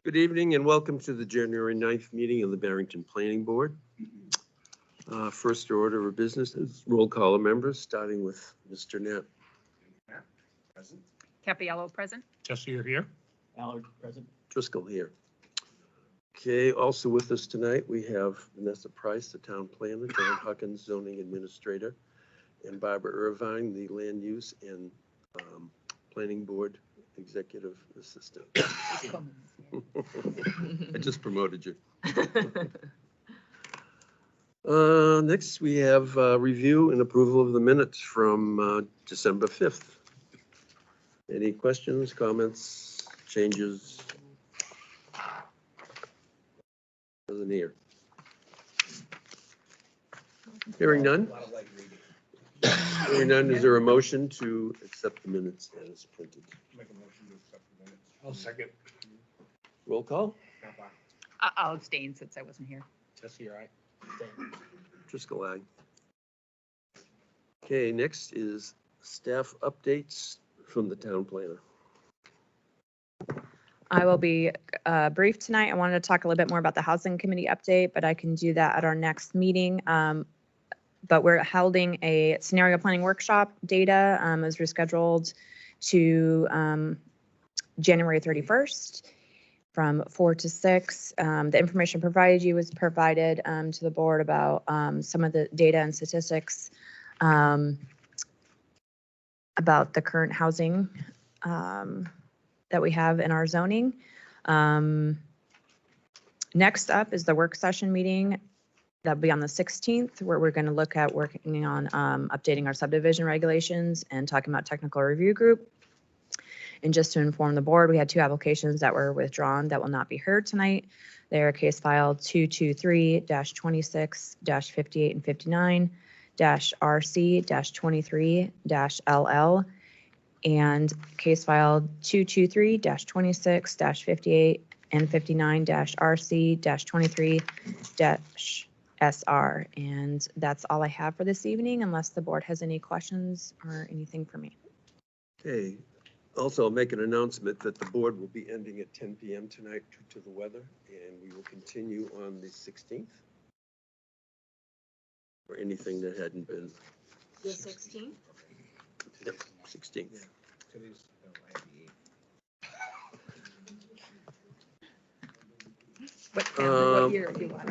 Good evening and welcome to the January 9th meeting of the Barrington Planning Board. First order of business is roll call of members, starting with Mr. Knapp. Knapp, present. Capiello, present. Jesse, you're here. Allard, present. Driscoll here. Okay, also with us tonight, we have Vanessa Price, the town planner, John Huckins, zoning administrator, and Barbara Irvine, the land use and planning board executive assistant. I just promoted you. Next, we have review and approval of the minutes from December 5th. Any questions, comments, changes? Doesn't hear. Hearing none? Hearing none, is there a motion to accept the minutes as printed? Make a motion to accept the minutes. I'll second. Roll call? I'll abstain since I wasn't here. Jesse, you're right. Driscoll, aye. Okay, next is staff updates from the town planner. I will be brief tonight. I wanted to talk a little bit more about the housing committee update, but I can do that at our next meeting. But we're holding a scenario planning workshop. Data is rescheduled to January 31st from 4 to 6. The information provided you was provided to the board about some of the data and statistics about the current housing that we have in our zoning. Next up is the work session meeting. That'll be on the 16th, where we're going to look at working on updating our subdivision regulations and talking about technical review group. And just to inform the board, we had 2 applications that were withdrawn that will not be heard tonight. They are case file 223-26-58 and 59, RC-23-LL, and case file 223-26-58 and 59 RC-23-SR. And that's all I have for this evening, unless the board has any questions or anything for me. Okay, also I'll make an announcement that the board will be ending at 10 p.m. tonight due to the weather, and we will continue on the 16th. Or anything that hadn't been. The 16th? Yep, 16th. Today's What year do you want?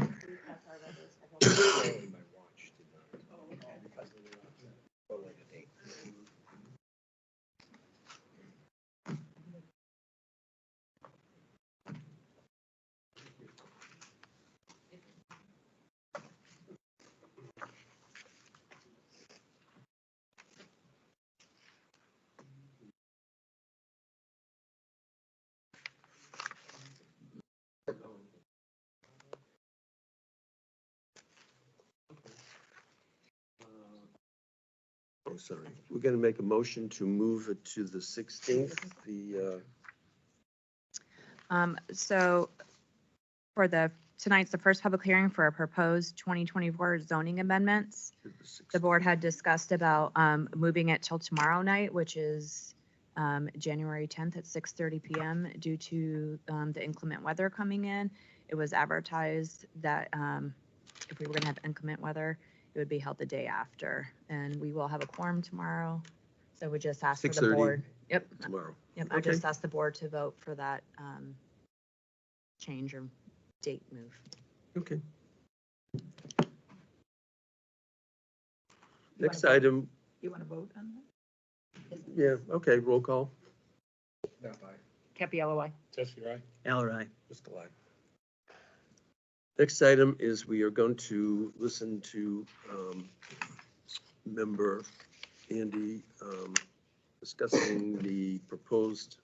Oh, sorry. We're going to make a motion to move it to the 16th. So for tonight's the first public hearing for a proposed 2024 zoning amendments. The board had discussed about moving it till tomorrow night, which is January 10th at 6:30 p.m. due to the inclement weather coming in. It was advertised that if we were going to have inclement weather, it would be held the day after, and we will have a quorum tomorrow. So we just asked for the board. Yep. Tomorrow. Yep. Okay. I just asked the board to vote for that change or date move. Okay. Next item. You want to vote on that? Yeah, okay, roll call. Capiello, aye. Jesse, you're right. Allard, aye. Driscoll, aye. Next item is we are going to listen to member Andy discussing the proposed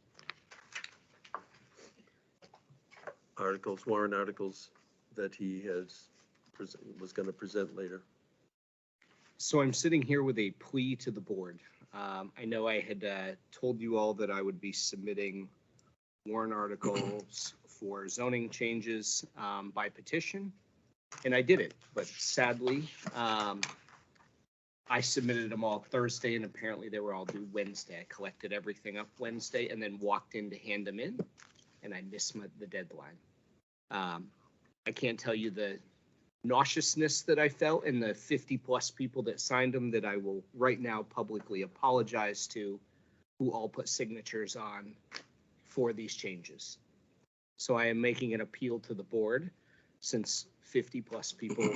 articles, warrant articles that he has was going to present later. So I'm sitting here with a plea to the board. I know I had told you all that I would be submitting warrant articles for zoning changes by petition, and I did it. But sadly, I submitted them all Thursday, and apparently they were all due Wednesday. I collected everything up Wednesday and then walked in to hand them in. and I missed the deadline. I can't tell you the nauseousness that I felt and the 50+ people that signed them that I will right now publicly apologize to, who all put signatures on for these changes. So I am making an appeal to the board, since 50+ people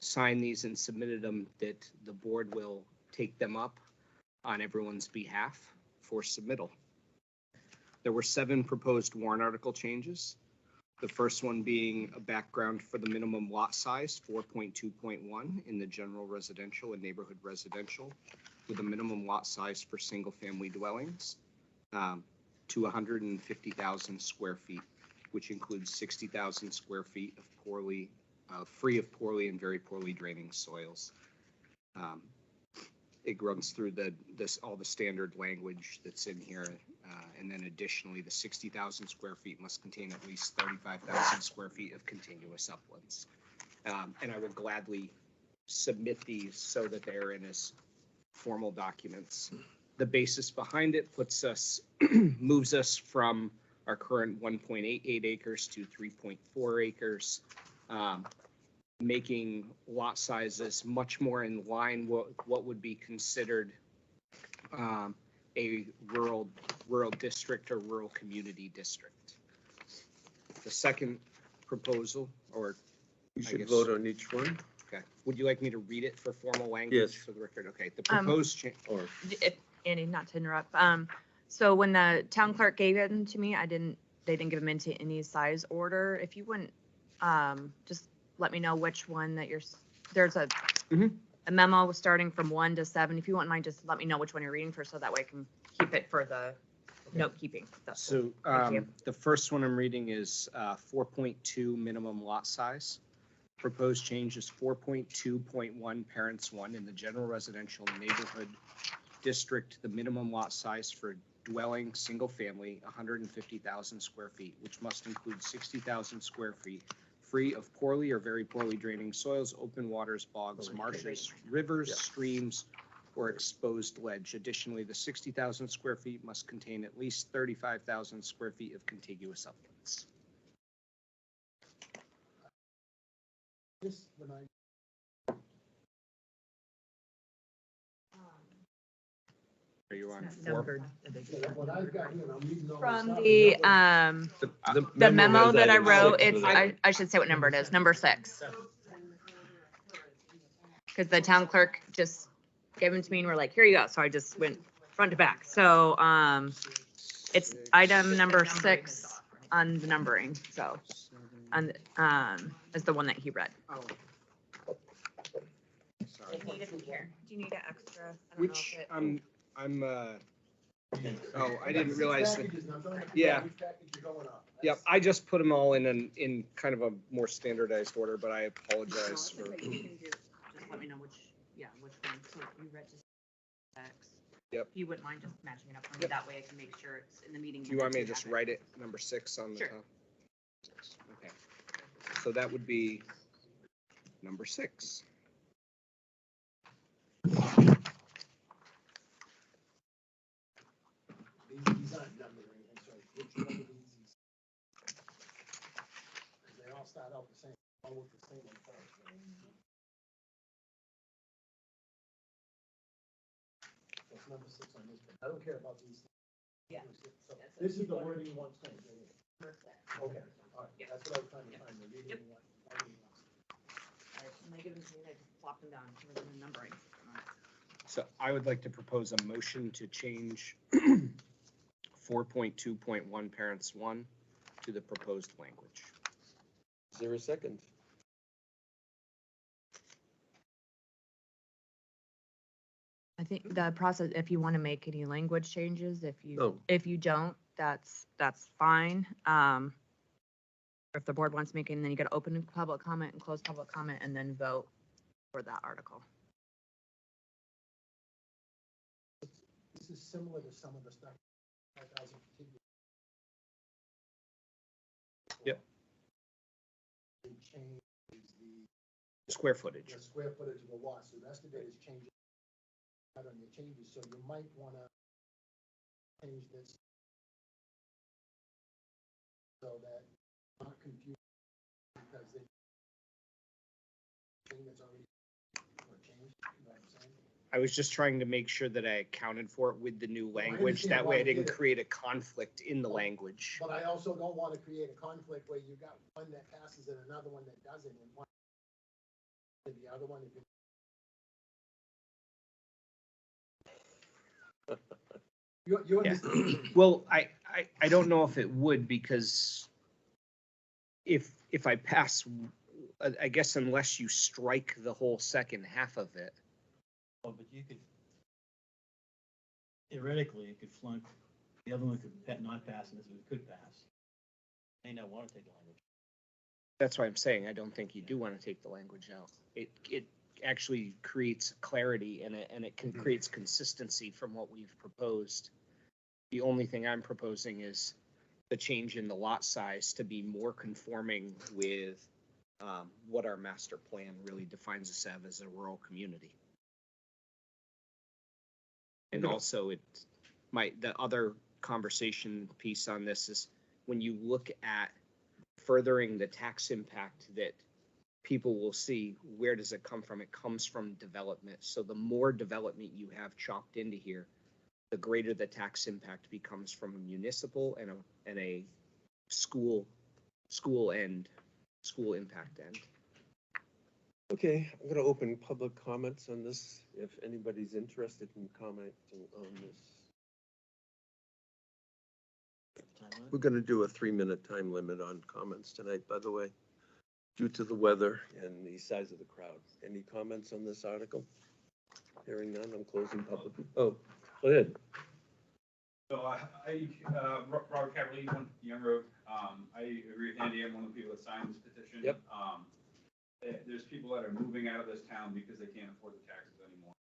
signed these and submitted them, that the board will take them up on everyone's behalf for submittal. There were 7 proposed warrant article changes. The first one being a background for the minimum lot size, 4.2.1 in the general residential and neighborhood residential, with a minimum lot size for single-family dwellings to 150,000 square feet, which includes 60,000 square feet of free of poorly and very poorly draining soils. It runs through all the standard language that's in here. And then additionally, the 60,000 square feet must contain at least 35,000 square feet of contiguous uplands. And I would gladly submit these so that they're in as formal documents. The basis behind it moves us from our current 1.88 acres to 3.4 acres, making lot sizes much more in line with what would be considered a rural district or rural community district. The second proposal, or You I should guess- vote on each one, okay, would you like me to read it for formal language? Yes. For the record, okay. The proposed change. or If, Andy, not to interrupt, so when the town clerk gave them to me, they didn't give them into any size order. If you wouldn't, just let me know which one that there's a Mhm. a memo starting from 1 to 7. If you wouldn't mind, just let me know which one you're reading first, so that way I can keep it for the note keeping. So Thank you. the first one I'm reading is 4.2 minimum lot size. Proposed change is 4.2.1 parents 1 in the general residential neighborhood district. The minimum lot size for dwelling, single family, 150,000 square feet, which must include 60,000 square feet free of poorly or very poorly draining soils, open waters, bogs, marshes, rivers, Yeah. streams, or exposed ledge. Additionally, the 60,000 square feet must contain at least 35,000 square feet of contiguous uplands. Are you on 4? From the, the memo that I wrote, I should say what number it is, number 6. Because the town clerk just gave them to me and we're like, here you go. So I just went front to back. So, it's item number 6 on the numbering, so, is the one that he read. Oh. Sorry. Do you need an extra? Which, I didn't realize that. Yeah. Yep, I just put them all in kind of a more standardized order, but I apologize for. Just let me know which one. So you read just X. Yep. If you wouldn't mind just matching it up for me, Yep. that way I can make sure it's in the meeting. Do you want me to just write it, number 6 on the Sure. top? Okay. So that would be number 6. These aren't numbering, I'm sorry, which one of these is? Because they all start out the same, all look the same on first. That's number 6 on this one. I don't care about these. Yeah. So this is the wording you want to change, right here. Okay, all right, Yeah. that's what I was trying to Yeah. find, the reading Yep. you want. When I give them to me, I just flop them down for the numbering. So I would like to propose a motion to change 4.2.1 parents 1 to the proposed language. is there a second? I think the process, if you want to make any language changes, No. if you don't, that's fine. If the board wants to make it, then you got to open public comment and close public comment and then vote for that article. This is similar to some of the stuff. 5,000 contiguous. Yep. They change Square footage. the square footage of the lot, so that's the date is changing. Not on your changes, so you might wanna change this not confused because they thing that's already or changed, you know what I'm saying? I was just trying to make sure that I accounted for it with the new Well, I language. understand That why way I you didn't did it. create a conflict in the language. But I also don't want to create a conflict where you got one that passes and another one that doesn't, and one, and the other one, if you. You Yeah. understand? Well, I don't know if it would, because if I pass, I guess unless you strike the whole second half of it. Oh, but you could, theoretically, it could flunk, the other one could not pass, and this one could pass. May not want to take the language. That's why I'm saying I don't think you do want to take the language out. It actually creates clarity, and it creates consistency from what we've proposed. The only thing I'm proposing is the change in the lot size to be more conforming with what our master plan really defines us as a rural community. And also the other conversation piece on this is when you look at furthering the tax impact that people will see, where does it come from? It comes from development. So the more development you have chopped into here, the greater the tax impact becomes from a municipal and a school impact end. Okay, I'm gonna open public comments on this, if anybody's interested in commenting on this. Time limit? We're gonna do a 3-minute time limit on comments tonight, by the way, due to the weather and the size of the crowd. Any comments on this article? Hearing none, I'm closing public. Oh, go ahead. So Robert Caverly, Young Road. I agree with Andy. I'm one of the people that signed this petition. Yep. There's people that are moving out of this town because they can't afford the taxes anymore.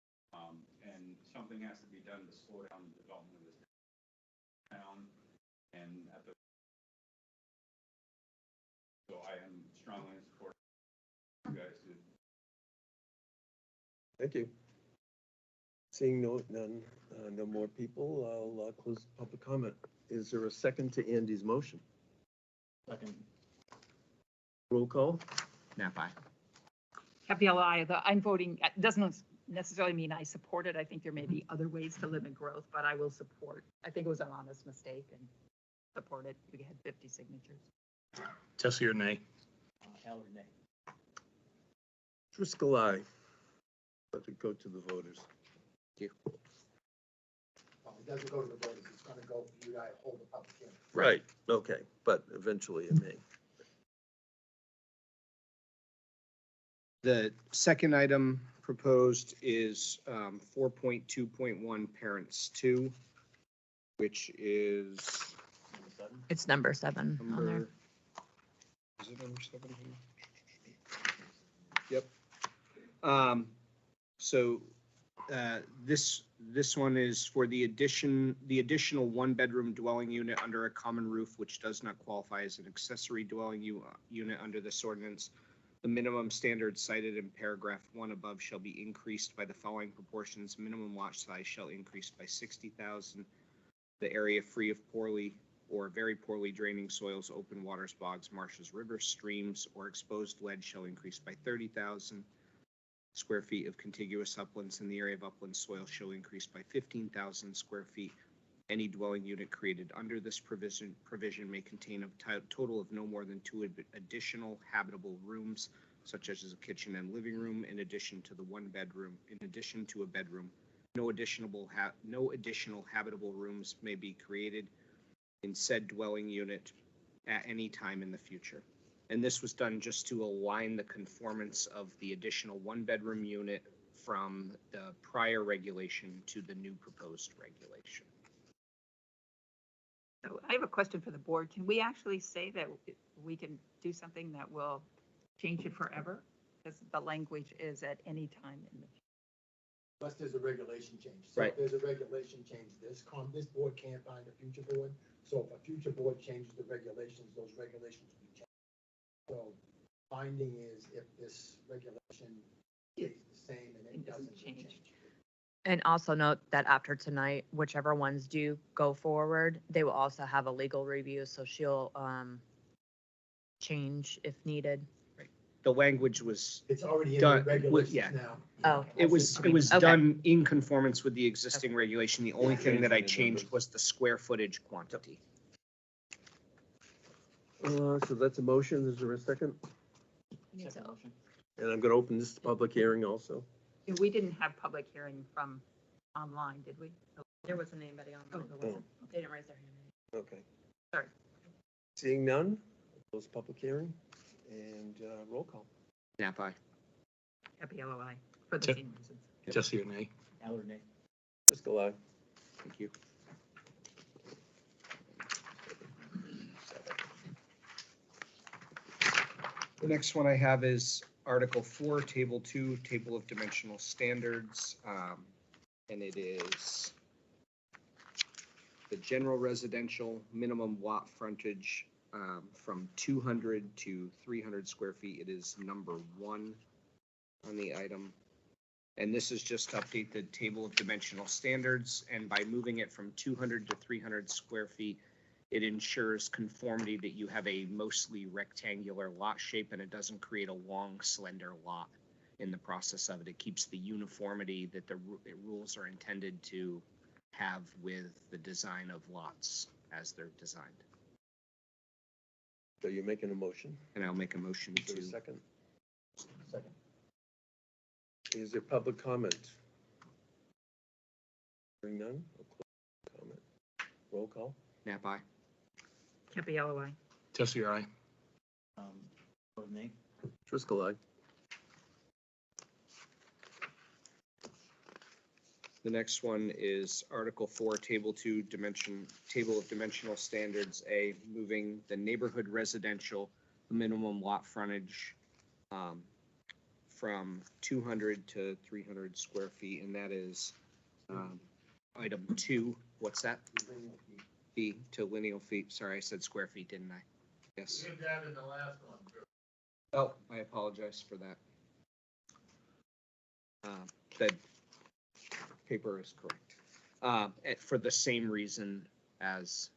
And something has to be done to slow down the development of this town. And so I am strongly in support of you guys to. Thank you. Seeing none, no more people, I'll close public comment. Is there a second to Andy's motion? Second. Roll call? Nap aye. Capella, I'm voting, it doesn't necessarily mean I support it. I think there may be other ways to limit growth, but I will support. I think it was an honest mistake and support it. We had 50 signatures. Tessie or nay? Al or nay? Driscoll, aye. Let it go to the voters. Well, it doesn't go to the voters, it's gonna go for you to hold the public hearing. Right, okay, but eventually it may. The second item proposed is 4.2.1 Parents 2, which is Number 7? It's number 7 on there. number, is it number 7 here? Yep. So this one is for the additional 1-bedroom dwelling unit under a common roof, which does not qualify as an accessory dwelling unit under this ordinance. The minimum standard cited in paragraph 1 above shall be increased by the following proportions. Minimum lot size shall increase by 60,000. The area free of poorly or very poorly draining soils, open waters, bogs, marshes, rivers, streams, or exposed ledge shall increase by 30,000. Square feet of contiguous uplands in the area of upland soil shall increase by 15,000 square feet. Any dwelling unit created under this provision may contain a total of no more than 2 additional habitable rooms, such as a kitchen and living room, in addition to the 1 bedroom. In addition to a bedroom, no additional habitable rooms may be created in said dwelling unit at any time in the future. And this was done just to align the conformance of the additional 1-bedroom unit from the prior regulation to the new proposed regulation. So I have a question for the board. Can we actually say that we can do something that will change it forever? Because the language is at any time in the future. Unless there's a regulation change. So Right. if there's a regulation change, this board can't find a future board. So if a future board changes the regulations, those regulations will be changed. So finding is if this regulation is the same and it doesn't change. And also note that after tonight, whichever ones do go forward, they will also have a legal review, so she'll change if needed. The language was, It's already in Done. the regulations Yeah. now. Oh, it was Okay. done in conformance with the existing regulation. The only thing that I changed was the square footage quantity. So that's a motion. Is there a second? Second motion. And I'm gonna open this public hearing also. We didn't have public hearing from online, did we? there wasn't anybody on. Oh, there wasn't. They didn't raise their hand. Okay. Sorry. Seeing none, close public hearing and roll call. Nap aye. Happy LOI for the Check. senior reasons. Jesse or nay? Allard, nay. Driscoll, aye. Thank you. The next one I have is Article 4, Table 2, Table of Dimensional Standards. And it is the general residential minimum lot frontage from 200 to 300 square feet. It is number 1 on the item. And this is just to update the table of dimensional standards, and by moving it from 200 to 300 square feet, it ensures conformity that you have a mostly rectangular lot shape and it doesn't create a long, slender lot in the process of it. It keeps the uniformity that the rules are intended to have with the design of lots as they're designed. So you're making a motion. And I'll make a motion Is there a to, second? Second. Is there public comment? Hearing none, I'll close comment. Roll call. Nap aye. Happy LOI. Jesse or I? Allard, nay. Driscoll, aye. The next one is Article 4, Table 2, Table of Dimensional Standards A, moving the neighborhood residential minimum lot frontage from 200 to 300 square feet, and that is item 2. What's that? B to lineal feet. Sorry, I said square feet, didn't I? Yes. did that in the last one. Oh, I apologize for that. The paper is correct. For the same reason as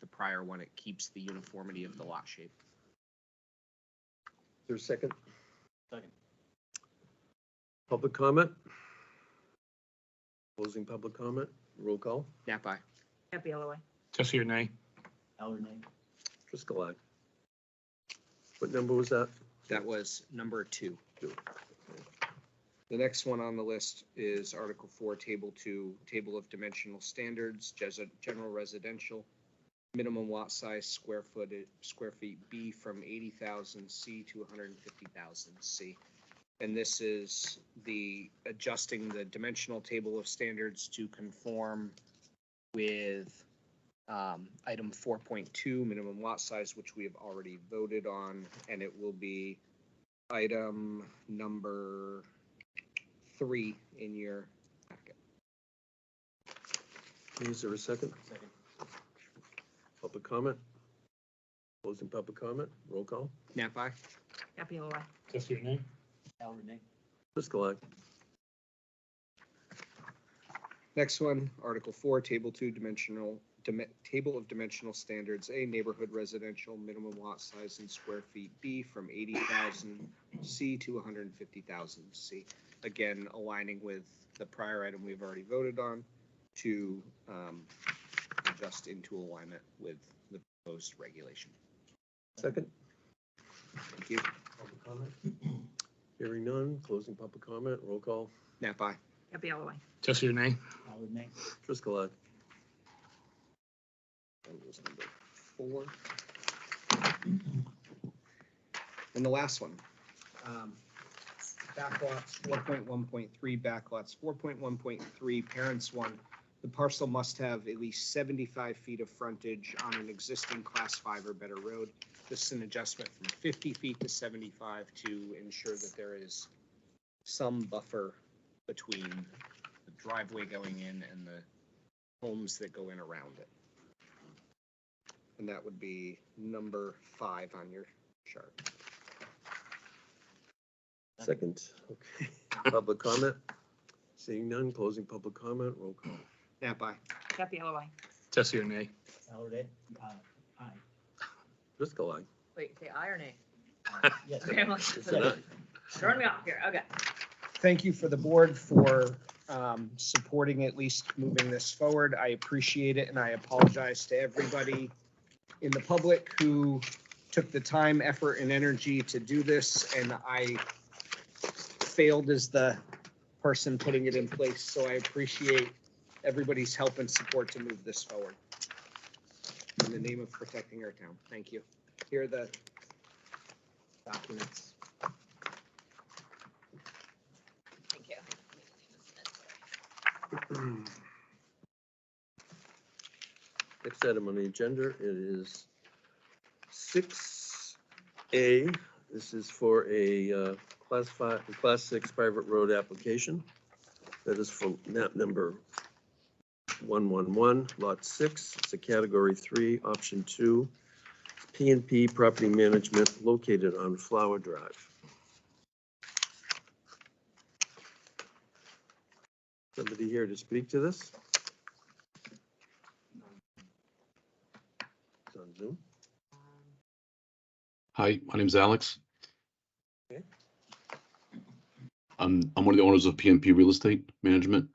the prior one, it keeps the uniformity of the lot shape. Is there a second? Second. Public comment? Closing public comment. Roll call. Nap aye. Happy LOI. Jesse or nay? Allard, nay. Driscoll, aye. What number was that? That was number 2. 2. The next one on the list is Article 4, Table 2, Table of Dimensional Standards, General Residential, minimum lot size, square feet B from 80,000 C to 150,000 C. And this is adjusting the dimensional table of standards to conform with item 4.2, minimum lot size, which we have already voted on, and it will be item number 3 in your packet. Is there a second? Second. Public comment? Closing public comment. Roll call. Nap aye. Happy LOI. Jesse or nay? Allard, nay. Driscoll, aye. Next one, Article 4, Table 2, Table of Dimensional Standards, A, neighborhood residential, minimum lot size in square feet, B, from 80,000 C to 150,000 C. Again, aligning with the prior item we've already voted on to adjust into alignment with the proposed regulation. Second. Thank you. Public comment? Hearing none. Closing public comment. Roll call. Nap aye. Happy LOI. Jesse or nay? Allard, nay. Driscoll, aye. That was number 4. And the last one. Backlots 4.1.3, backlots 4.1.3, parents 1. The parcel must have at least 75 feet of frontage on an existing class 5 or better road. This is an adjustment from 50 feet to 75 to ensure that there is some buffer between the driveway going in and the homes that go in around it. And that would be number 5 on your chart. Second. Okay. Public comment? Seeing none. Closing public comment. Roll call. Nap aye. Happy LOI. Jesse or nay? Allard, nay. Aye. Driscoll, aye. Wait, say aye or nay? Yes. Okay, I'm like, Is it not? throwing me off here, okay. Thank you for the board for supporting at least moving this forward. I appreciate it, and I apologize to everybody in the public who took the time, effort, and energy to do this, and I failed as the person putting it in place, so I appreciate everybody's help and support to move this forward. In the name of protecting our town. Thank you. Here are the documents. Thank you. Next item on the agenda, it is 6A. This is for a Class 6 private road application. That is for map number 111, Lot 6. It's a Category 3, Option 2, P&P Property Management located on Flower Drive. Somebody here to speak to this? It's on Zoom. Hi, my name's Alex. Okay. I'm one of the owners of PNP Real Estate Management.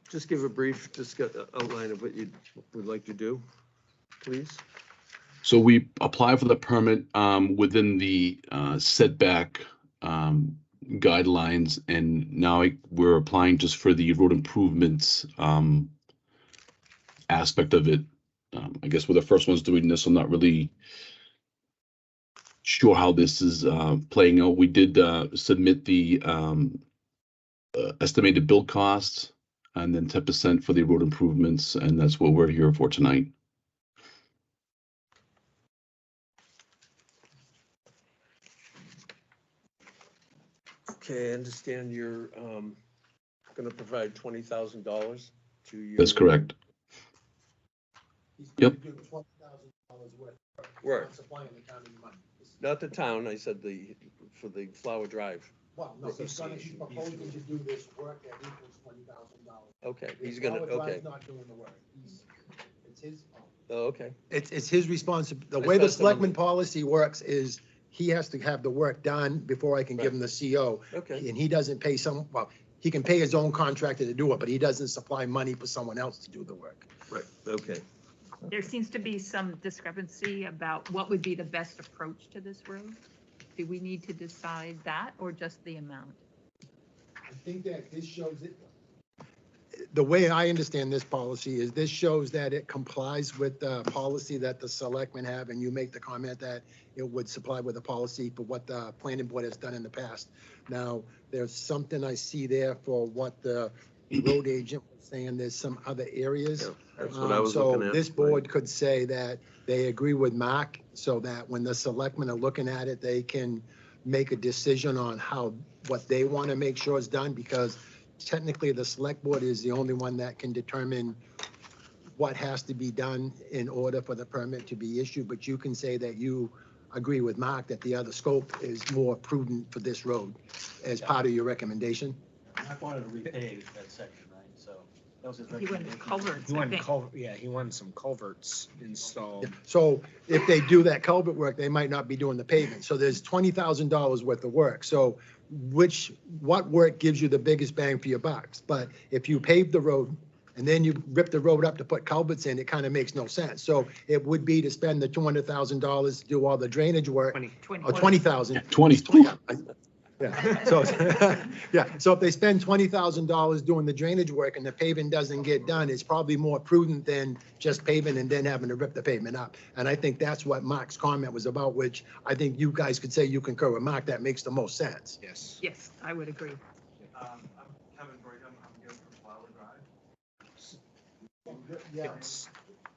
Just give a brief outline of what you would like to do, please. So we apply for the permit within the setback guidelines, and now we're applying just for the road improvements aspect of it. I guess we're the first ones doing this. I'm not really sure how this is playing out. We did submit the estimated build costs and then 10% for the road improvements, and that's what we're here for tonight. Okay, I understand you're going to provide $20,000 to your. That's correct. He's Yep. gonna do $20,000 worth. Right. Not supplying the county money. Not the town, I said for the Flower Drive. Well, no, he's proposing to do this work that equals $20,000. Okay, he's gonna, Flower okay. Drive's not doing the work. It's his fault. Oh, okay. It's his responsibility. The I way the thought someone- selectman policy works is he has to have the work done before I can give him the CO. Okay. And he doesn't pay he can pay his own contractor to do it, but he doesn't supply money for someone else to do the work. Right, okay. There seems to be some discrepancy about what would be the best approach to this road. Do we need to decide that or just the amount? I think that this shows it. The way I understand this policy is this shows that it complies with the policy that the selectmen have, and you make the comment that it would supply with a policy for what the planning board has done in the past. Now, there's something I see there for what the road agent was saying, there's some other areas. Yeah, that's what I was looking So at. this board could say that they agree with Mark, so that when the selectmen are looking at it, they can make a decision on what they want to make sure is done, because technically the select board is the only one that can determine what has to be done in order for the permit to be issued, but you can say that you agree with Mark that the other scope is more prudent for this road as part of your recommendation. Mark wanted to repave that section, right? So that was his He went recommendation. culverts, He I wanted think. he wanted some culverts installed. So if they do that culvert work, they might not be doing the pavement. So there's $20,000 worth of work. So what work gives you the biggest bang for your bucks? But if you pave the road and then you rip the road up to put culverts in, it kind of makes no sense. So it would be to spend the $200,000 to do all the drainage work, 20. or 20,000. 20. Yeah, so, yeah, so if they spend $20,000 doing the drainage work and the paving doesn't get done, it's probably more prudent than just paving and then having to rip the pavement up. And I think that's what Mark's comment was about, which I think you guys could say you concur with Mark, that makes the most sense. Yes. Yes, I would agree. I'm Kevin Brigham, I'm here from Flower Drive. Yeah. It's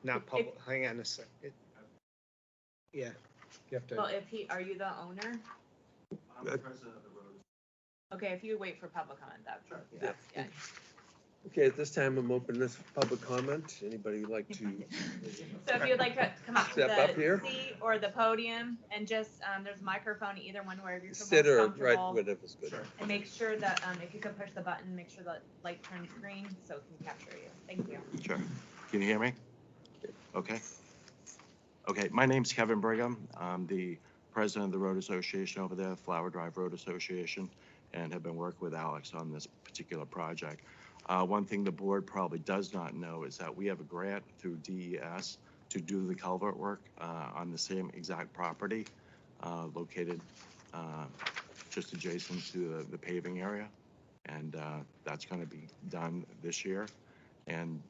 not public, hang on a sec. Yeah, you have Well, to, are you the owner? I'm the president of the road. Okay, if you wait for public comment, Sure. yeah. Okay, at this time, I'm opening this for public comment. Anybody would like to So if you'd like to come up to Step up the here. seat or the podium and just, there's a microphone, either one, wherever you're most sit or right, comfortable. whatever's good. And make sure that, if you could push the button, make sure the light turns green so it can capture you. Thank you. Sure. Can you hear me? Okay. Okay, my name's Kevin Brigham. I'm the president of the Road Association over there, Flower Drive Road Association, and have been working with Alex on this particular project. One thing the board probably does not know is that we have a grant through DES to do the culvert work on the same exact property located just adjacent to the paving area. And that's going to be done this year. And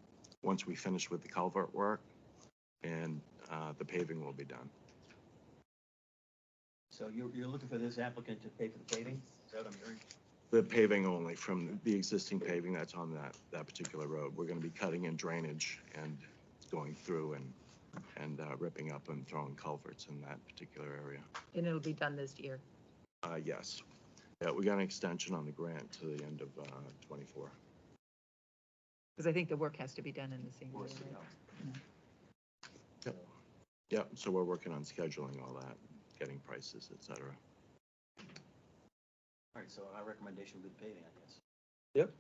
once we finish with the culvert work, and the paving will be done. So you're looking for this applicant to pay for the paving? Is that what I'm hearing? The paving only, from the existing paving that's on that particular road. We're going to be cutting in drainage and going through and ripping up and throwing culverts in that particular area. And it'll be done this year. Yes. Yeah, we got an extension on the grant to the end of 24. Because I think the work has to be done in the same way. Right? Yep, so we're working on scheduling all that, getting prices, et cetera. All right, so our recommendation would be paving, I guess. Yep.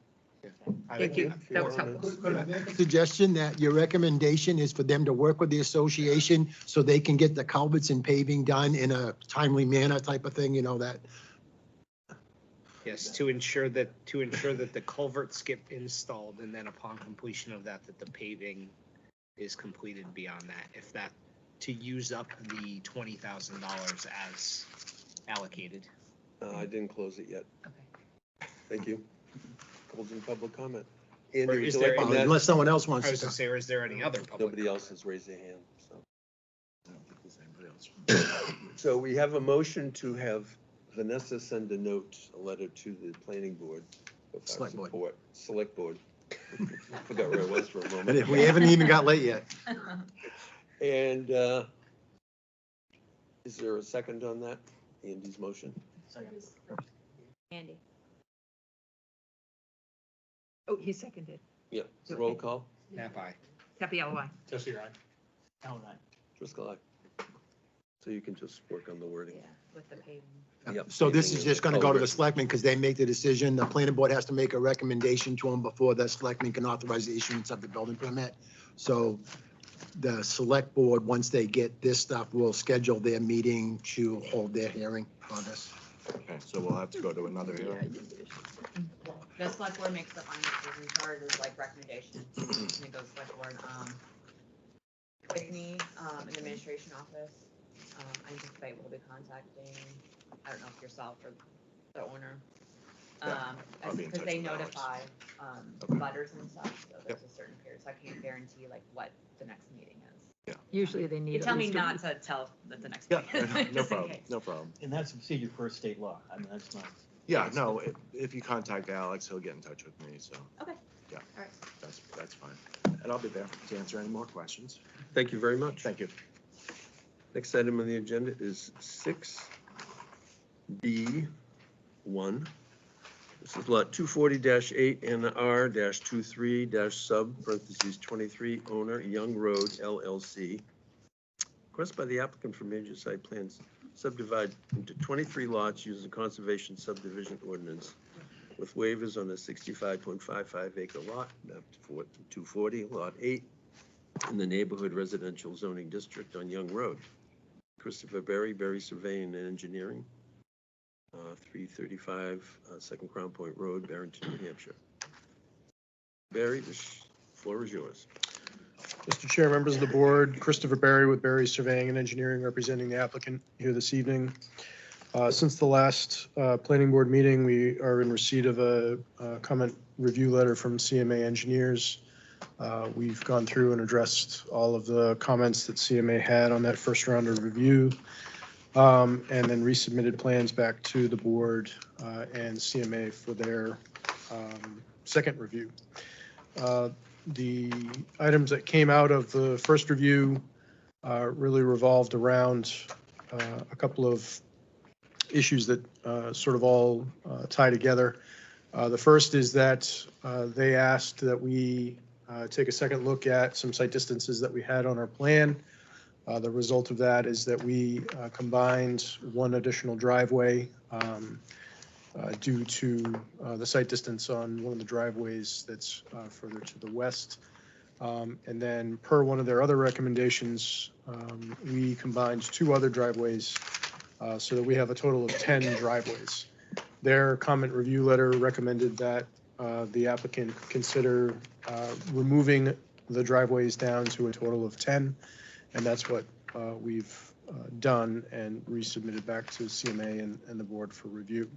Thank you. That was helpful. Could I make a suggestion that your recommendation is for them to work with the association so they can get the culverts and paving done in a timely manner type of thing, you know, that? Yes, to ensure that the culverts get installed, and then upon completion of that the paving is completed beyond that, if that, to use up the $20,000 as allocated. I didn't close it yet. Okay. Thank you. Closing public comment. Andy, Or would is you there like any- that? Unless someone else I wants was to. gonna say, or is there any other public? Nobody comment? else has raised their hand, so. I don't think there's anybody else. So we have a motion to have Vanessa send a note, a letter to the planning board. Of our Select board. support. Select board. Forgot where it was for a But moment. we haven't even got late yet. And is there a second on that? Andy's motion? Second. Andy. Oh, he seconded. Yeah. Roll call. Nap aye. Capello, aye. Jesse, aye. Alan, aye. Driscoll, aye. So you can just work on the wording. Yeah, with the paving. Yep. So this Paving is and just gonna go to the culvert. selectmen because they make the decision. The planning board has to make a recommendation to them before the selectmen can authorize the issuance of the building permit. So the select board, once they get this stuff, will schedule their meeting to hold their hearing on this. Okay, so we'll have to go to another hearing. The select board makes the final decision, part is like recommendation, and it goes select board, Whitney, in the administration office, I anticipate we'll be contacting, I don't know if yourself or the owner. Yeah, I'll be in Because touch they with Alex. notify, Okay. butters and stuff, so there's a certain period, so I can't guarantee like what the next meeting is. Usually they need. You at tell me least a not week. to tell that the next Yeah, meeting. no just in problem, case. no problem. And that's a procedure per state law. I mean, that's not. Yeah, no, if you contact Alex, he'll get in touch with me, so. Okay. Yeah. All right. That's fine. And I'll be there to answer any more questions. Thank you very much. Thank you. Next item on the agenda is 6B1. This is lot 240-8 NR-23-sub, parentheses 23, owner, Young Road LLC. Request by the applicant for major site plans subdivide into 23 lots using conservation subdivision ordinance with waivers on a 65.55 acre lot, map 240, lot 8, in the neighborhood residential zoning district on Young Road. Christopher Berry, Berry Surveying and Engineering, 335 Second Crown Point Road, Barrington, New Hampshire. Barry, the floor is yours. Mr. Chair, members of the board, Christopher Berry with Berry Surveying and Engineering, representing the applicant here this evening. Since the last planning board meeting, we are in receipt of a comment review letter from CMA Engineers. We've gone through and addressed all of the comments that CMA had on that first round of review, and then resubmitted plans back to the board and CMA for their second review. The items that came out of the first review really revolved around a couple of issues that sort of all tie together. The first is that they asked that we take a second look at some site distances that we had on our plan. The result of that is that we combined one additional driveway due to the site distance on one of the driveways that's further to the west. And then per one of their other recommendations, we combined two other driveways so that we have a total of 10 driveways. Their comment review letter recommended that the applicant consider removing the driveways down to a total of 10, and that's what we've done and resubmitted back to CMA and the board for review.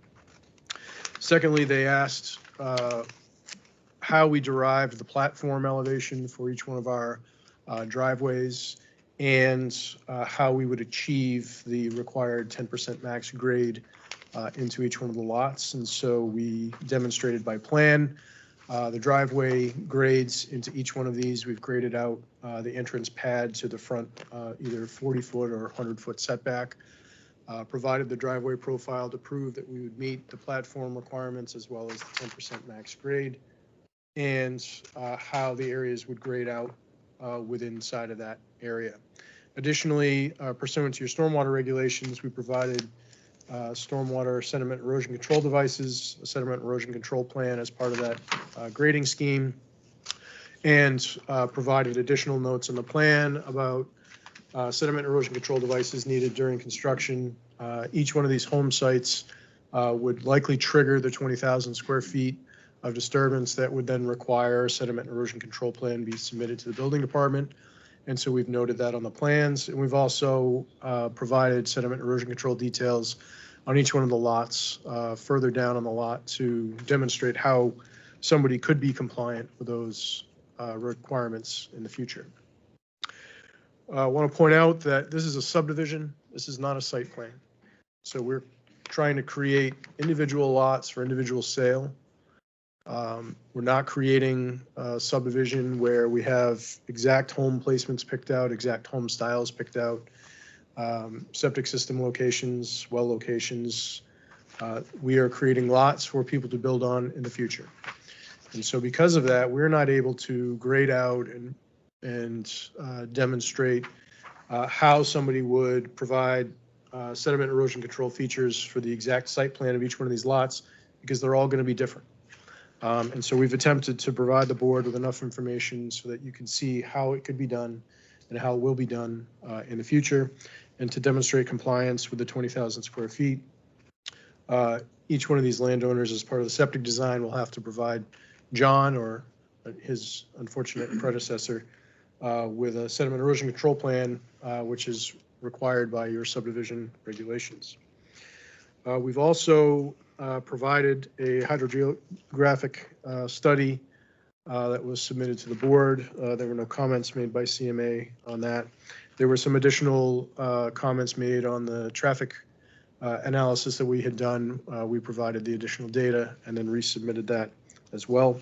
Secondly, they asked how we derived the platform elevation for each one of our driveways and how we would achieve the required 10% max grade into each one of the lots. And so we demonstrated by plan the driveway grades into each one of these. We've graded out the entrance pad to the front, either 40-foot or 100-foot setback. Provided the driveway profile to prove that we would meet the platform requirements as well as the 10% max grade, and how the areas would grade out within inside of that area. Additionally, pursuant to your stormwater regulations, we provided stormwater sediment erosion control devices, a sediment erosion control plan as part of that grading scheme, and provided additional notes on the plan about sediment erosion control devices needed during construction. Each one of these home sites would likely trigger the 20,000 square feet of disturbance that would then require a sediment erosion control plan be submitted to the building department. And so we've noted that on the plans. And we've also provided sediment erosion control details on each one of the lots further down on the lot to demonstrate how somebody could be compliant with those requirements in the future. I want to point out that this is a subdivision. This is not a site plan. So we're trying to create individual lots for individual sale. We're not creating a subdivision where we have exact home placements picked out, exact home styles picked out, septic system locations, well locations. We are creating lots for people to build on in the future. And so because of that, we're not able to grade out and demonstrate how somebody would provide sediment erosion control features for the exact site plan of each one of these lots, because they're all going to be different. And so we've attempted to provide the board with enough information so that you can see how it could be done and how it will be done in the future, and to demonstrate compliance with the 20,000 square feet. Each one of these landowners, as part of the septic design, will have to provide John or his unfortunate predecessor with a sediment erosion control plan, which is required by your subdivision regulations. We've also provided a hydrogeographic study that was submitted to the board. There were no comments made by CMA on that. There were some additional comments made on the traffic analysis that we had done. We provided the additional data and then resubmitted that as well.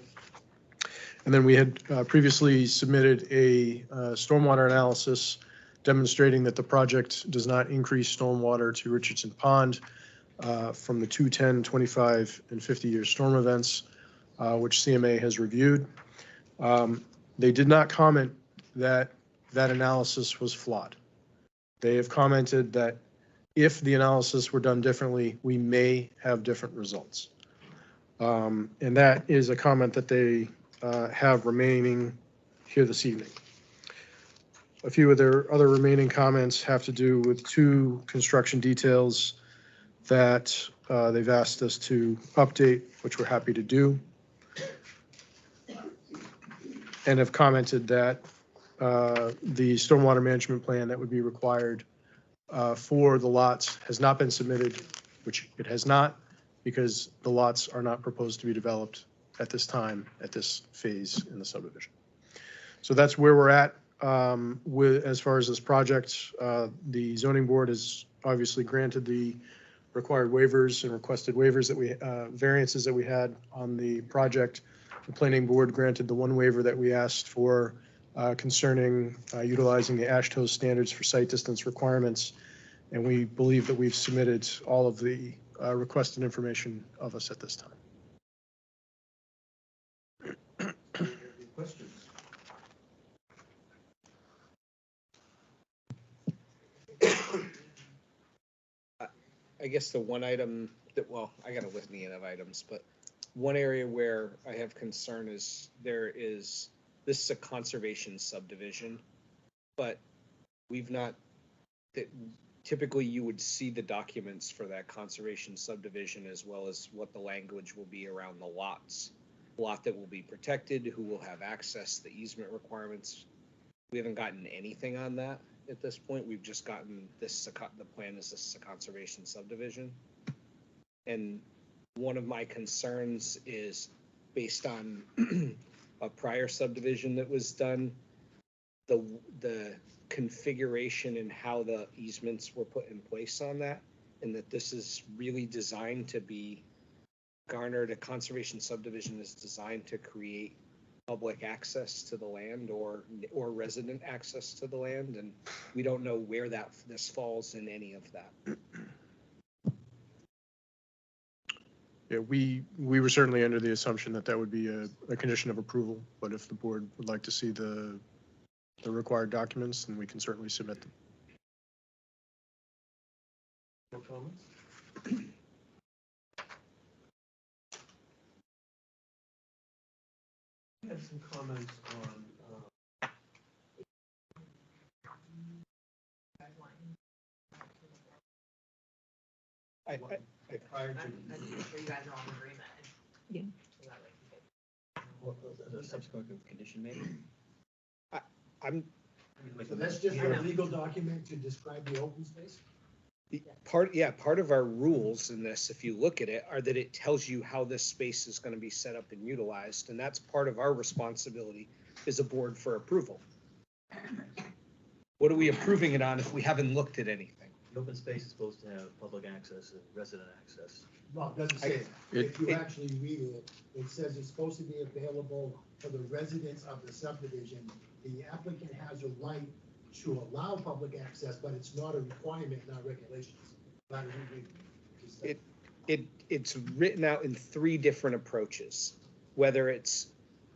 And then we had previously submitted a stormwater analysis demonstrating that the project does not increase stormwater to Richardson Pond from the 2, 10, 25, and 50-year storm events, which CMA has reviewed. They did not comment that that analysis was flawed. They have commented that if the analysis were done differently, we may have different results. And that is a comment that they have remaining here this evening. A few of their other remaining comments have to do with 2 construction details that they've asked us to update, which we're happy to do, and have commented that the stormwater management plan that would be required for the lots has not been submitted, which it has not, because the lots are not proposed to be developed at this time, at this phase in the subdivision. So that's where we're at with as far as this project. The zoning board has obviously granted the required waivers and requested waivers that we, variances that we had on the project. The planning board granted the one waiver that we asked for concerning utilizing the ASHTO standards for site distance requirements. And we believe that we've submitted all of the requested information of us at this time. I guess the one item that, well, I got a litany of items, but one area where I have concern is this is a conservation subdivision, but we've not, that typically you would see the documents for that conservation subdivision as well as what the language will be around the lots. Lot that will be protected, who will have access, the easement requirements. We haven't gotten anything on that at this point. We've just gotten this, the plan is this is a conservation subdivision. And one of my concerns is based on a prior subdivision that was done, the configuration and how the easements were put in place on that, and that this is really designed to be garnered. A conservation subdivision is designed to create public access to the land or resident access to the land, and we don't know where this falls in any of that. Yeah, we were certainly under the assumption that that would be a condition of approval, but if the board would like to see the required documents, then we can certainly submit them. No comments? I had some comments on, prior to. sure you guys are all in agreement. Yeah. The subsequent condition maybe? So that's just a legal document to describe the open space? Part of our rules in this, if you look at it, are that it tells you how this space is gonna be set up and utilized, and that's part of our responsibility as a board for approval. What are we approving it on if we haven't looked at anything? The open space is supposed to have public access and resident access. Well, it doesn't say that. If you actually read it, it says it's supposed to be available for the residents of the subdivision. The applicant has a right to allow public access, but it's not a requirement in our regulations. It's written out in 3 different approaches, whether it's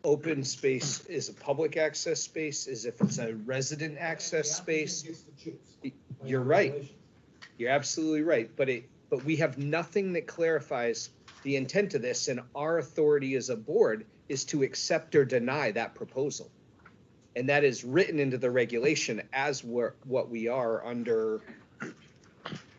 open space is a public access space, is if it's a resident access space. The applicant gets to choose. You're right. You're absolutely right, but we have nothing that clarifies the intent of this, and our authority as a board is to accept or deny that proposal. And that is written into the regulation as what we are under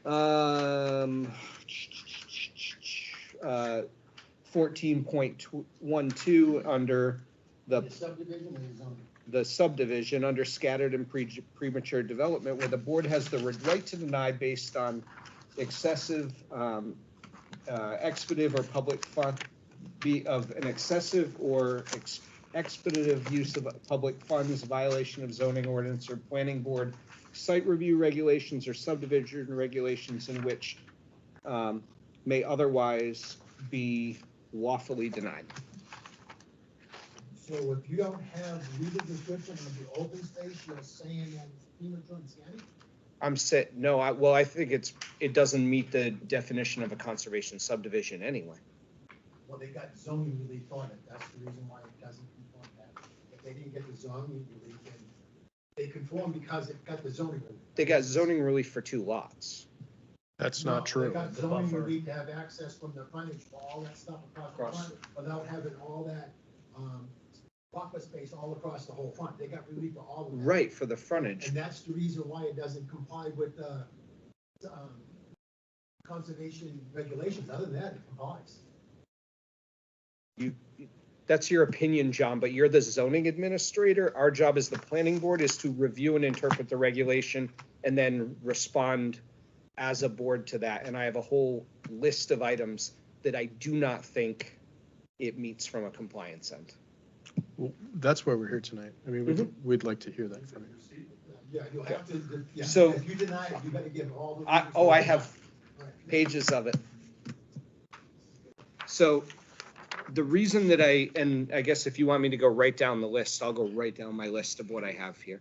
14.12 under The subdivision and zoning. the subdivision under scattered and premature development, where the board has the right to deny based on excessive, expletive or public fund, of an excessive or expletive use of public funds, violation of zoning ordinance or planning board site review regulations or subdivision regulations in which may otherwise be lawfully denied. So if you don't have legal description of the open space, you're saying that it's premature and scanty? I think it doesn't meet the definition of a conservation subdivision anyway. Well, they got zoning relief on it. That's the reason why it doesn't conform that. If they didn't get the zoning relief, then they conform because it got the zoning relief. They got zoning relief for 2 lots. That's No, not true. They got zoning relief to have access from the frontage for all that stuff across the front without having all that, buffer space all across the whole front. They got relief for all of that. Right, for the frontage. And that's the reason why it doesn't comply with the, conservation regulations. Other than that, it complies. That's your opinion, John, but you're the zoning administrator. Our job as the planning board is to review and interpret the regulation and then respond as a board to that. And I have a whole list of items that I do not think it meets from a compliance end. Well, that's why we're here tonight. I mean, we'd like to hear that from you. Yeah, you'll have to, yeah. So- If you deny it, you gotta give all the. I have Right. pages of it. So the reason that and I guess if you want me to go right down the list, I'll go right down my list of what I have here.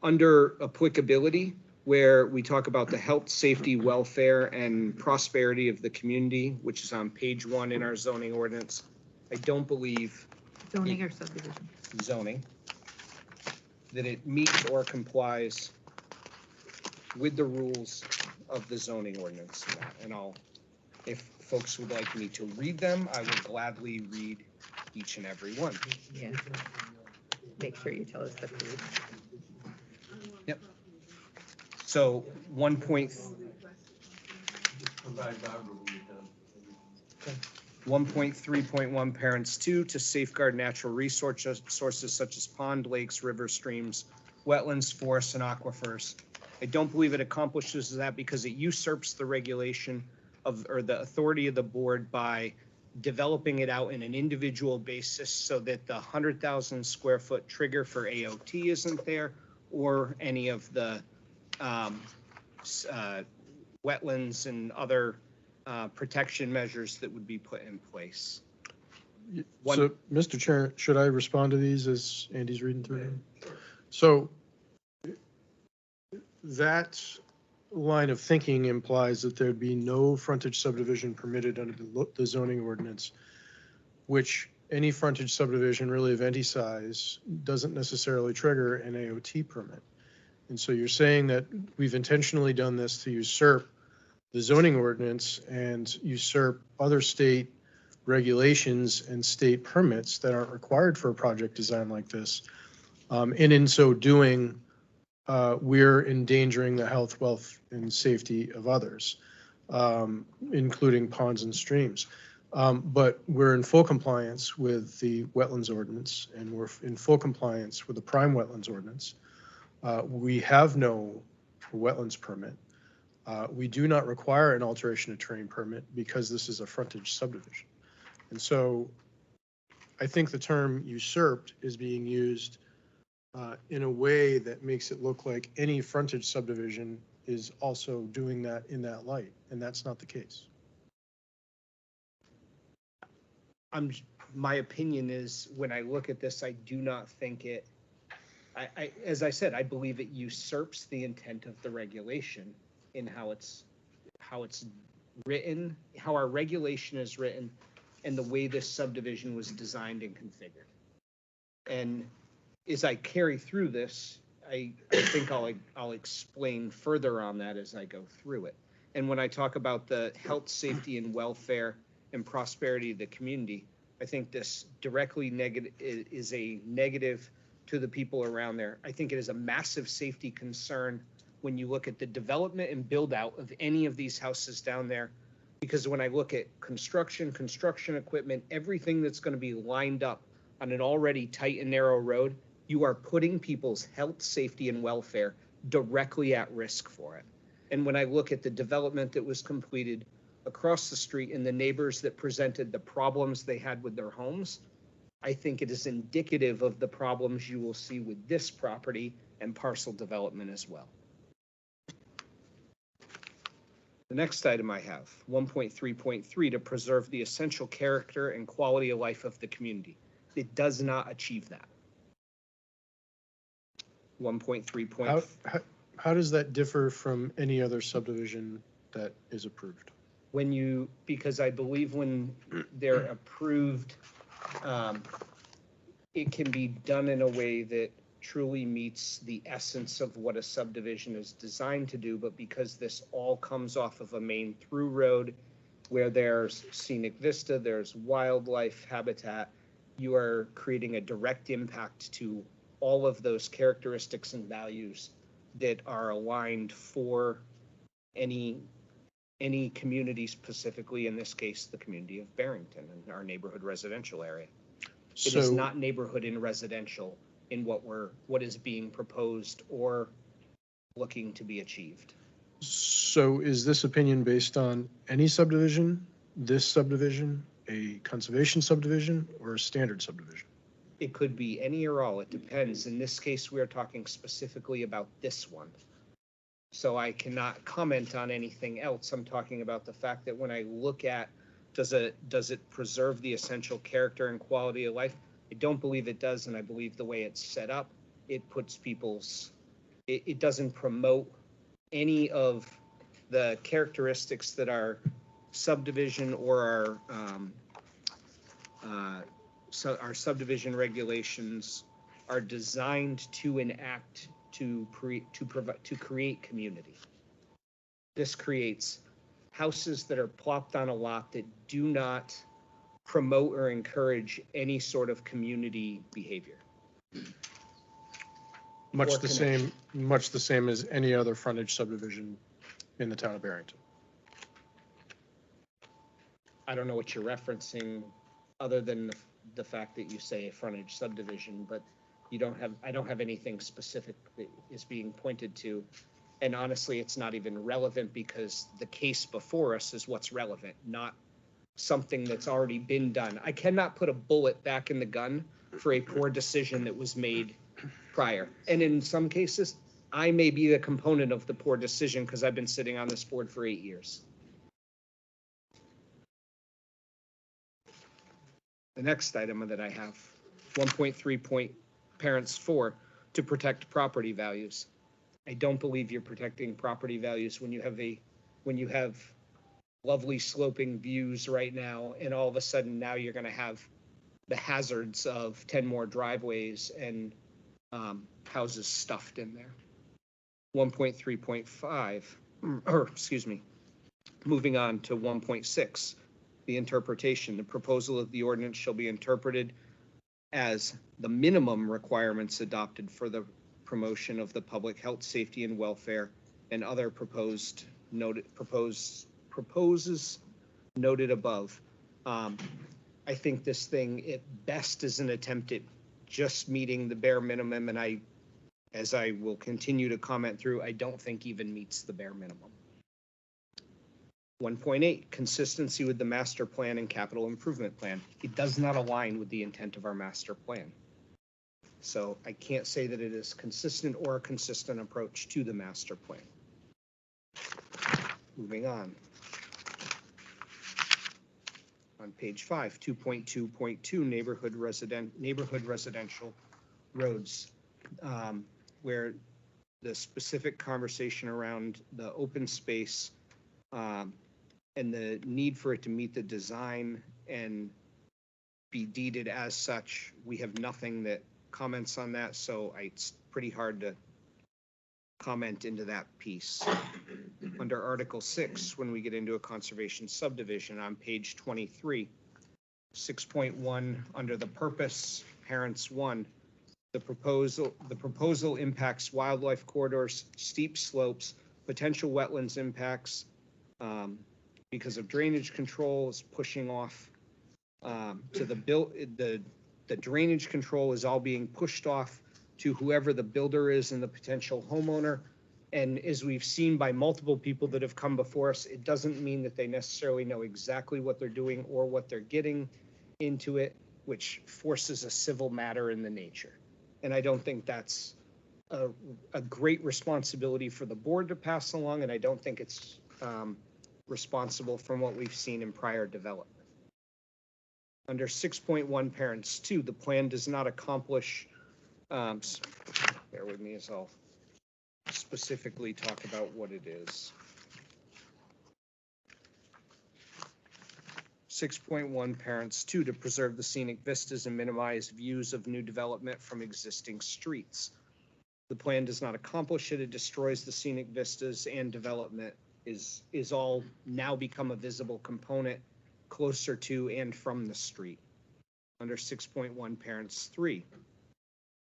Under applicability, where we talk about the health, safety, welfare, and prosperity of the community, which is on page 1 in our zoning ordinance. I don't believe Zoning or subdivision? zoning, that it meets or complies with the rules of the zoning ordinance to that. And if folks would like me to read them, I will gladly read each and every one. Yeah. Make sure you tell us the food. So 1.3. Provide Barbara when you're done. 1.3.1 Parents 2, to safeguard natural sources such as pond, lakes, rivers, streams, wetlands, forests, and aquifers. I don't believe it accomplishes that because it usurps the regulation or the authority of the board by developing it out in an individual basis so that the 100,000 square foot trigger for AOT isn't there, or any of the wetlands and other protection measures that would be put in place. So, Mr. Chair, should I respond to these as Andy's reading through them? So that line of thinking implies that there'd be no frontage subdivision permitted under the zoning ordinance, which any frontage subdivision really of any size doesn't necessarily trigger an AOT permit. And so you're saying that we've intentionally done this to usurp the zoning ordinance and usurp other state regulations and state permits that aren't required for a project design like this. And in so doing, we're endangering the health, wealth, and safety of others, including ponds and streams. But we're in full compliance with the wetlands ordinance, and we're in full compliance with the prime wetlands ordinance. We have no wetlands permit. We do not require an alteration of terrain permit because this is a frontage subdivision. And so I think the term usurped is being used in a way that makes it look like any frontage subdivision is also doing that in that light, and that's not the case. My opinion is, when I look at this, I do not think it, as I said, I believe it usurps the intent of the regulation in how it's written, how our regulation is written, and the way this subdivision was designed and configured. And as I carry through this, I think I'll explain further on that as I go through it. And when I talk about the health, safety, and welfare and prosperity of the community, I think this directly is a negative to the people around there. I think it is a massive safety concern when you look at the development and build out of any of these houses down there. Because when I look at construction equipment, everything that's going to be lined up on an already tight and narrow road, you are putting people's health, safety, and welfare directly at risk for it. And when I look at the development that was completed across the street and the neighbors that presented the problems they had with their homes, I think it is indicative of the problems you will see with this property and parcel development as well. The next item I have, 1.3.3, to preserve the essential character and quality of life of the community. It does not achieve that. 1.3. How does that differ from any other subdivision that is approved? Because I believe when they're approved, it can be done in a way that truly meets the essence of what a subdivision is designed to do, but because this all comes off of a main through road where there's scenic vista, there's wildlife habitat, you are creating a direct impact to all of those characteristics and values that are aligned for any community, specifically in this case, the community of Barrington and our neighborhood residential area. It is not neighborhood in residential in what is being proposed or looking to be achieved. So is this opinion based on any subdivision, this subdivision, a conservation subdivision, or a standard subdivision? It could be any or all, it depends. In this case, we are talking specifically about this one. So I cannot comment on anything else. I'm talking about the fact that when I look at, does it preserve the essential character and quality of life? I don't believe it does, and I believe the way it's set up, it puts it doesn't promote any of the characteristics that our subdivision or our subdivision regulations are designed to enact to create community. this creates houses that are plopped on a lot that do not promote or encourage any sort of community behavior. Much Or the connection. same, much the same as any other frontage subdivision in the town of Barrington. I don't know what you're referencing, other than the fact that you say a frontage subdivision, but I don't have anything specific that is being pointed to. And honestly, it's not even relevant because the case before us is what's relevant, not something that's already been done. I cannot put a bullet back in the gun for a poor decision that was made prior. And in some cases, I may be the component of the poor decision because I've been sitting on this board for 8 years. The next item that I have, 1.3 point parents 4, to protect property values. I don't believe you're protecting property values when you have lovely sloping views right now, and all of a sudden now you're gonna have the hazards of 10 more driveways and houses stuffed in there. 1.3.5, or excuse me, moving on to 1.6, the interpretation. The proposal of the ordinance shall be interpreted as the minimum requirements adopted for the promotion of the public health, safety, and welfare, and other proposes noted above. I think this thing at best is an attempt at just meeting the bare minimum, and as I will continue to comment through, I don't think even meets the bare minimum. 1.8, consistency with the master plan and capital improvement plan. It does not align with the intent of our master plan. So I can't say that it is consistent or a consistent approach to the master plan. Moving on. On page 5, 2.2.2, neighborhood residential roads, where the specific conversation around the open space and the need for it to meet the design and be deeded as such. We have nothing that comments on that, so it's pretty hard to comment into that piece. Under Article 6, when we get into a conservation subdivision on page 23, 6.1, under the purpose, parents 1, the proposal impacts wildlife corridors, steep slopes, potential wetlands impacts, because of drainage control is pushing off to the drainage control is all being pushed off to whoever the builder is and the potential homeowner. And as we've seen by multiple people that have come before us, it doesn't mean that they necessarily know exactly what they're doing or what they're getting into it, which forces a civil matter in the nature. And I don't think that's a great responsibility for the board to pass along, and I don't think it's responsible from what we've seen in prior development. Under 6.1 parents 2, the plan does not accomplish, bear with me as I'll specifically talk about what it is. 6.1 parents 2, to preserve the scenic vistas and minimize views of new development from existing streets. The plan does not accomplish it. It destroys the scenic vistas, and development is all now become a visible component closer to and from the street. Under 6.1 parents 3,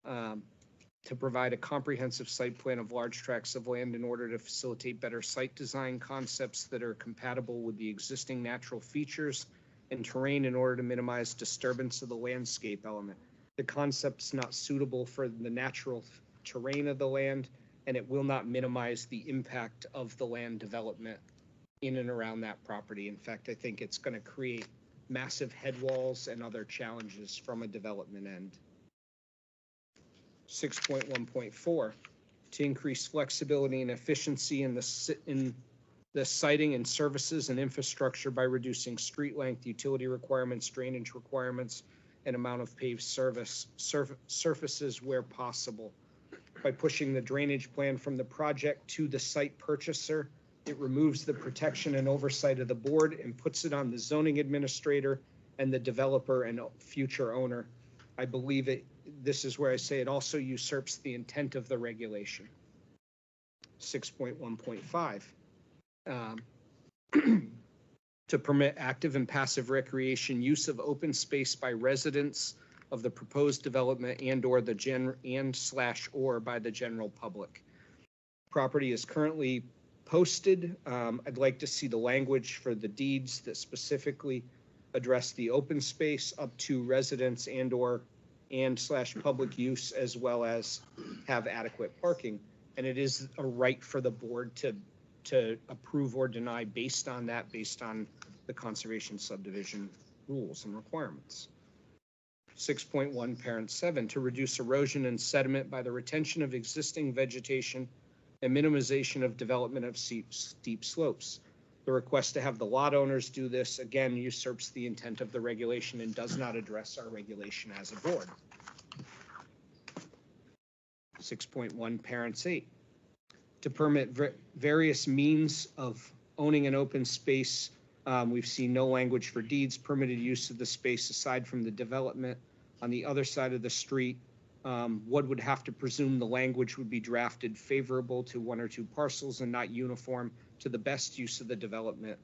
to provide a comprehensive site plan of large tracts of land in order to facilitate better site design concepts that are compatible with the existing natural features and terrain in order to minimize disturbance of the landscape element. The concept's not suitable for the natural terrain of the land, and it will not minimize the impact of the land development in and around that property. In fact, I think it's going to create massive head walls and other challenges from a development end. 6.1.4, to increase flexibility and efficiency in the siting and services and infrastructure by reducing street length, utility requirements, drainage requirements, and amount of paved surfaces where possible. By pushing the drainage plan from the project to the site purchaser, it removes the protection and oversight of the board and puts it on the zoning administrator and the developer and future owner. I believe this is where I say it also usurps the intent of the regulation. 6.1.5, to permit active and passive recreation use of open space by residents of the proposed development and/or or by the general public. Property is currently posted. I'd like to see the language for the deeds that specifically address the open space up to residents and/or/and/slash public use, as well as have adequate parking. And it is a right for the board to approve or deny based on the conservation subdivision rules and requirements. 6.1, parent 7, to reduce erosion and sediment by the retention of existing vegetation and minimization of development of steep slopes. The request to have the lot owners do this, again, usurps the intent of the regulation and does not address our regulation as a board. 6.1, parents 8, to permit various means of owning an open space. We've seen no language for deeds, permitted use of the space aside from the development on the other side of the street. One would have to presume the language would be drafted favorable to one or two parcels and not uniform to the best use of the development,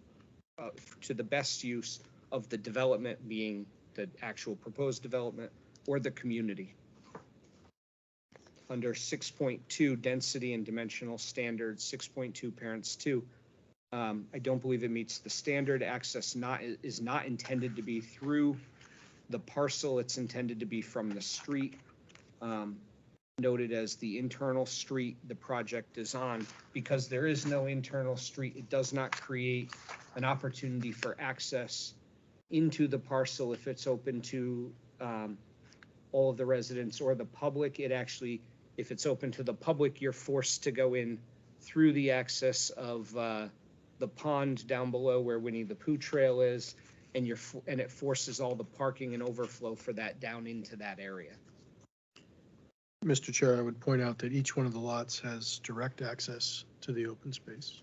being the actual proposed development or the community. Under 6.2, density and dimensional standards, 6.2, parents 2, I don't believe it meets the standard. Access is not intended to be through the parcel. It's intended to be from the street. Noted as the internal street the project is on. Because there is no internal street, it does not create an opportunity for access into the parcel if it's open to all of the residents or the public. It actually, if it's open to the public, you're forced to go in through the access of the pond down below where Winnie the Pooh Trail is, and it forces all the parking and overflow for that down into that area. Mr. Chair, I would point out that each one of the lots has direct access to the open space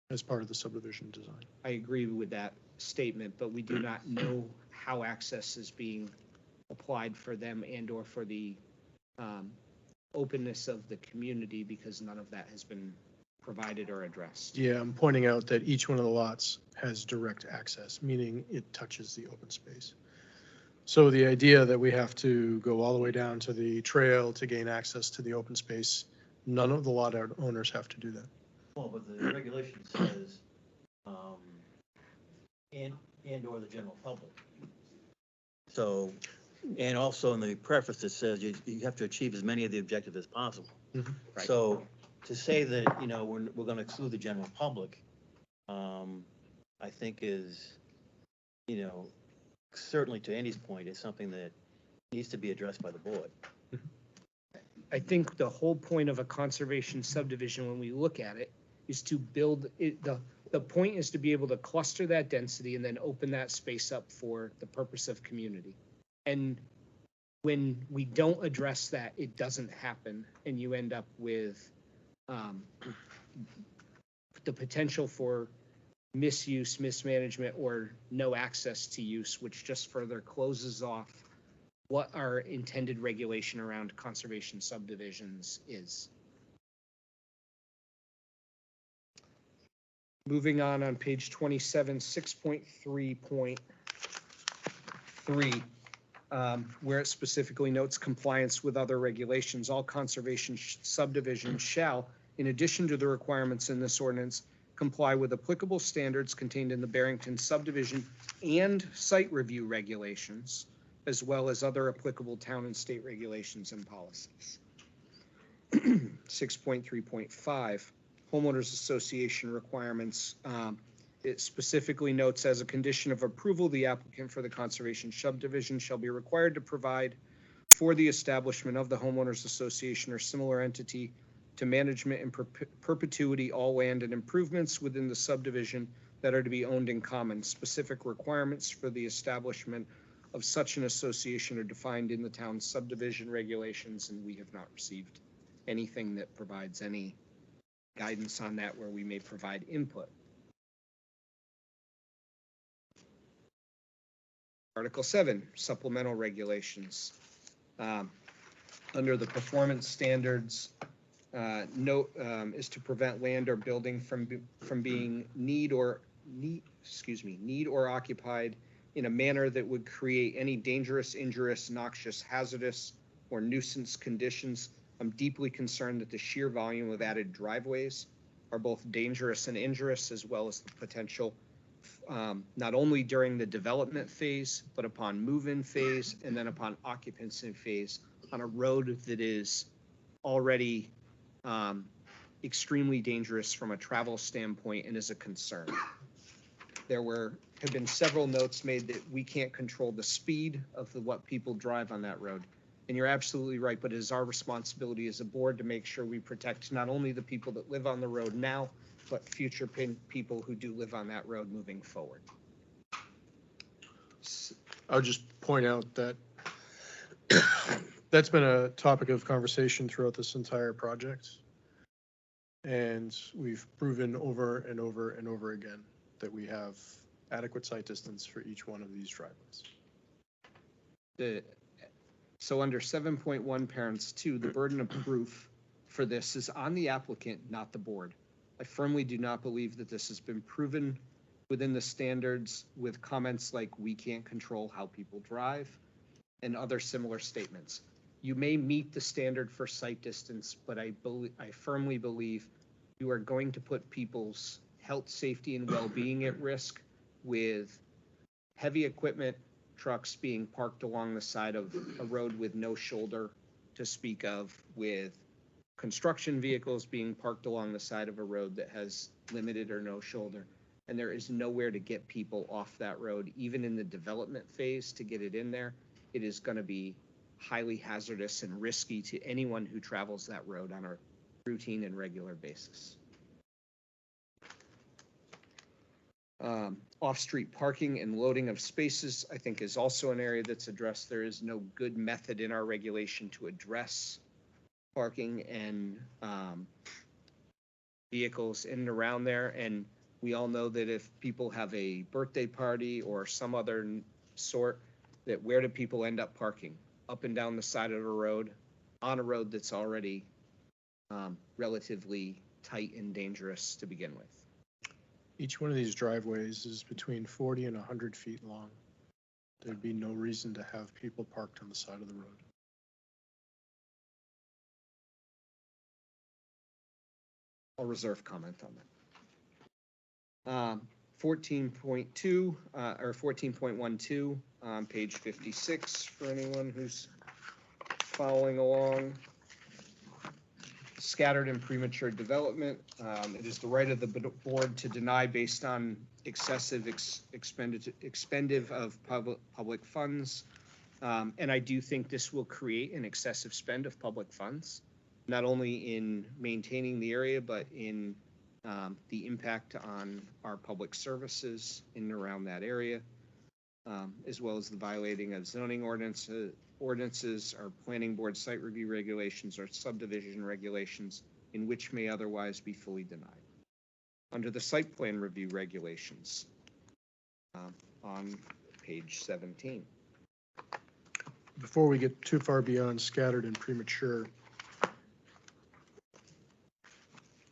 as part of the subdivision design. I agree with that statement, but we do not know how access is being applied for them and/or for the openness of the community, because none of that has been provided or addressed. Yeah, I'm pointing out that each one of the lots has direct access, meaning it touches the open space. So the idea that we have to go all the way down to the trail to gain access to the open space, none of the lot owners have to do that. Well, but the regulation says, and/or the general public. So, and also in the preface, it says you have to achieve as many of the objectives as possible. Mhm. Right. So to say that, we're gonna exclude the general public, I think is, certainly to Andy's point, is something that needs to be addressed by the board. I think the whole point of a conservation subdivision, when we look at it, is to build it. The point is to be able to cluster that density and then open that space up for the purpose of community. And when we don't address that, it doesn't happen, and you end up with the potential for misuse, mismanagement, or no access to use, which just further closes off what our intended regulation around conservation subdivisions is. Moving on page 27, 6.3.3, where it specifically notes compliance with other regulations, all conservation subdivisions shall, in addition to the requirements in this ordinance, comply with applicable standards contained in the Barrington subdivision and site review regulations, as well as other applicable town and state regulations and policies. 6.3.5, homeowners association requirements. It specifically notes, as a condition of approval, the applicant for the conservation subdivision shall be required to provide for the establishment of the homeowners association or similar entity to management in perpetuity all land and improvements within the subdivision that are to be owned in common. Specific requirements for the establishment of such an association are defined in the town's subdivision regulations, and we have not received anything that provides any guidance on that where we may provide input. Article 7, supplemental regulations. Under the performance standards, note is to prevent land or building from being need or occupied in a manner that would create any dangerous, injurious, noxious, hazardous, or nuisance conditions. I'm deeply concerned that the sheer volume of added driveways are both dangerous and injurious, as well as the potential not only during the development phase, but upon move-in phase and then upon occupancy phase on a road that is already extremely dangerous from a travel standpoint and is a concern. There have been several notes made that we can't control the speed of what people drive on that road. And you're absolutely right, but it is our responsibility as a board to make sure we protect not only the people that live on the road now, but future people who do live on that road moving forward. I would just point out that that's been a topic of conversation throughout this entire project. And we've proven over and over and over again that we have adequate sight distance for each one of these driveways. So under 7.1 parents 2, the burden of proof for this is on the applicant, not the board. I firmly do not believe that this has been proven within the standards with comments like we can't control how people drive and other similar statements. You may meet the standard for sight distance, but I firmly believe you are going to put people's health, safety, and well-being at risk with heavy equipment trucks being parked along the side of a road with no shoulder to speak of, with construction vehicles being parked along the side of a road that has limited or no shoulder. And there is nowhere to get people off that road, even in the development phase, to get it in there. It is going to be highly hazardous and risky to anyone who travels that road on a routine and regular basis. Off-street parking and loading of spaces, I think, is also an area that's addressed. There is no good method in our regulation to address parking and vehicles in and around there. And we all know that if people have a birthday party or some other sort, that where do people end up parking? Up and down the side of a road, on a road that's already relatively tight and dangerous to begin with. Each one of these driveways is between 40 and 100 feet long. There'd be no reason to have people parked on the side of the road. I'll reserve comment on that. 14.2 or 14.12 on page 56 for anyone who's following along. Scattered and premature development. It is the right of the board to deny based on excessive expendive of public funds. And I do think this will create an excessive spend of public funds, not only in maintaining the area, but in the impact on our public services in and around that area, as well as the violating of zoning ordinances, or planning board site review regulations, or subdivision regulations, in which may otherwise be fully denied. Under the site plan review regulations, on page 17. Before we get too far beyond scattered and premature,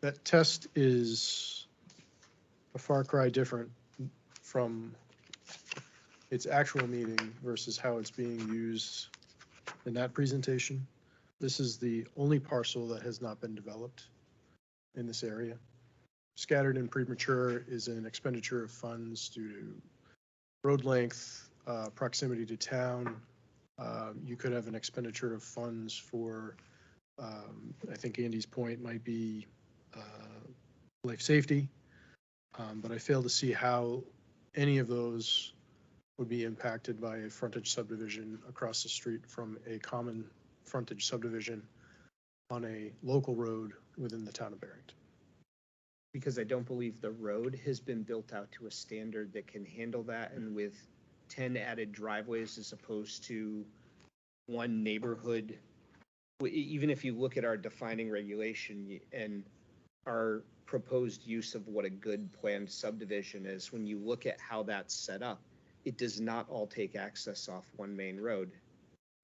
that test is a far cry different from its actual meaning versus how it's being used in that presentation. This is the only parcel that has not been developed in this area. Scattered and premature is an expenditure of funds due to road length, proximity to town. You could have an expenditure of funds for, I think Andy's point might be life safety, but I fail to see how any of those would be impacted by a frontage subdivision across the street from a common frontage subdivision on a local road within the town of Barrington. Because I don't believe the road has been built out to a standard that can handle that, and with 10 added driveways as opposed to one neighborhood. Even if you look at our defining regulation and our proposed use of what a good planned subdivision is, when you look at how that's set up, it does not all take access off one main road.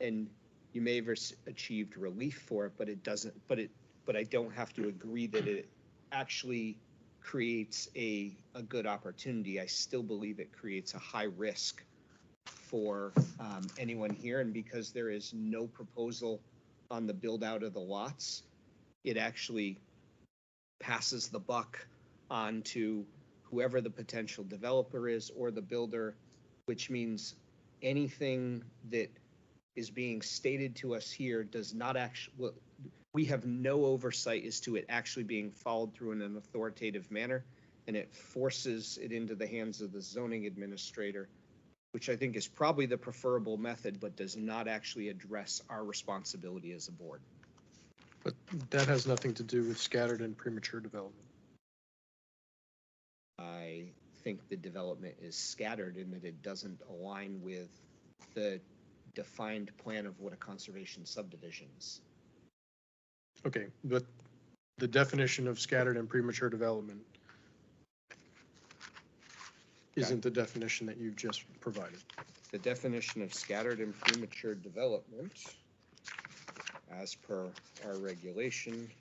And you may have achieved relief for it, but it doesn't, but but I don't have to agree that it actually creates a good opportunity. I still believe it creates a high risk for anyone here, and because there is no proposal on the build out of the lots, it actually passes the buck on to whoever the potential developer is or the builder, which means anything that is being stated to us here does not actually, well, we have no oversight as to it actually being followed through in an authoritative manner, and it forces it into the hands of the zoning administrator, which I think is probably the preferable method, but does not actually address our responsibility as a board. But that has nothing to do with scattered and premature development. I think the development is scattered in that it doesn't align with the defined plan of what a conservation subdivision is. Okay, but the definition of scattered and premature development isn't the definition that you've just provided. The definition of scattered and premature development, as per our regulation,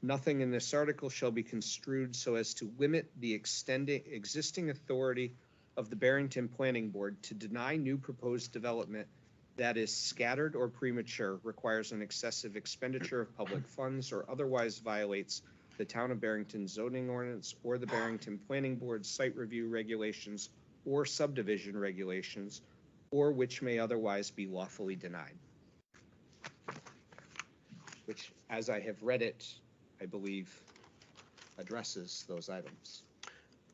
nothing in this article shall be construed so as to limit the existing authority of the Barrington Planning Board to deny new proposed development that is scattered or premature, requires an excessive expenditure of public funds, or otherwise violates the Town of Barrington zoning ordinance or the Barrington Planning Board site review regulations or subdivision regulations, or which may otherwise be lawfully denied. Which, as I have read it, I believe addresses those items.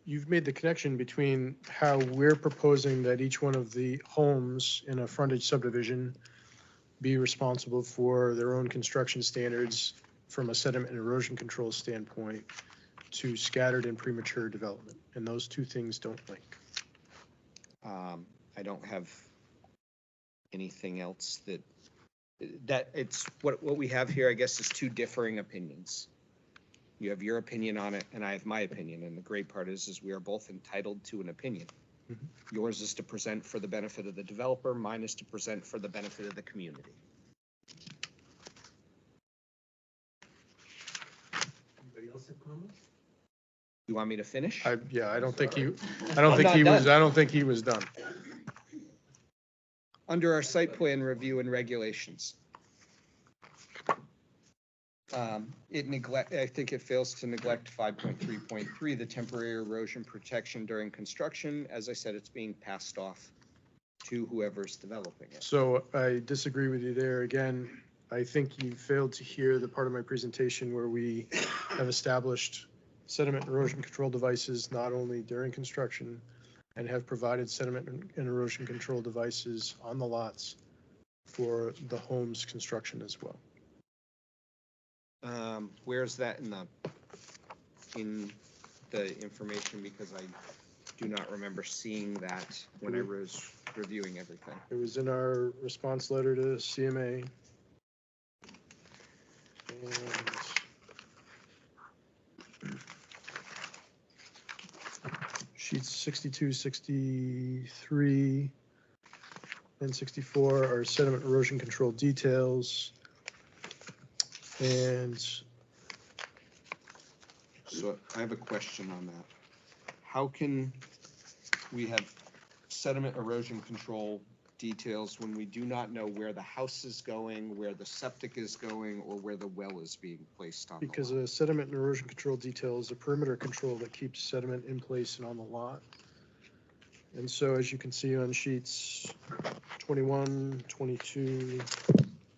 You've made the connection between how we're proposing that each one of the homes in a frontage subdivision be responsible for their own construction standards from a sediment and erosion control standpoint to scattered and premature development. And those two things don't link. I don't have anything else that it's what we have here, I guess, is two differing opinions. You have your opinion on it, and I have my opinion. And the great part is we are both entitled to an opinion. Mm-hmm. Yours is to present for the benefit of the developer. Mine is to present for the benefit of the community. Anybody else have comments? You want me to finish? I don't think he was done. Under our site plan review and regulations, I think it fails to neglect 5.3.3, the temporary erosion protection during construction. As I said, it's being passed off to whoever's developing it. So I disagree with you there. Again, I think you failed to hear the part of my presentation where we have established sediment and erosion control devices not only during construction, and have provided sediment and erosion control devices on the lots for the home's construction as well. Where's that in the information? Because I do not remember seeing that when I was reviewing everything. It was in our response letter to CMA. And sheets 62, 63, and 64 are sediment erosion control details. And so I have a question on that. How can we have sediment erosion control details when we do not know where the house is going, where the septic is going, or where the well is being placed on the lot? because a sediment and erosion control detail is a perimeter control that keeps sediment in place and on the lot. And so as you can see on sheets 21, 22,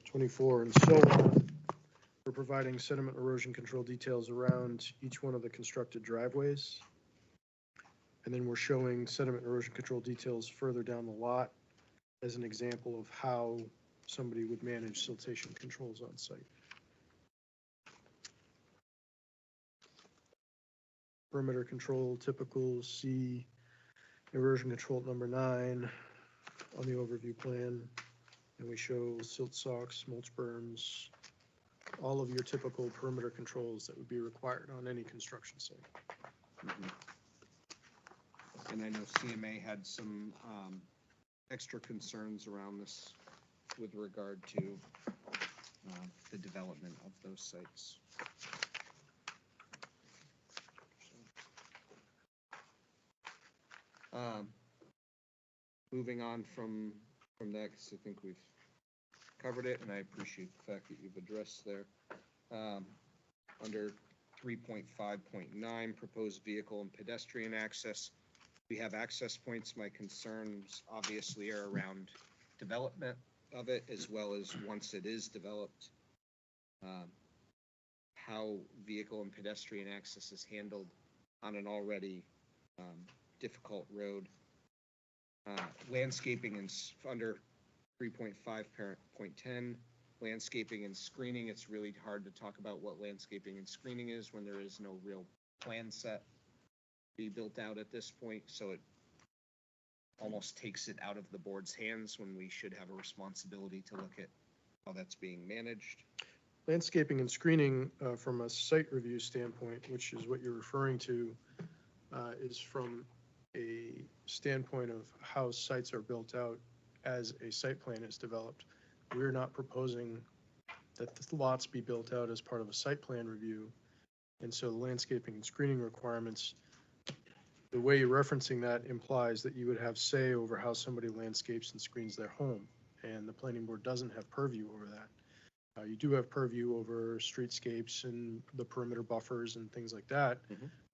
24, and so on, we're providing sediment erosion control details around each one of the constructed driveways. And then we're showing sediment erosion control details further down the lot as an example of how somebody would manage siltation controls on site. Perimeter control, typical, see erosion control number 9 on the overview plan. And we show silt socks, mulch berms, all of your typical perimeter controls that would be required on any construction site. Mhm. And I know CMA had some extra concerns around this with regard to the development of those sites. Moving on from that, because I think we've covered it, and I appreciate the fact that you've addressed there. Under 3.5.9, proposed vehicle and pedestrian access, we have access points. My concerns obviously are around development of it, as well as once it is developed, how vehicle and pedestrian access is handled on an already difficult road. Landscaping and under 3.5.10, landscaping and screening. It's really hard to talk about what landscaping and screening is when there is no real plan set be built out at this point, so it almost takes it out of the board's hands when we should have a responsibility to look at how that's being managed. Landscaping and screening, from a site review standpoint, which is what you're referring to, is from a standpoint of how sites are built out as a site plan is developed. We're not proposing that the lots be built out as part of a site plan review. And so the landscaping and screening requirements, the way you're referencing that implies that you would have say over how somebody landscapes and screens their home. And the planning board doesn't have purview over that. You do have purview over streetscapes and the perimeter buffers and things like that,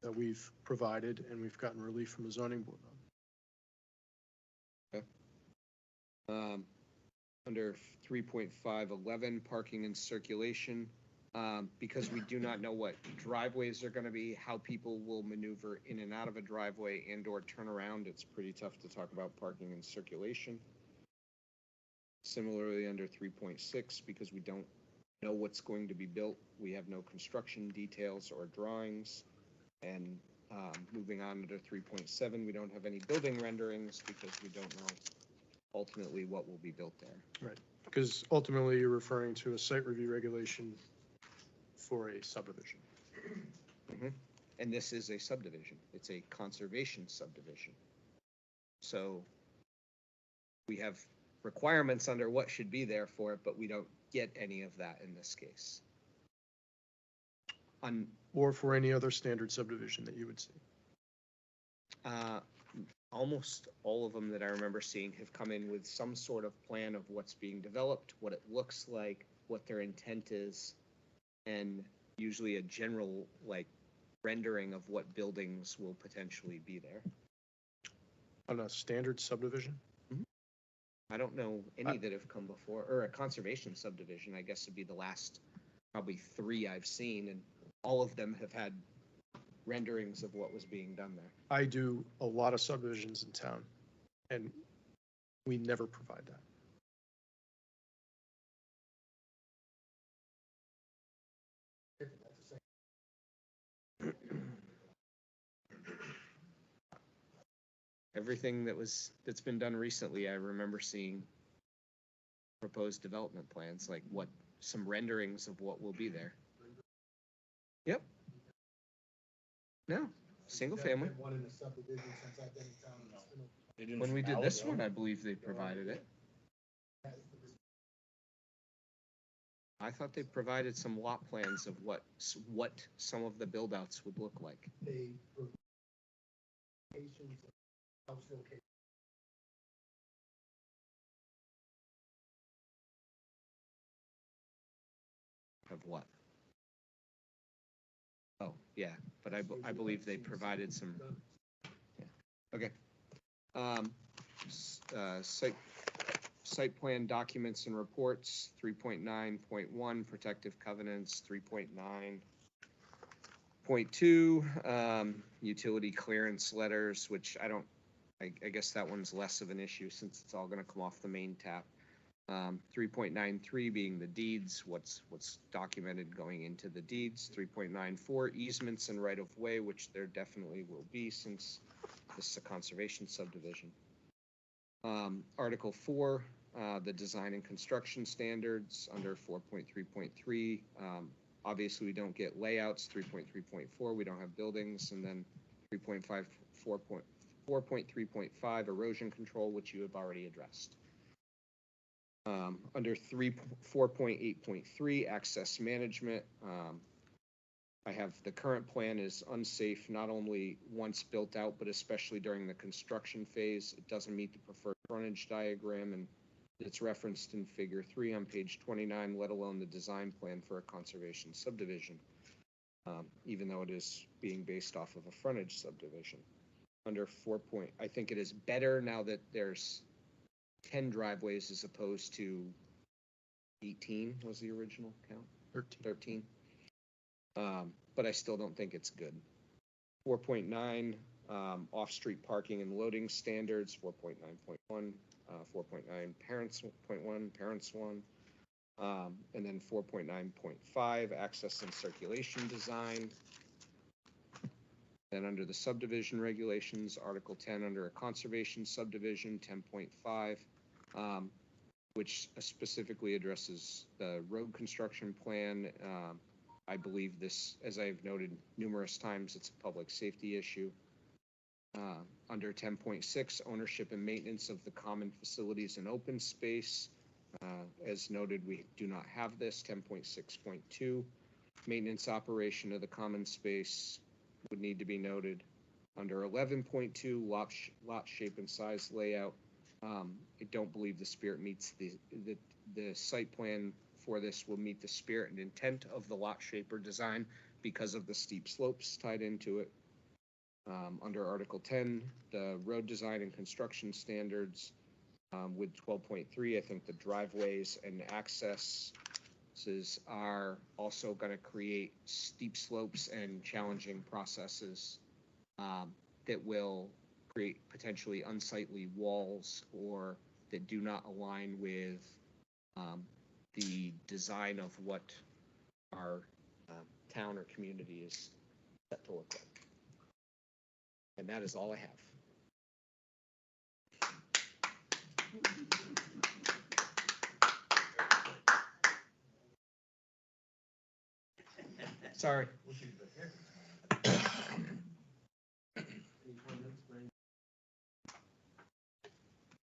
that we've provided and we've gotten relief from the zoning board on. Okay. Under 3.5.11, parking and circulation, because we do not know what driveways are going to be, how people will maneuver in and out of a driveway and or turn around, it's pretty tough to talk about parking and circulation. Similarly, under 3.6, because we don't know what's going to be built, we have no construction details or drawings. And moving on under 3.7, we don't have any building renderings because we don't know ultimately what will be built there. Right, because ultimately you're referring to a site review regulation for a subdivision. And this is a subdivision. It's a conservation subdivision. So we have requirements under what should be there for it, but we don't get any of that in this case. Or for any other standard subdivision that you would see. Almost all of them that I remember seeing have come in with some sort of plan of what's being developed, what it looks like, what their intent is, and usually a general rendering of what buildings will potentially be there. On a standard subdivision? I don't know any that have come before, or a conservation subdivision, I guess would be the last probably 3 I've seen, and all of them have had renderings of what was being done there. I do a lot of subdivisions in town, and we never provide that. Everything that's been done recently, I remember seeing proposed development plans, like some renderings of what will be there. Yep. No, single family. One in the subdivision since I've been in town. When we did this one, I believe they provided it. I thought they provided some lot plans of what some of the build outs would look like. They locations, house locations. Of what? Oh, yeah, but I believe they provided some. Yeah. Okay. Site plan documents and reports, 3.9.1, protective covenants, 3.9.2, utility clearance letters, which I guess that one's less of an issue since it's all gonna come off the main tap. 3.93 being the deeds, what's documented going into the deeds. 3.94 easements and right of way, which there definitely will be since this is a conservation subdivision. Article 4, the design and construction standards under 4.3.3. Obviously, we don't get layouts. 3.3.4, we don't have buildings, and then 4.3.5 erosion control, which you have already addressed. Under 4.8.3, access management, I have the current plan is unsafe, not only once built out, but especially during the construction phase. It doesn't meet the preferred frontage diagram, and it's referenced in figure 3 on page 29, let alone the design plan for a conservation subdivision, even though it is being based off of a frontage subdivision. Under 4. I think it is better now that there's 10 driveways as opposed to 18 was the original count. 13. But I still don't think it's good. 4.9, off-street parking and loading standards, 4.9.1, 4.9 parents 1, parents 1, and then 4.9.5, access and circulation design. Then under the subdivision regulations, Article 10 under a conservation subdivision, 10.5, which specifically addresses the road construction plan. I believe this, as I've noted numerous times, it's a public safety issue. Under 10.6, ownership and maintenance of the common facilities and open space. As noted, we do not have this. 10.6.2, maintenance operation of the common space would need to be noted. Under 11.2, lot shape and size layout. I don't believe the spirit meets the site plan for this will meet the spirit and intent of the lot shape or design because of the steep slopes tied into it. Under Article 10, the road design and construction standards, with 12.3, I think the driveways and accesses are also going to create steep slopes and challenging processes that will create potentially unsightly walls or that do not align with the design of what our town or community is set to look like. And that is all I have. Sorry.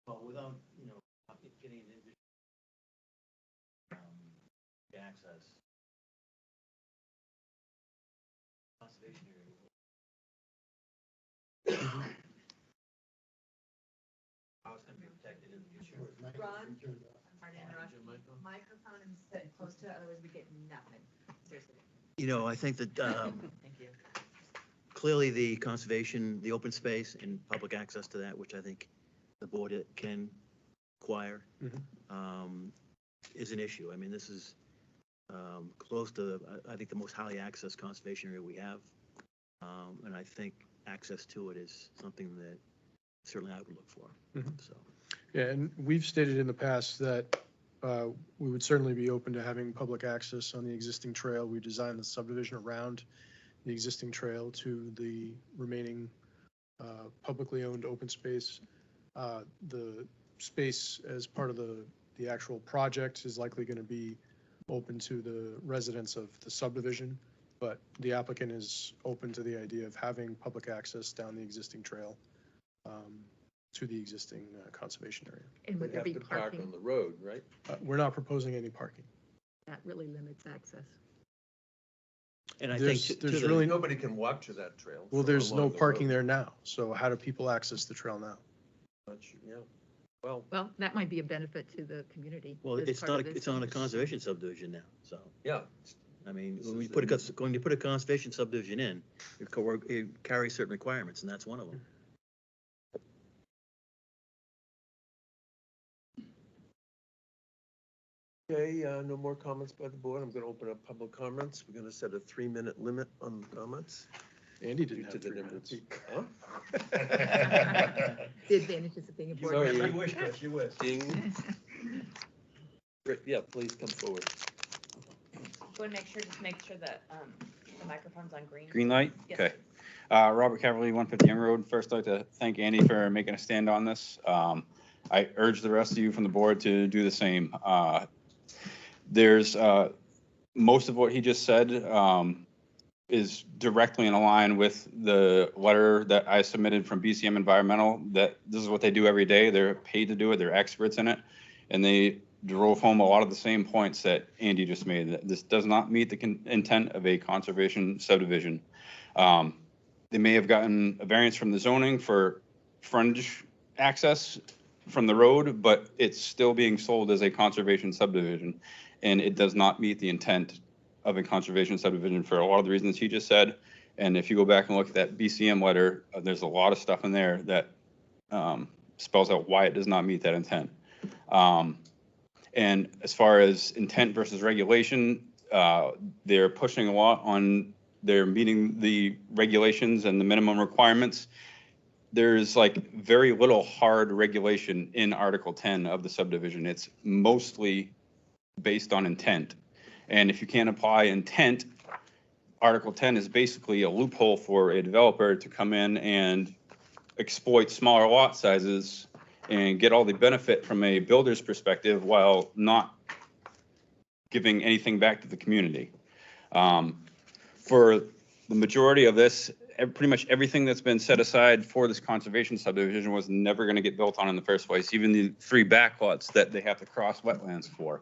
Well, without, getting into access. Conservation area. How it's gonna be protected in the future. Ron? Sorry to interrupt. Microphone and sit close to it, otherwise we get nothing. Seriously. I think that Thank you. clearly the conservation, the open space and public access to that, which I think the board can acquire, is an issue. I mean, this is close to, I think, the most highly accessed conservation area we have. And I think access to it is something that certainly I would look for, so. Yeah, and we've stated in the past that we would certainly be open to having public access on the existing trail. We designed the subdivision around the existing trail to the remaining publicly owned open space. The space as part of the actual project is likely going to be open to the residents of the subdivision, but the applicant is open to the idea of having public access down the existing trail to the existing conservation area. And would They there have be to park parking? on the road, right? We're not proposing any parking. That really limits access. And I There's- think there's to really- Nobody can walk to that trail. Well, from there's no along the parking road. there now, so how do people access the trail now? Yeah, well, Well, that might be a benefit to the community. well, as it's part not, of this. it's on a conservation subdivision now, so. yeah, I mean, This when we is put the- when you put a conservation subdivision in, it carries certain requirements, and that's one of them. okay, no more comments by the board. I'm going to open up public comments. We're going to set a 3-minute limit on comments. Andy due didn't to have the 3 number of minutes. people. Huh? The advantages of being a board Sorry. member. You wish, Chris, you wish. Ding. Great, yeah, please come forward. Want to make sure that the microphone's on green. Green light? Yes, Okay. Robert Caverly, 150 Young Road. First, I'd like to thank Andy for making a stand on this. I urge the rest of you from the board to do the same. There's most of what he just said is directly in line with the letter that I submitted from BCM Environmental, that this is what they do every day. They're paid to do it. They're experts in it. And they drove home a lot of the same points that Andy just made. That this does not meet the intent of a conservation subdivision. They may have gotten a variance from the zoning for frontage access from the road, but it's still being sold as a conservation subdivision. And it does not meet the intent of a conservation subdivision for a lot of the reasons he just said. And if you go back and look at that BCM letter, there's a lot of stuff in there that spells out why it does not meet that intent. And as far as intent versus regulation, they're pushing a lot on they're meeting the regulations and the minimum requirements. There's like very little hard regulation in Article 10 of the subdivision. It's mostly based on intent. And if you can't apply intent, Article 10 is basically a loophole for a developer to come in and exploit smaller lot sizes and get all the benefit from a builder's perspective while not giving anything back to the community. For the majority of this, pretty much everything that's been set aside for this conservation subdivision was never going to get built on in the first place, even the 3 backlots that they have to cross wetlands for.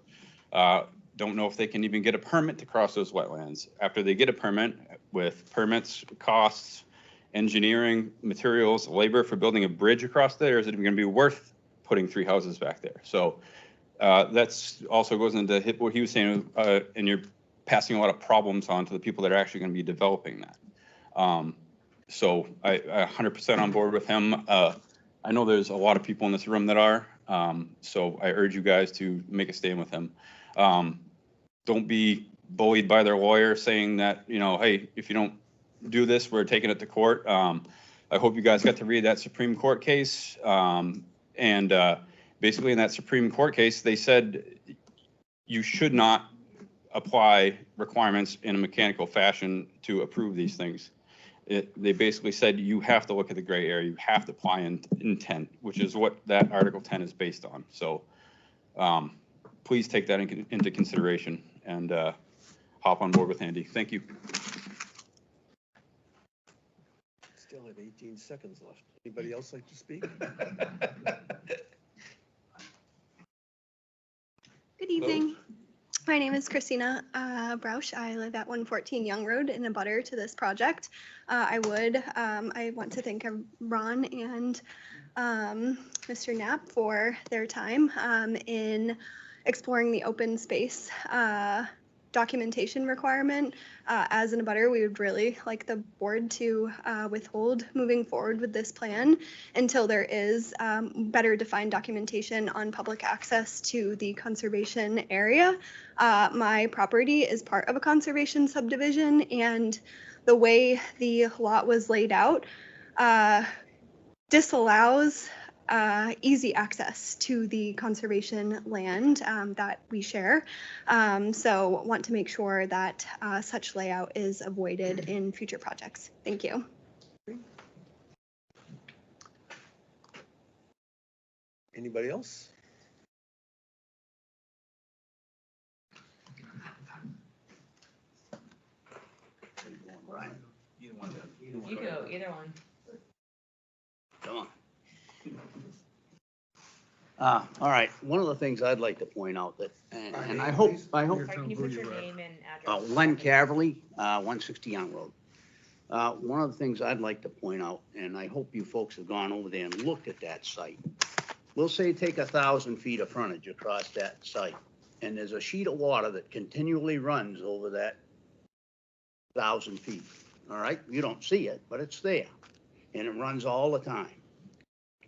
Don't know if they can even get a permit to cross those wetlands. After they get a permit, with permits, costs, engineering, materials, labor for building a bridge across there, is it even going to be worth putting 3 houses back there? So that's also goes into what he was saying, and you're passing a lot of problems on to the people that are actually going to be developing that. So I 100% on board with him. I know there's a lot of people in this room that are, so I urge you guys to make a stand with him. Don't be bullied by their lawyer saying that, you know, hey, if you don't do this, we're taking it to court. I hope you guys got to read that Supreme Court case. Basically in that Supreme Court case, they said you should not apply requirements in a mechanical fashion to approve these things. They basically said you have to look at the gray area, you have to apply intent, which is what that Article 10 is based on. So please take that into consideration and hop on board with Andy. Thank you. Still have 18 seconds left. Anybody else like to speak? Good evening. My name is Christina Brausch. I live at 114 Young Road in a butter to this project. I want to thank Ron and Mr. Knapp for their time in exploring the open space documentation requirement. As an abutter, we would really like the board to withhold moving forward with this plan until there is better defined documentation on public access to the conservation area. My property is part of a conservation subdivision, and the way the lot was laid out disallows easy access to the conservation land that we share. So want to make sure that such layout is avoided in future projects. Thank you. Anybody else? You go, either one. Come on. All right, one of the things I'd like to point out that, and I hope, Sorry, can you put your name and address? Len Caverly, 160 Young Road. One of the things I'd like to point out, and I hope you folks have gone over there and looked at that site. We'll say take 1,000 feet of frontage across that site, and there's a sheet of water that continually runs over that 1,000 feet. All right, you don't see it, but it's there, and it runs all the time.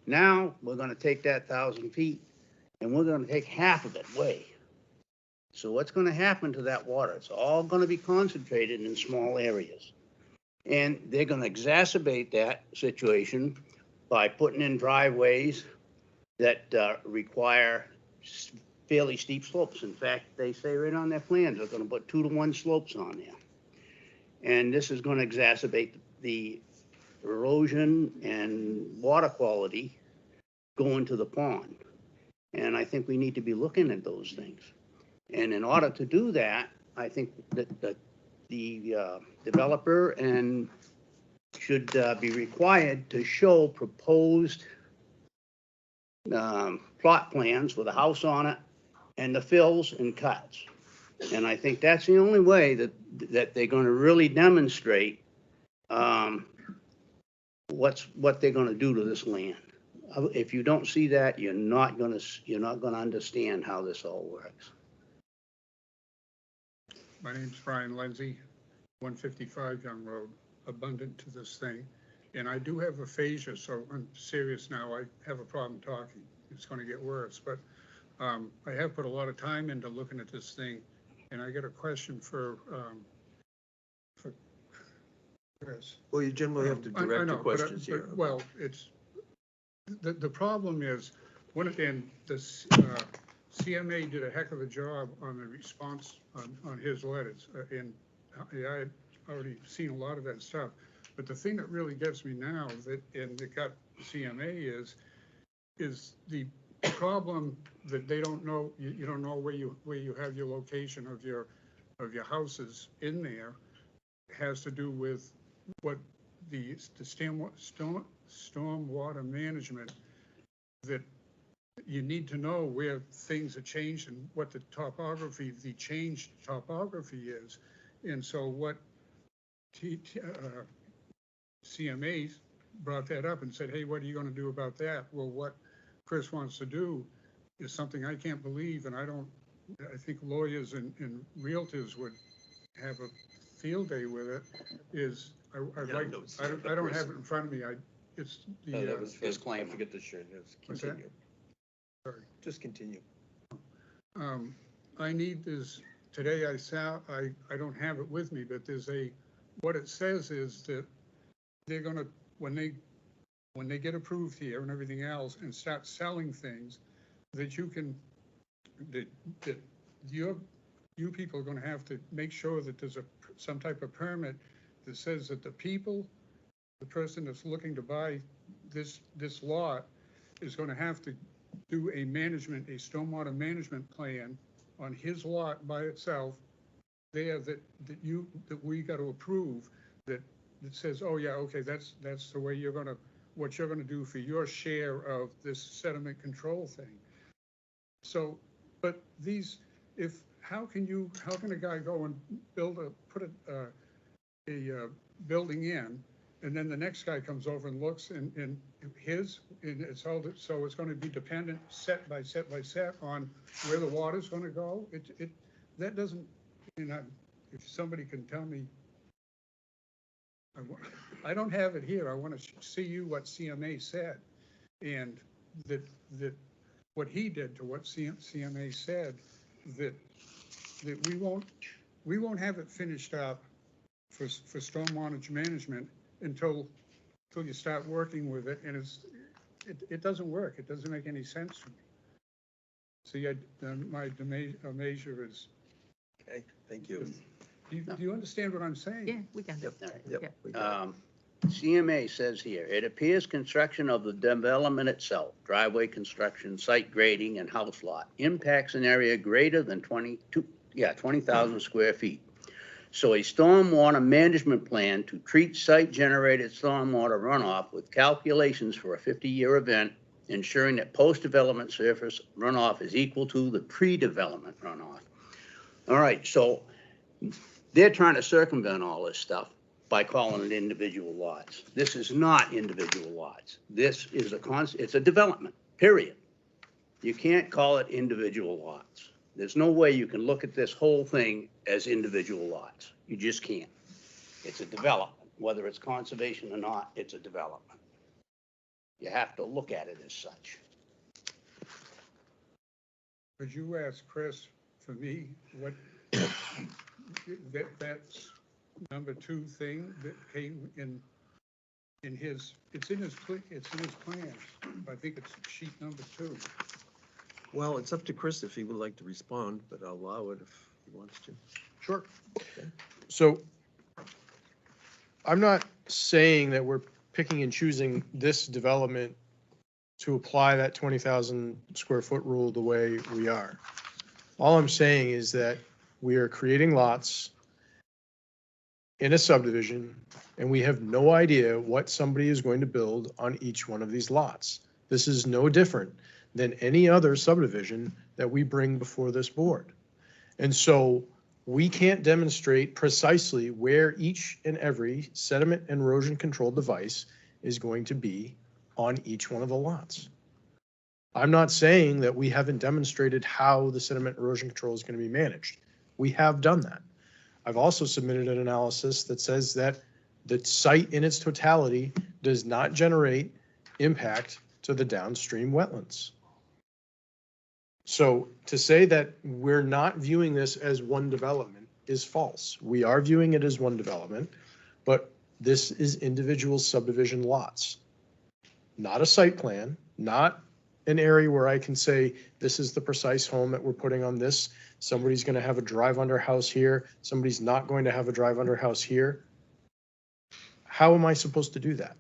Now, we're gonna take that 1,000 feet and we're gonna take half of it away. So what's gonna happen to that water? It's all gonna be concentrated in small areas. And they're gonna exacerbate that situation by putting in driveways that require fairly steep slopes. In fact, they say right on their plans, they're gonna put 2-to-1 slopes on there. And this is gonna exacerbate the erosion and water quality going to the pond. And I think we need to be looking at those things. And in order to do that, I think that the developer should be required to show proposed plot plans with a house on it and the fills and cuts. And I think that's the only way that they're gonna really demonstrate, what they're gonna do to this land. If you don't see that, you're not gonna understand how this all works. My name's Brian Lindsay, 155 Young Road, abundant to this thing. And I do have aphasia, so I'm serious now. I have a problem talking. It's going to get worse. But I have put a lot of time into looking at this thing. And I got a question for Chris. Well, you generally have to I direct know, your questions here. Well, it's, the problem is, the CMA did a heck of a job on the response on his letters. And I had already seen a lot of that stuff. But the thing that really gets me now, and it got CMA is the problem that they don't know, you don't know where you have your location of your houses in there, has to do with what the stormwater management, that you need to know where things are changed and what the changed topography is. And so what CMA brought that up and said, hey, what are you going to do about that? Well, what Chris wants to do is something I can't believe, and I think lawyers and realtors would have a field day with it, is I don't have it in front of me. It's the That was disclaimer. I forget to share. Yes, What's that? continue. Sorry. Just continue. I need this, today I don't have it with me, but what it says is that they're gonna, when they get approved here and everything else and start selling things, that you people are gonna have to make sure that there's some type of permit that says that the person that's looking to buy this lot is gonna have to do a stormwater management plan on his lot by itself there that we got to approve, that says, oh yeah, okay, that's the way what you're gonna do for your share of this sediment control thing. So, but how can a guy go and put a building in, and then the next guy comes over and looks and it's all, so it's going to be dependent set by set on where the water's going to go. That doesn't, if somebody can tell me, I don't have it here. I want to see what CMA said, and that what he did to what CMA said, that we won't have it finished up for stormwater management until you start working with it, and it doesn't work. It doesn't make any sense to me. See, my measure is. Okay, thank you. Do you understand what I'm saying? Yeah, we can. Yep. We got it. CMA says here, it appears construction of the development itself, driveway construction, site grading, and house lot impacts an area greater than 20,000 square feet. So a stormwater management plan to treat site-generated stormwater runoff with calculations for a 50-year event, ensuring that post-development surface runoff is equal to the pre-development runoff. All right, so they're trying to circumvent all this stuff by calling it individual lots. This is not individual lots. This is it's a development, period. You can't call it individual lots. There's no way you can look at this whole thing as individual lots. You just can't. It's a development. Whether it's conservation or not, it's a development. You have to look at it as such. Could you ask Chris for me what that's number 2 thing that came in his, it's in his plan. I think it's sheet number 2. Well, it's up to Chris if he would like to respond, but I'll allow it if he wants to. Sure. Okay. So I'm not saying that we're picking and choosing this development to apply that 20,000 square foot rule the way we are. All I'm saying is that we are creating lots in a subdivision, and we have no idea what somebody is going to build on each one of these lots. This is no different than any other subdivision that we bring before this board. And so we can't demonstrate precisely where each and every sediment and erosion control device is going to be on each one of the lots. I'm not saying that we haven't demonstrated how the sediment erosion control is going to be managed. We have done that. I've also submitted an analysis that says that the site in its totality does not generate impact to the downstream wetlands. So to say that we're not viewing this as one development is false. We are viewing it as one development, but this is individual subdivision lots. Not a site plan, not an area where I can say, this is the precise home that we're putting on this. Somebody's going to have a drive under house here. Somebody's not going to have a drive under house here. How am I supposed to do that?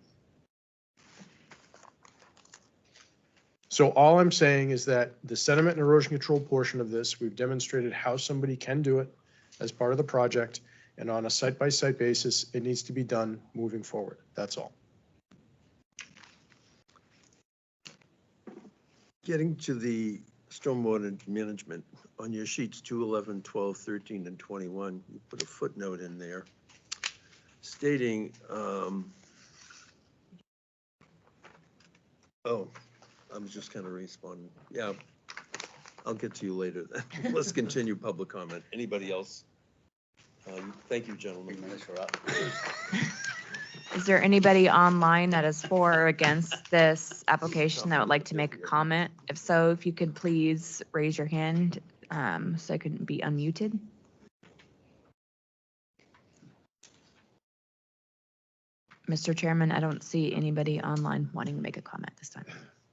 So all I'm saying is that the sediment and erosion control portion of this, we've demonstrated how somebody can do it as part of the project. And on a site-by-site basis, it needs to be done moving forward. That's all. Getting to the stormwater management, on your sheets 2, 11, 12, 13, and 21, you put a footnote in there stating, oh, I was just kind of responding. Yeah, I'll get to you later then. Let's continue public comment. Anybody else? Thank you, gentlemen. 3 minutes are up. Is there anybody online that is for or against this application that would like to make a comment? If so, if you could please raise your hand so I can be unmuted. Mr. Chairman, I don't see anybody online wanting to make a comment this time.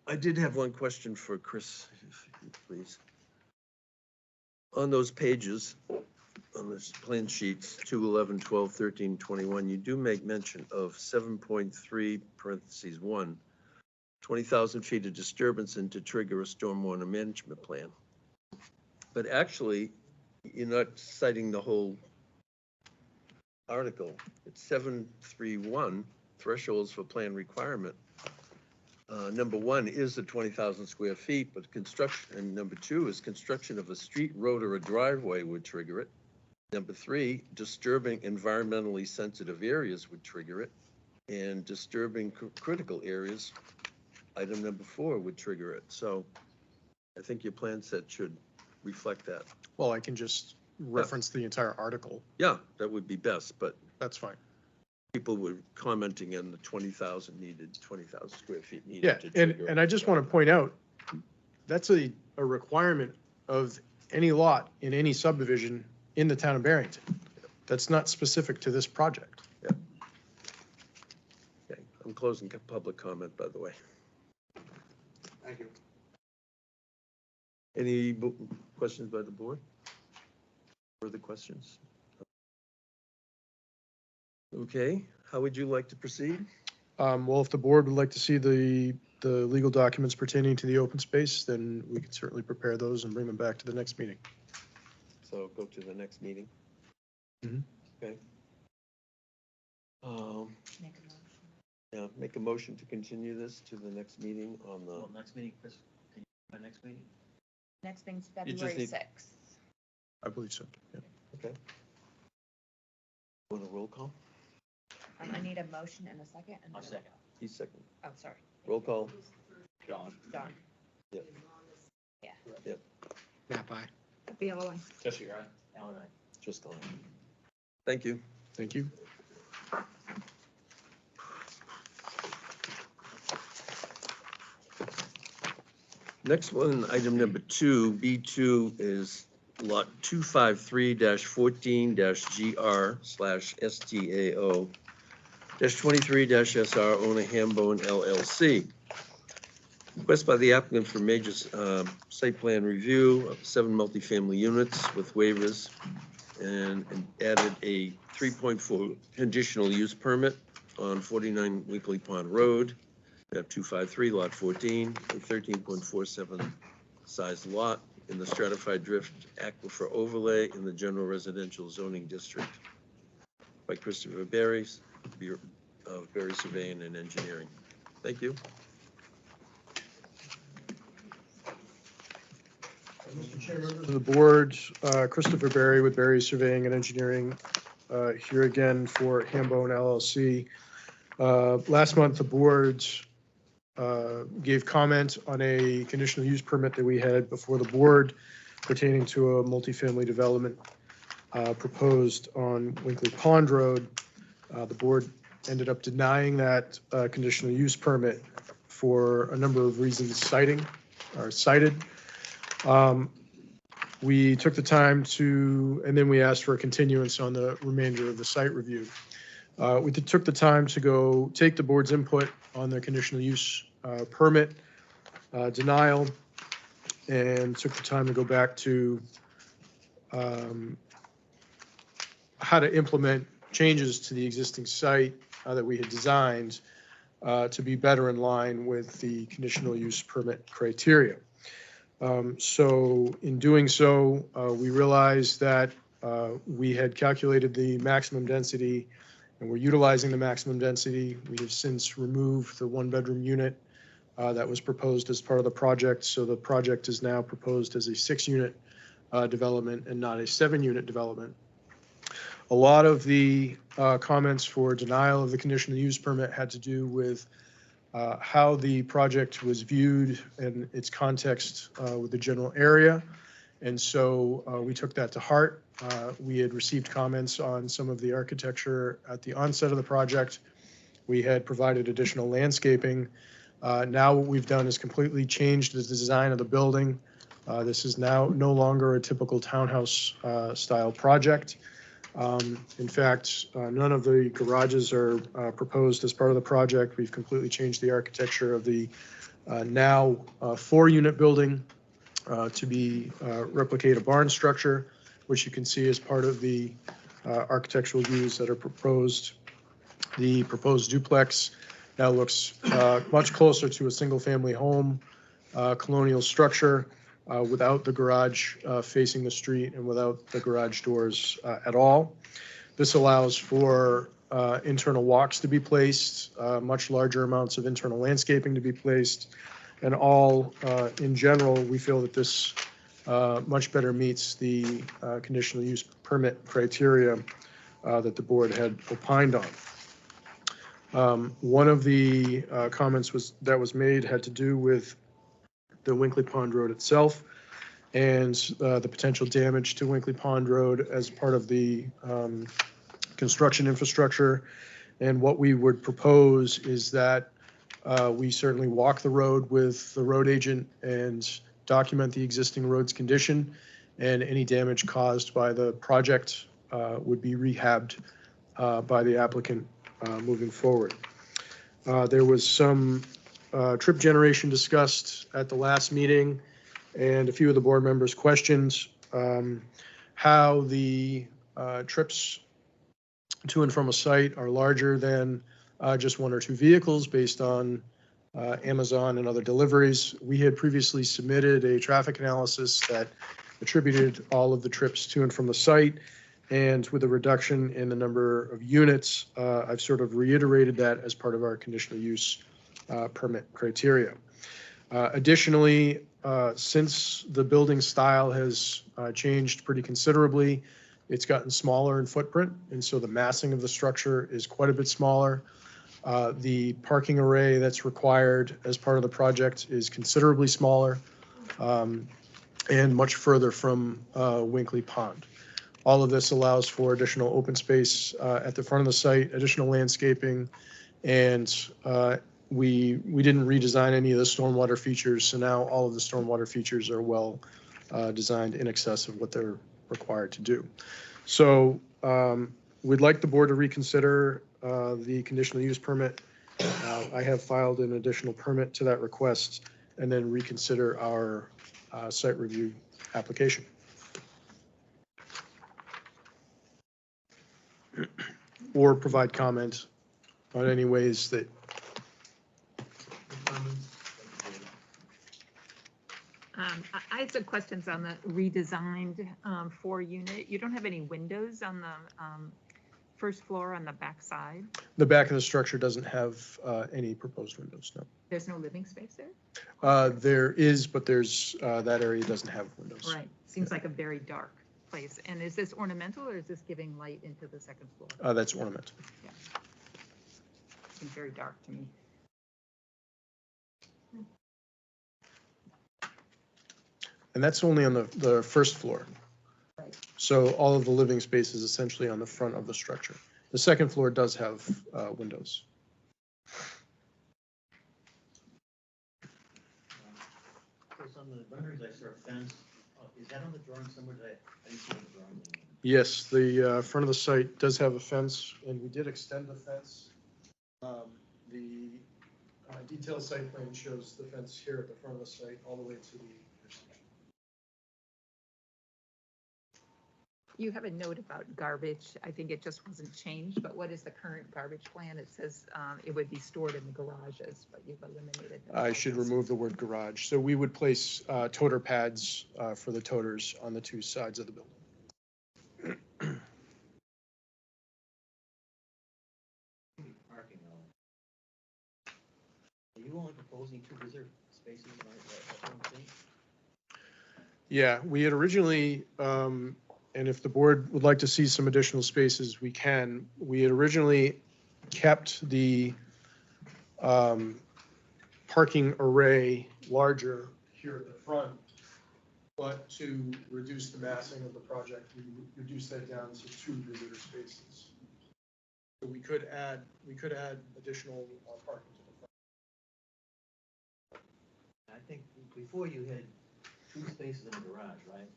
I did have one question for Chris, if you please. On those pages, on the plan sheets, 2, 11, 12, 13, 21, you do make mention of 7.3 parentheses 1, 20,000 feet of disturbance and to trigger a stormwater management plan. But actually, you're not citing the whole article. It's 731 thresholds for plan requirement. Number 1 is the 20,000 square feet, but construction, and number 2 is construction of a street, road, or a driveway would trigger it. Number 3, disturbing environmentally sensitive areas would trigger it. And disturbing critical areas, item number 4 would trigger it. So I think your plan set should reflect that. Well, I can just reference the entire article. Yeah, that would be best, but That's fine. people were commenting on the 20,000 needed, 20,000 square feet needed Yeah, to and, trigger. and I just want to point out, that's a requirement of any lot in any subdivision in the town of Barrington. That's not specific to this project. Okay, I'm closing public comment, by the way. Thank you. Any questions by the board? Further questions? Okay, how would you like to proceed? Well, if the board would like to see the legal documents pertaining to the open space, then we can certainly prepare those and bring them back to the next meeting. So go to the next meeting. Mhm. Okay. Yeah, make a motion to continue this to the next meeting on the, Well, next meeting, Chris, can you, my next meeting? Next thing's You just February need- 6th. I believe so. Yeah. okay. Want a roll call? I need a motion and a second. I'll second. He's second. Oh, sorry. Roll call. John. Don. Yep. Yeah. Yep, Nap aye. BLO. Jesse, you're right. Alan, aye. just on. Thank you. Thank you. Next one, item number 2, B2 is lot 253-14-GR/STAO -23-SR owner Hambone LLC. Request by the applicant for major site plan review of 7 multifamily units with waivers and added a 3.4 conditional use permit on 49 Weekly Pond Road. We have 253 lot 14, a 13.47 size lot in the stratified drift aquifer overlay in the general residential zoning district by Christopher Berry of Berry Surveying and Engineering. Thank you. Chair, members of the board, Christopher Berry with Berry Surveying and Engineering, here again for Hambone LLC. Last month, the board gave comment on a conditional use permit that we had before the board pertaining to a multifamily development proposed on Winkley Pond Road. The board ended up denying that conditional use permit for a number of reasons cited. We took the time to, and then we asked for a continuance on the remainder of the site review. We took the time to go take the board's input on the conditional use permit denial, and took the time to go back to how to implement changes to the existing site that we had designed to be better in line with the conditional use permit criteria. So in doing so, we realized that we had calculated the maximum density and we're utilizing the maximum density. We have since removed the one-bedroom unit that was proposed as part of the project. So the project is now proposed as a 6-unit development and not a 7-unit development. A lot of the comments for denial of the conditional use permit had to do with how the project was viewed and its context with the general area. And so we took that to heart. We had received comments on some of the architecture at the onset of the project. We had provided additional landscaping. Now what we've done is completely changed the design of the building. This is now no longer a typical townhouse style project. In fact, none of the garages are proposed as part of the project. We've completely changed the architecture of the now 4-unit building to replicate a barn structure, which you can see as part of the architectural views that are proposed. The proposed duplex now looks much closer to a single-family home, colonial structure, without the garage facing the street and without the garage doors at all. This allows for internal walks to be placed, much larger amounts of internal landscaping to be placed, and all in general, we feel that this much better meets the conditional use permit criteria that the board had opined on. One of the comments that was made had to do with the Winkley Pond Road itself and the potential damage to Winkley Pond Road as part of the construction infrastructure. And what we would propose is that we certainly walk the road with the road agent and document the existing road's condition, and any damage caused by the project would be rehabbed by the applicant moving forward. There was some trip generation discussed at the last meeting, and a few of the board members questioned how the trips to and from a site are larger than just 1 or 2 vehicles based on Amazon and other deliveries. We had previously submitted a traffic analysis that attributed all of the trips to and from the site, and with a reduction in the number of units, I've sort of reiterated that as part of our conditional use permit criteria. Additionally, since the building style has changed pretty considerably, it's gotten smaller in footprint, and so the massing of the structure is quite a bit smaller. The parking array that's required as part of the project is considerably smaller and much further from Winkley Pond. All of this allows for additional open space at the front of the site, additional landscaping, and we didn't redesign any of the stormwater features, so now all of the stormwater features are well designed in excess of what they're required to do. So we'd like the board to reconsider the conditional use permit. I have filed an additional permit to that request, and then reconsider our site review application. Or provide comment on any ways that. I had some questions on the redesigned 4-unit. You don't have any windows on first floor on the back side? The back of the structure doesn't have any proposed windows, no. There's no living space there? There is, but there's, that area doesn't have windows. Right, seems like a very dark place. And is this ornamental or is this giving light into the second floor? That's ornamental. Yeah. Seems very dark to me. And that's only on the first floor. Right. So all of the living space is essentially on the front of the structure. The second floor does have windows. So on the renderings, I saw a fence. Is that on the drawing somewhere? I didn't see it on the drawing. Yes, the front of the site does have a fence, and we did extend the fence. The detailed site plan shows the fence here at the front of the site all the way to the intersection. You have a note about garbage. I think it just wasn't changed, but what is the current garbage plan? It says it would be stored in the garages, but you've eliminated. I should remove the word garage. So we would place toter pads for the toters on the two sides of the building. Parking lot. Are you only proposing 2 visitor spaces? That's what I'm saying? Yeah, we had originally, and if the board would like to see some additional spaces, we can. We had originally kept the parking array larger here at the front, but to reduce the massing of the project, we reduced that down to 2 visitor spaces. So we could add additional parking to the front. I think before you had 2 spaces in the garage, right?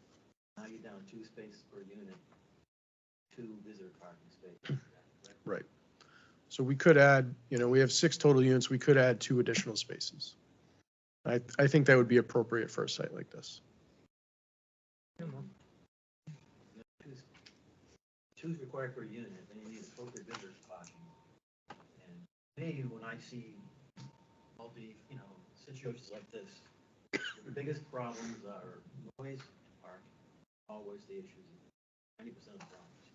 Now you're down 2 spaces per unit, 2 visitor parking spaces. Right. So we could add, we have 6 total units, we could add 2 additional spaces. I think that would be appropriate for a site like this. 2's required per unit, and you need appropriate visitor parking. And maybe when I see situations like this, the biggest problems are noise, parking, always the issues, 90% of the problems.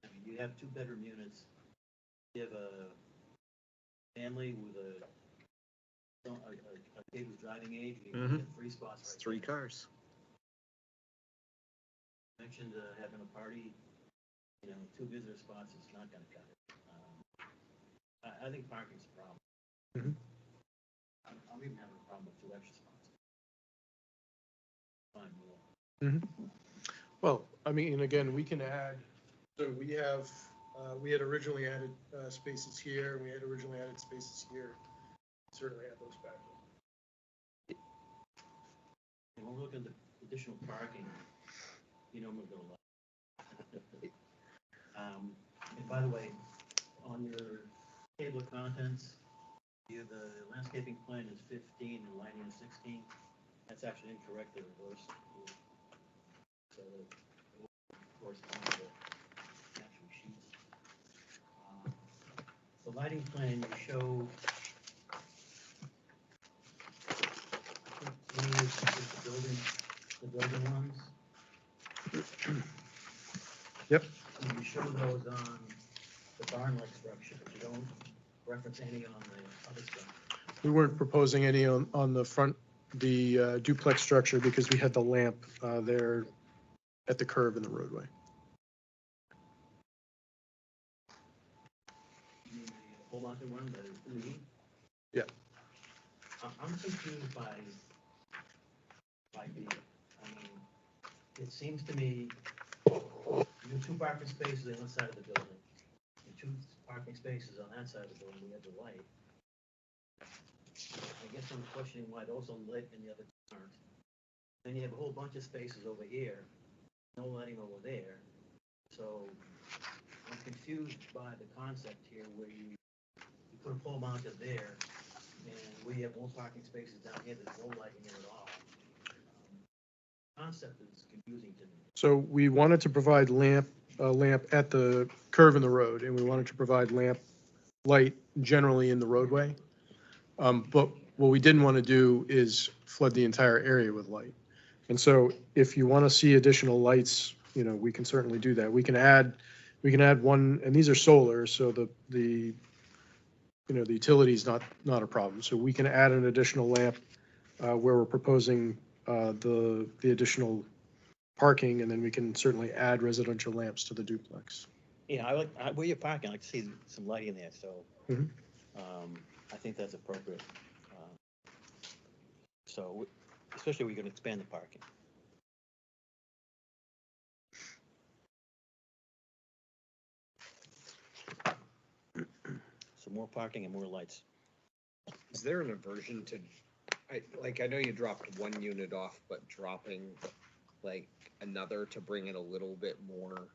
I mean, you have 2-bedroom units, you have a family with a kid who's driving age, you have 3 spots right 3 there. cars. Mentioned having a party, 2 visitor spots, it's not gonna cut it. I think parking's a problem. Mhm. I'm even having a problem with 2 extra spots. Find more. Well, I mean, again, we can add, so we had originally added spaces here, and we had originally added spaces here. Certainly add those back. And when we look at the additional parking, we're gonna like. And by the way, on your table of contents, the landscaping plan is 15 and lighting is 16. That's actually incorrect, the reverse. So it corresponds to the actual sheets. The lighting plan, you show the building ones. Yep. And you show those on the barn-like structure, but you don't reference any on the other stuff. We weren't proposing any on the front, the duplex structure, because we had the lamp there at the curve in the roadway. The whole lot one, the green? Yeah. I'm confused by the, it seems to me, you have 2 parking spaces on one side of the building, and 2 parking spaces on that side of the building, we have the light. I guess I'm questioning why those are lit and the other aren't. Then you have a whole bunch of spaces over here, no lighting over there. So I'm confused by the concept here where you put a pole mounted there, and we have more parking spaces down here, there's no lighting in at all. Concept is confusing to me. So we wanted to provide a lamp at the curve in the road, and we wanted to provide lamp light generally in the roadway. But what we didn't want to do is flood the entire area with light. And so if you want to see additional lights, we can certainly do that. We can add we can add one, and these are solar, so the utility is not a problem. So we can add an additional lamp where we're proposing the additional parking, and then we can certainly add residential lamps to the duplex. Yeah, where you're parking, I like to see some lighting there, so, Mhm. I think that's appropriate. So, especially we can expand the parking. So more parking and more lights. Is there an aversion to, I know you dropped one unit off, but dropping like another to bring it a little bit more?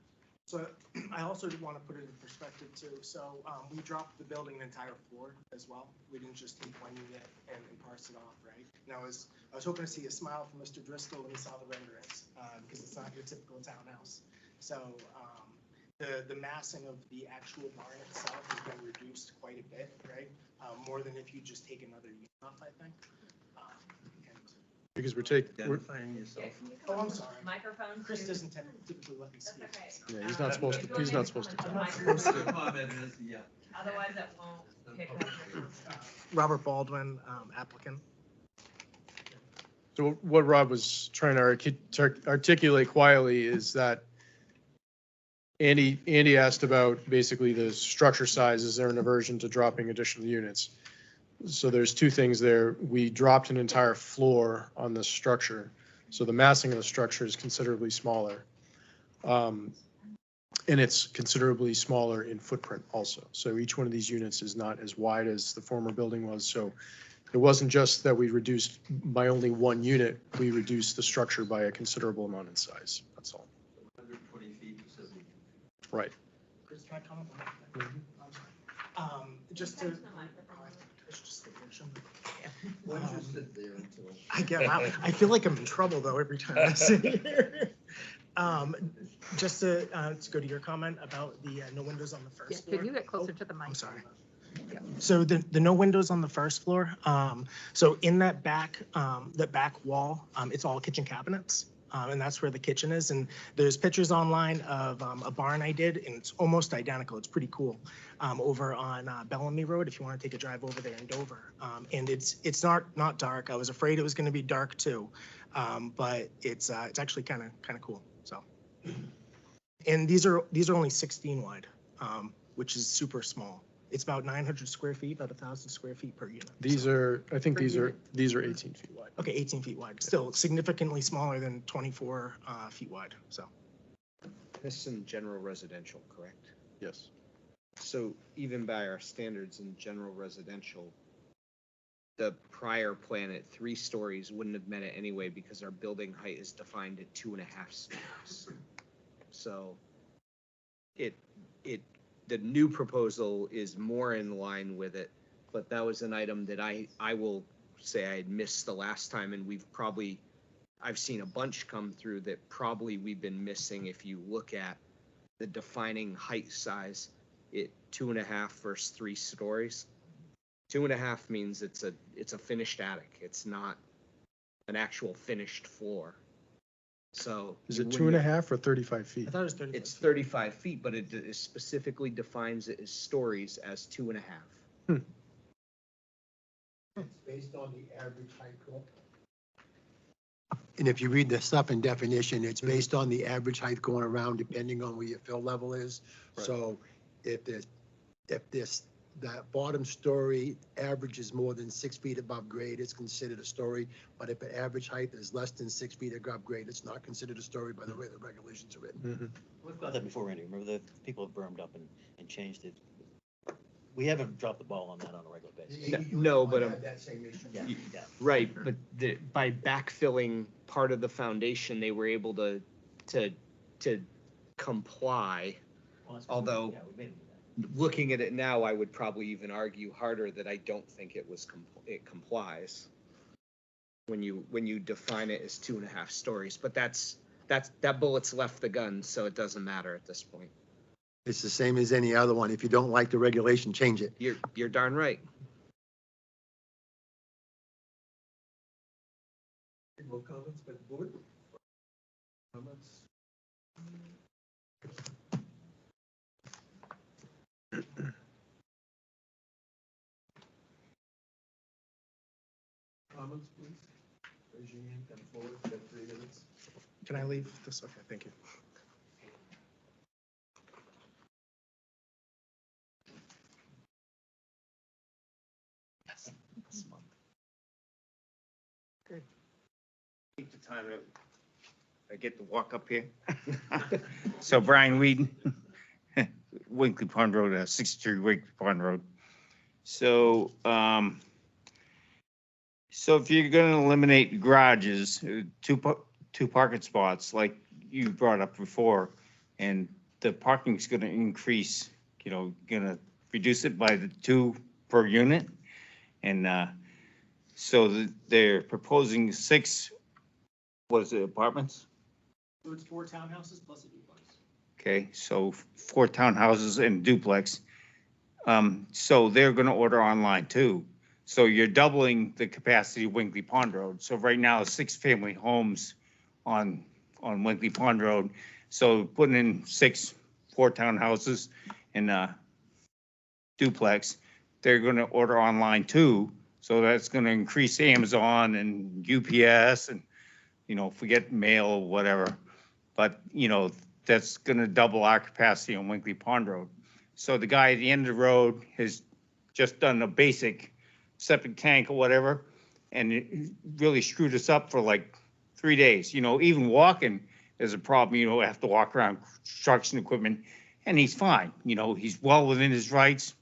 So I also want to put it in perspective too. So we dropped the building an entire floor as well. We didn't just take one unit and parse it off, right? Now, I was hoping to see a smile from Mr. Driscoll when he saw the renderings, because it's not your typical townhouse. So the massing of the actual barn itself has been reduced quite a bit, right? More than if you just take another unit off, I think. Because we're Identifying yourself. Oh, I'm sorry. Microphone. Chris doesn't typically let me speak. yeah, he's not supposed to I'm not talk. supposed to. Otherwise, that won't pick up. Robert Baldwin, applicant. So what Rob was trying to articulate quietly is that Andy asked about basically the structure size. Is there an aversion to dropping additional units? So there's two things there. We dropped an entire floor on the structure. So the massing of the structure is considerably smaller. And it's considerably smaller in footprint also. So each one of these units is not as wide as the former building was. So it wasn't just that we reduced by only one unit, we reduced the structure by a considerable amount in size. That's all. 120 feet. Right. Chris, can I comment on that? I'm sorry. Just to. I get out. I feel like I'm in trouble though every time I sit here. Just to go to your comment about the no windows on the first floor. Could you get closer to the mic? I'm sorry. So the no windows on the first floor. So in that back wall, it's all kitchen cabinets. And that's where the kitchen is. And there's pictures online of a barn I did, and it's almost identical. It's pretty cool. Over on Bellamy Road, if you want to take a drive over there in Dover. And it's not dark. I was afraid it was going to be dark too, but it's actually kind of cool. So, and these are only 16 wide, which is super small. It's about 900 square feet, about 1,000 square feet per unit. I think these are 18 feet wide. Okay, 18 feet wide. Still significantly smaller than 24 feet wide. So This is in general residential, correct? Yes. So even by our standards in general residential, the prior plan at 3 stories wouldn't have met it anyway because our building height is defined at 2.5 stories. So the new proposal is more in line with it, but that was an item that I will say I had missed the last time, and I've seen a bunch come through that probably we've been missing. If you look at the defining height size, 2.5 versus 3 stories. 2.5 means it's a finished attic. It's not an actual finished floor. So Is it 2.5 or 35 feet? I thought it was 30. it's 35 feet, but it specifically defines it as stories as 2.5. It's based on the average height. And if you read the stuff in definition, it's based on the average height going around depending on where your fill level is. Right. So if that bottom story average is more than 6 feet above grade, it's considered a story. But if the average height is less than 6 feet above grade, it's not considered a story by the way the regulations are written. Mm-hmm. We've got that before, Randy. Remember that people have bermed up and changed it. We haven't dropped the ball on that on a regular basis. No, but I had that same issue. Yeah, yeah. right, but by backfilling part of the foundation, they were able to comply. Well, that's- Although- yeah, we made it. Looking at it now, I would probably even argue harder that I don't think it complies when you define it as 2.5 stories. But that bullet's left the gun, so it doesn't matter at this point. It's the same as any other one. If you don't like the regulation, change it. You're darn right. More comments by the board? Comments? in, come forward, you have 3 minutes. Can I leave this? Okay, thank you. Take the time I get to walk up here. So Brian Whedon, Winkley Pond Road, 63 Winkley Pond Road. So, so if you're gonna eliminate garages, two parking spots, like you brought up before, and the parking's gonna increase, gonna reduce it by the 2 per unit. And, so they're proposing 6, what is it, apartments? So it's 4 townhouses plus a duplex. Okay, so 4 townhouses and duplex. So they're gonna order online too. So you're doubling the capacity of Winkley Pond Road. So right now, 6 family homes on Winkley Pond Road. So putting in 4 townhouses and duplex, they're gonna order online too. So that's gonna increase Amazon and UPS and, forget mail, whatever. But, that's gonna double our capacity on Winkley Pond Road. So the guy at the end of the road has just done a basic septic tank or whatever, and it really screwed us up for like 3 days. Even walking is a problem, have to walk around construction equipment, and he's fine. He's well within his rights.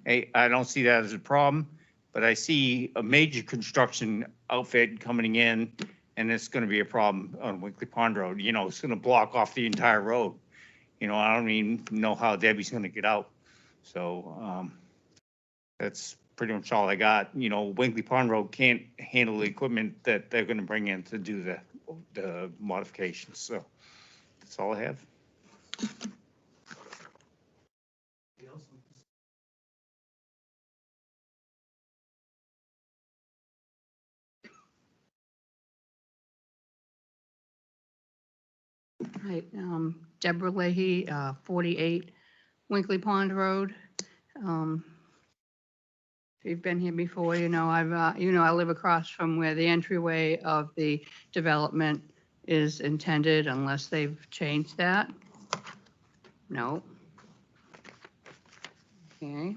I don't see that as a problem, but I see a major construction outfit coming in, and it's gonna be a problem on Winkley Pond Road. It's gonna block off the entire road. I don't even know how Debbie's gonna get out. So, that's pretty much all I got. Winkley Pond Road can't handle the equipment that they're gonna bring in to do the modifications. So that's all I have. Right, Deborah Leahy, 48 Winkley Pond Road. If you've been here before, I live across from where the entryway of the development is intended, unless they've changed that. No. Okay.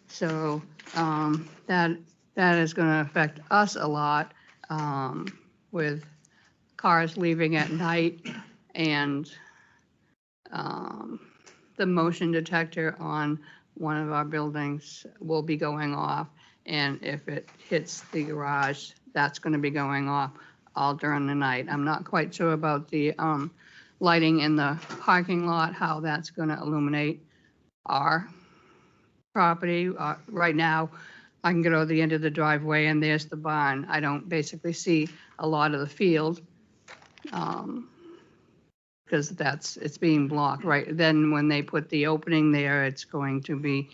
So, that is gonna affect us a lot, with cars leaving at night and, the motion detector on one of our buildings will be going off. And if it hits the garage, that's gonna be going off all during the night. I'm not quite sure about the, lighting in the parking lot, how that's gonna illuminate our property. Right now, I can go to the end of the driveway and there's the barn. I don't basically see a lot of the field. Because it's being blocked, right? Then when they put the opening there, it's going to be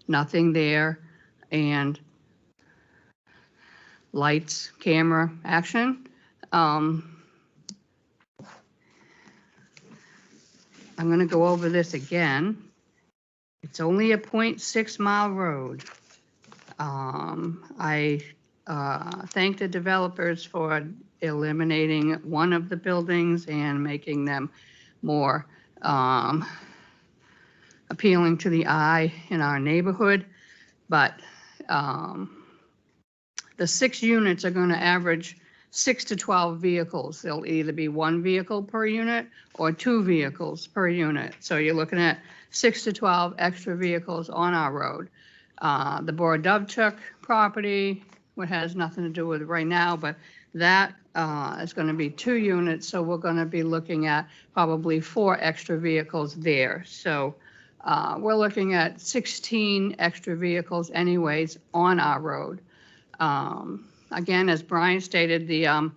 nothing there, and lights, camera, action. I'm gonna go over this again. It's only a 0.6 mile road. I thank the developers for eliminating one of the buildings and making them more appealing to the eye in our neighborhood. But the 6 units are going to average 6 to 12 vehicles. There'll either be 1 vehicle per unit or 2 vehicles per unit. So you're looking at 6 to 12 extra vehicles on our road. The Borodovchuk property, what has nothing to do with it right now, but that is going to be 2 units. So we're going to be looking at probably 4 extra vehicles there. So we're looking at 16 extra vehicles anyways on our road. Again, as Brian stated, the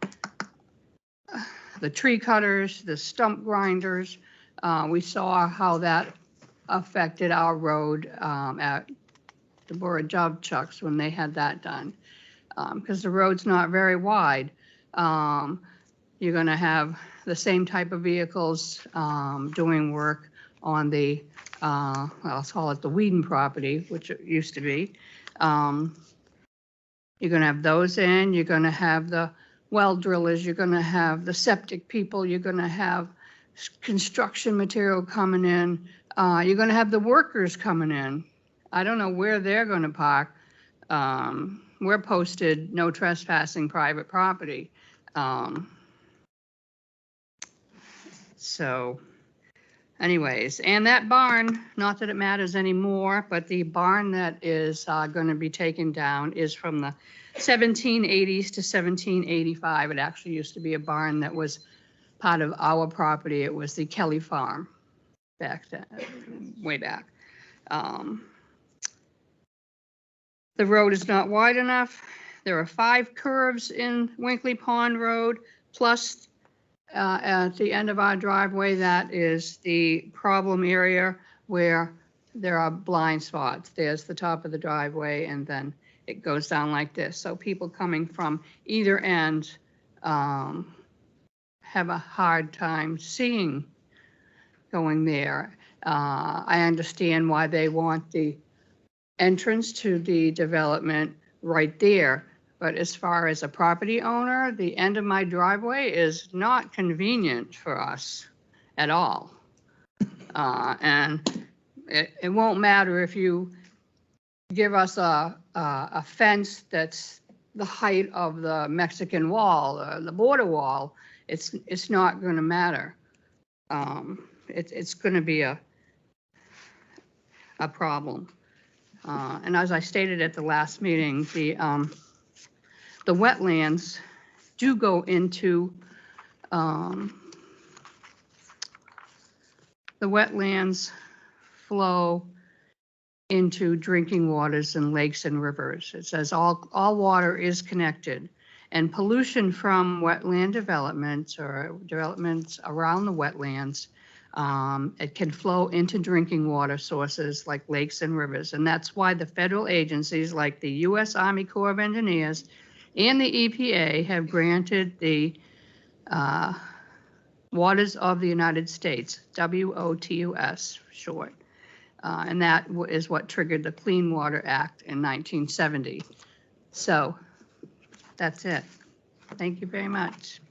tree cutters, the stump grinders, we saw how that affected our road at the Borodovchuks when they had that done. Because the road's not very wide. You're going to have the same type of vehicles doing work on the, I'll call it the Whedon property, which it used to be. You're going to have those in. You're going to have the well drillers, you're gonna have the septic people, you're gonna have construction material coming in, you're gonna have the workers coming in. I don't know where they're gonna park. We're posted no trespassing private property. So anyways, and that barn, not that it matters anymore, but the barn that is gonna be taken down is from the 1780s to 1785. It actually used to be a barn that was part of our property. It was the Kelly Farm back then, way back. The road is not wide enough. There are 5 curves in Winkley Pond Road, plus at the end of our driveway, that is the problem area where there are blind spots. There's the top of the driveway, and then it goes down like this. So people coming from either end have a hard time seeing going there. I understand why they want the entrance to the development right there. But as far as a property owner, the end of my driveway is not convenient for us at all. And it won't matter if you give us a fence that's the height of the Mexican wall or the border wall. It's not going to matter. It's going to be a problem. And as I stated at the last meeting, the wetlands do go into, the wetlands flow into drinking waters and lakes and rivers. It says all water is connected, and pollution from wetland developments or developments around the wetlands, it can flow into drinking water sources like lakes and rivers. And that's why the federal agencies like the U.S. Army Corps of Engineers and the EPA have granted the Waters of the United States, WOTUS short. And that is what triggered the Clean Water Act in 1970. So that's it. Thank you very much.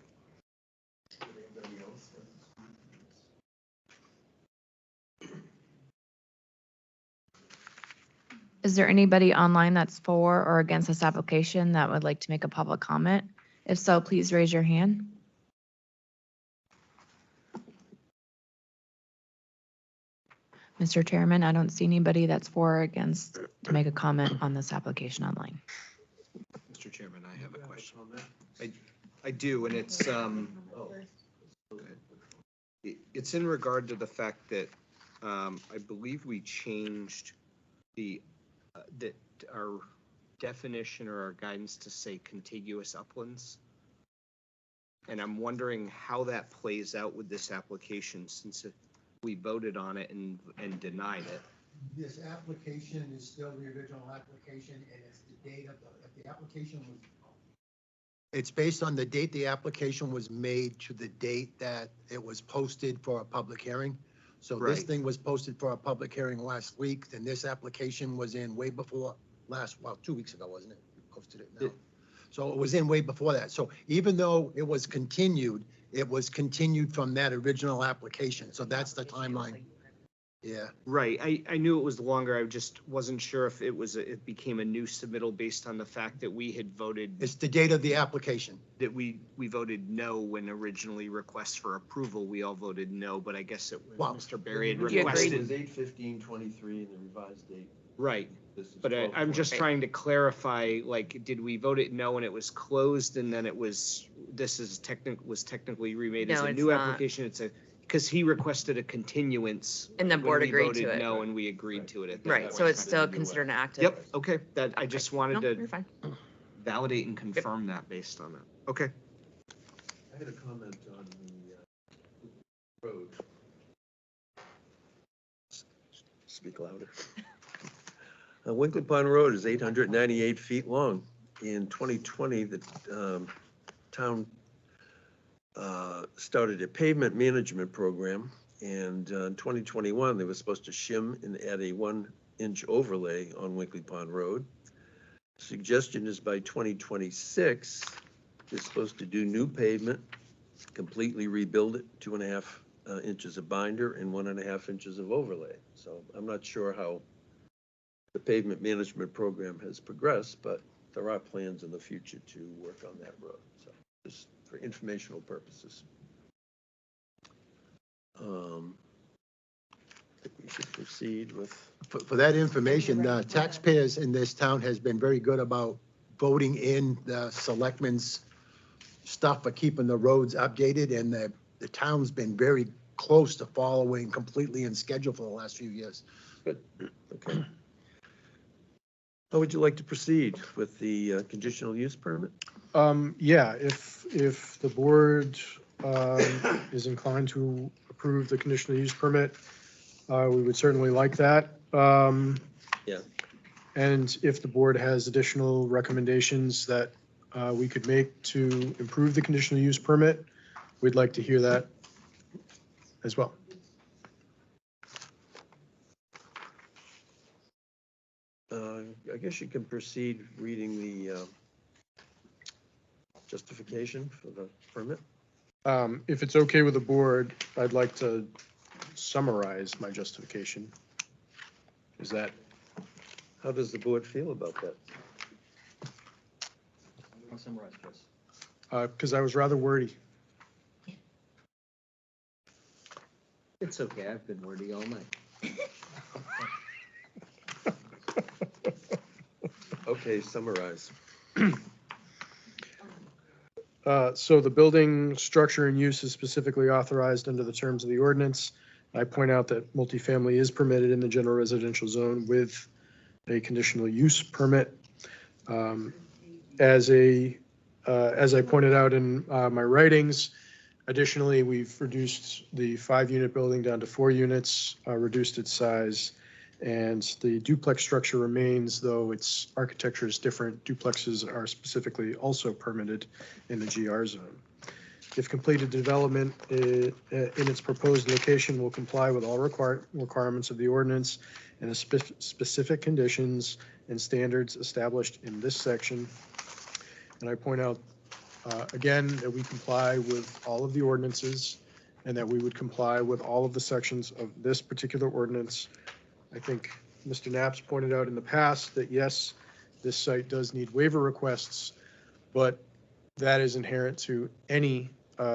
Is there anybody online that's for or against this application that would like to make a public comment? If so, please raise your hand. Mr. Chairman, I don't see anybody that's for or against to make a comment on this application online. Mr. Chairman, I have a question. I do, and it's it's in regard to the fact that I believe we changed that our definition or our guidance to say contiguous uplands. And I'm wondering how that plays out with this application, since we voted on it and denied it. This application is still the original application, and it's the date of the application was, it's based on the date the application was made to the date that it was posted for a public hearing. So this thing was posted for a public hearing last week, and this application was in way before well, 2 weeks ago, wasn't it? We posted it now. So it was in way before that. So even though it was continued from that original application. So that's the timeline. Yeah. Right. I knew it was longer. I just wasn't sure if it became a new submittal based on the fact that we had voted. It's the date of the application. That we voted no when originally requests for approval, we all voted no, but I guess Mr. Barry had requested. It was 8/15/23 and the revised date. Right. But I'm just trying to clarify, like, did we vote it no and it was closed and then was technically remade as a new application? It's because he requested a continuance. And the board agreed to it. We voted no and we agreed to it. Right, so it's still considered an active. Yep, okay, I just wanted You're to fine. validate and confirm that based on that. Okay. I had a comment on the road. Speak louder. Winkley Pond Road is 898 feet long. In 2020, the town started a pavement management program, and in 2021, they were supposed to shim and add a 1-inch overlay on Winkley Pond Road. Suggestion is by 2026, is supposed to do new pavement, completely rebuild it, 2.5 inches of binder and 1.5 inches of overlay. So I'm not sure how the pavement management program has progressed, but there are plans in the future to work on that road. So just for informational purposes. I think we should proceed with. For that information, taxpayers in this town has been very good about voting in the selectmen's stuff for keeping the roads updated, and the town's been very close to following completely in schedule for the last few years. Good, okay. How would you like to proceed with the conditional use permit? Yeah, if the board is inclined to approve the conditional use permit, we would certainly like that. Yeah. And if the board has additional recommendations that we could make to improve the conditional use permit, we'd like to hear that as well. I guess you can proceed reading the justification for the permit. If it's okay with the board, I'd like to summarize my justification. Is that? How does the board feel about that? I'll summarize, Chris. Because I was rather wordy. It's okay, I've been wordy all night. Okay, summarize. So the building structure and use is specifically authorized under the terms of the ordinance. I point out that multifamily is permitted in the general residential zone with a conditional use permit. As I pointed out in my writings, additionally, we've reduced the 5-unit building down to 4 units, reduced its size, and the duplex structure remains, though its architecture is different. Duplexes are specifically also permitted in the GR zone. If completed, development in its proposed location will comply with all requirements of the ordinance and the specific conditions and standards established in this section. And I point out again that we comply with all of the ordinances and that we would comply with all of the sections of this particular ordinance. I think Mr. Knapp's pointed out in the past that yes, this site does need waiver requests, but that is inherent to any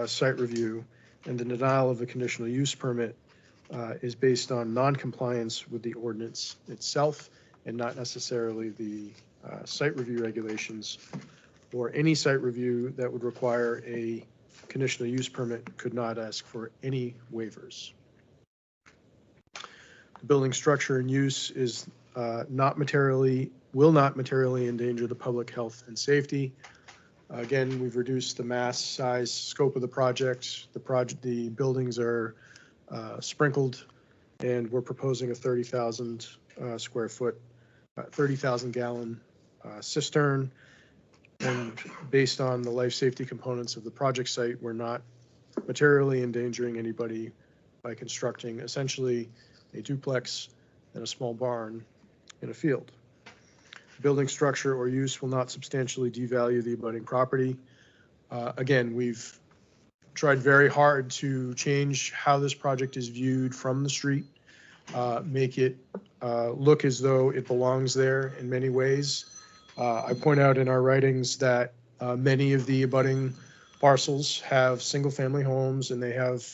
site review, and the denial of a conditional use permit is based on non-compliance with the ordinance itself and not necessarily the site review regulations, or any site review that would require a conditional use permit could not ask for any waivers. The building structure and use is will not materially endanger the public health and safety. Again, we've reduced the mass, size, scope of the project. The buildings are sprinkled, and we're proposing a 30,000 square foot, 30,000 gallon cistern. And based on the life safety components of the project site, we're not materially endangering anybody by constructing essentially a duplex and a small barn in a field. Building structure or use will not substantially devalue the abutting property. Again, we've tried very hard to change how this project is viewed from the street, make it look as though it belongs there in many ways. I point out in our writings that many of the abutting parcels have single-family homes, and they have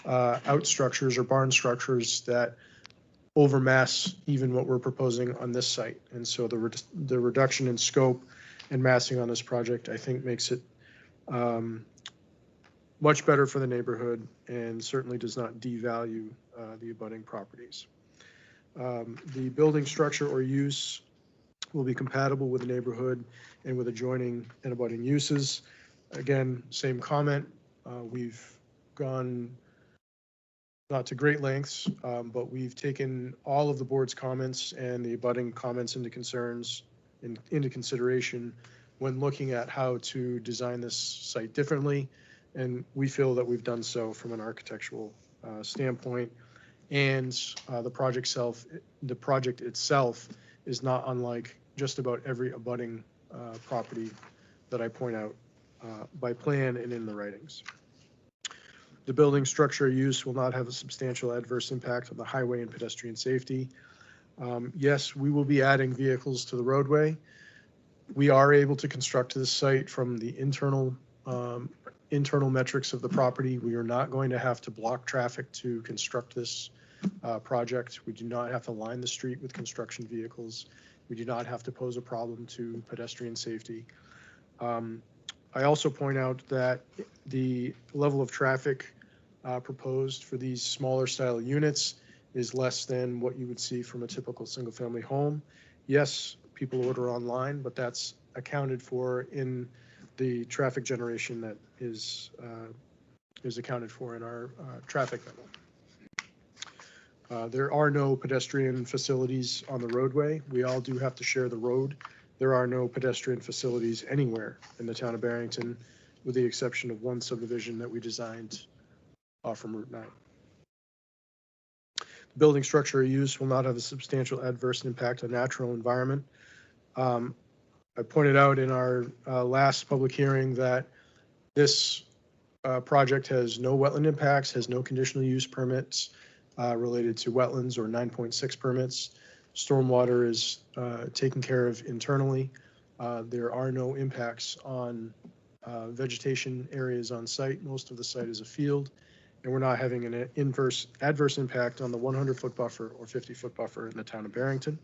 out structures or barn structures that overmass even what we're proposing on this site. And so the reduction in scope and massing on this project, I think, makes it much better for the neighborhood and certainly does not devalue the abutting properties. The building structure or use will be compatible with the neighborhood and with adjoining and abutting uses. Again, same comment. We've gone not to great lengths, but we've taken all of the board's comments and the abutting comments into consideration when looking at how to design this site differently. And we feel that we've done so from an architectural standpoint. And the project itself is not unlike just about every abutting property that I point out by plan and in the writings. The building structure or use will not have a substantial adverse impact on the highway and pedestrian safety. Yes, we will be adding vehicles to the roadway. We are able to construct this site from the internal metrics of the property. We are not going to have to block traffic to construct this project. We do not have to line the street with construction vehicles. We do not have to pose a problem to pedestrian safety. I also point out that the level of traffic proposed for these smaller style units is less than what you would see from a typical single-family home. Yes, people order online, but that's accounted for in the traffic generation that is accounted for in our traffic memo. There are no pedestrian facilities on the roadway. We all do have to share the road. There are no pedestrian facilities anywhere in the town of Barrington, with the exception of one subdivision that we designed off from Route 9. The building structure or use will not have a substantial adverse impact on natural environment. I pointed out in our last public hearing that this project has no wetland impacts, has no conditional use permits related to wetlands or 9.6 permits. Stormwater is taken care of internally. There are no impacts on vegetation areas on site. Most of the site is a field, and we're not having an adverse impact on the 100-foot buffer or 50-foot buffer in the town of Barrington.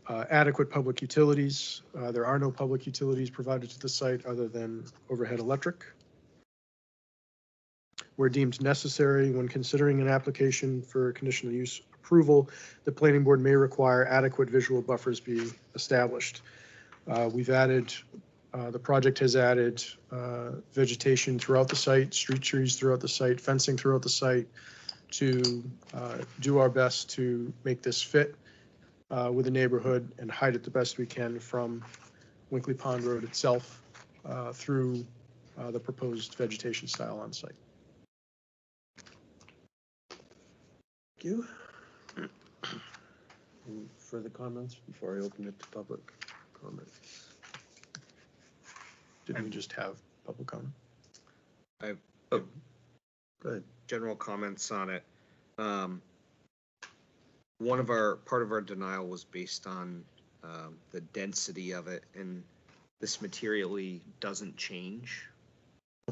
Adequate public utilities. There are no public utilities provided to the site other than overhead electric. Where deemed necessary when considering an application for conditional use approval, the planning board may require adequate visual buffers be established. We've added, the project has added vegetation throughout the site, street trees throughout the site, fencing throughout the site to do our best to make this fit with the neighborhood and hide it the best we can from Winkley Pond Road itself through the proposed vegetation style on site. Thank you. Any further comments before I open it to public comments? Didn't we just have public comment? I have Go ahead. general comments on it. Part of our denial was based on the density of it, and this materially doesn't change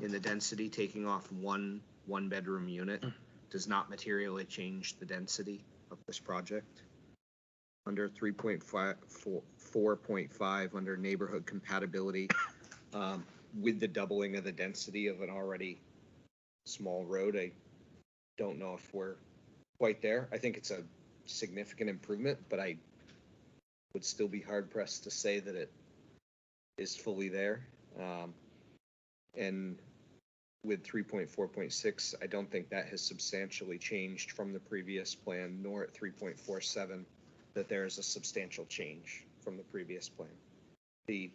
in the density. Taking off one bedroom unit does not materially change the density of this project. Under 4.5 under neighborhood compatibility, with the doubling of the density of an already small road, I don't know if we're quite there. I think it's a significant improvement, but I would still be hard pressed to say that it is fully there. And with 3.4.6, I don't think that has substantially changed from the previous plan, nor at 3.47 that there is a substantial change from the previous plan. The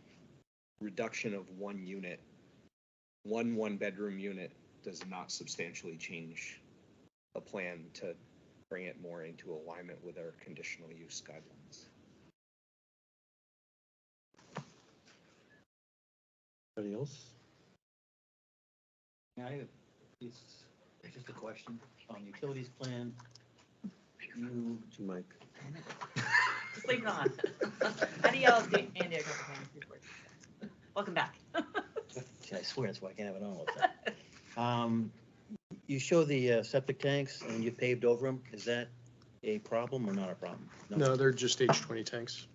reduction of one unit, one bedroom unit, does not substantially change a plan to bring it more into alignment with our conditional use guidelines. Anybody else? It's just a question on utilities plan. You, Mike. Just leave it on. How do y'all do, Andy, a couple times before? Welcome back. I swear that's why I can't have it on all the time. You show the septic tanks and you paved over them. Is that a problem or not a problem? No, they're just H20 tanks.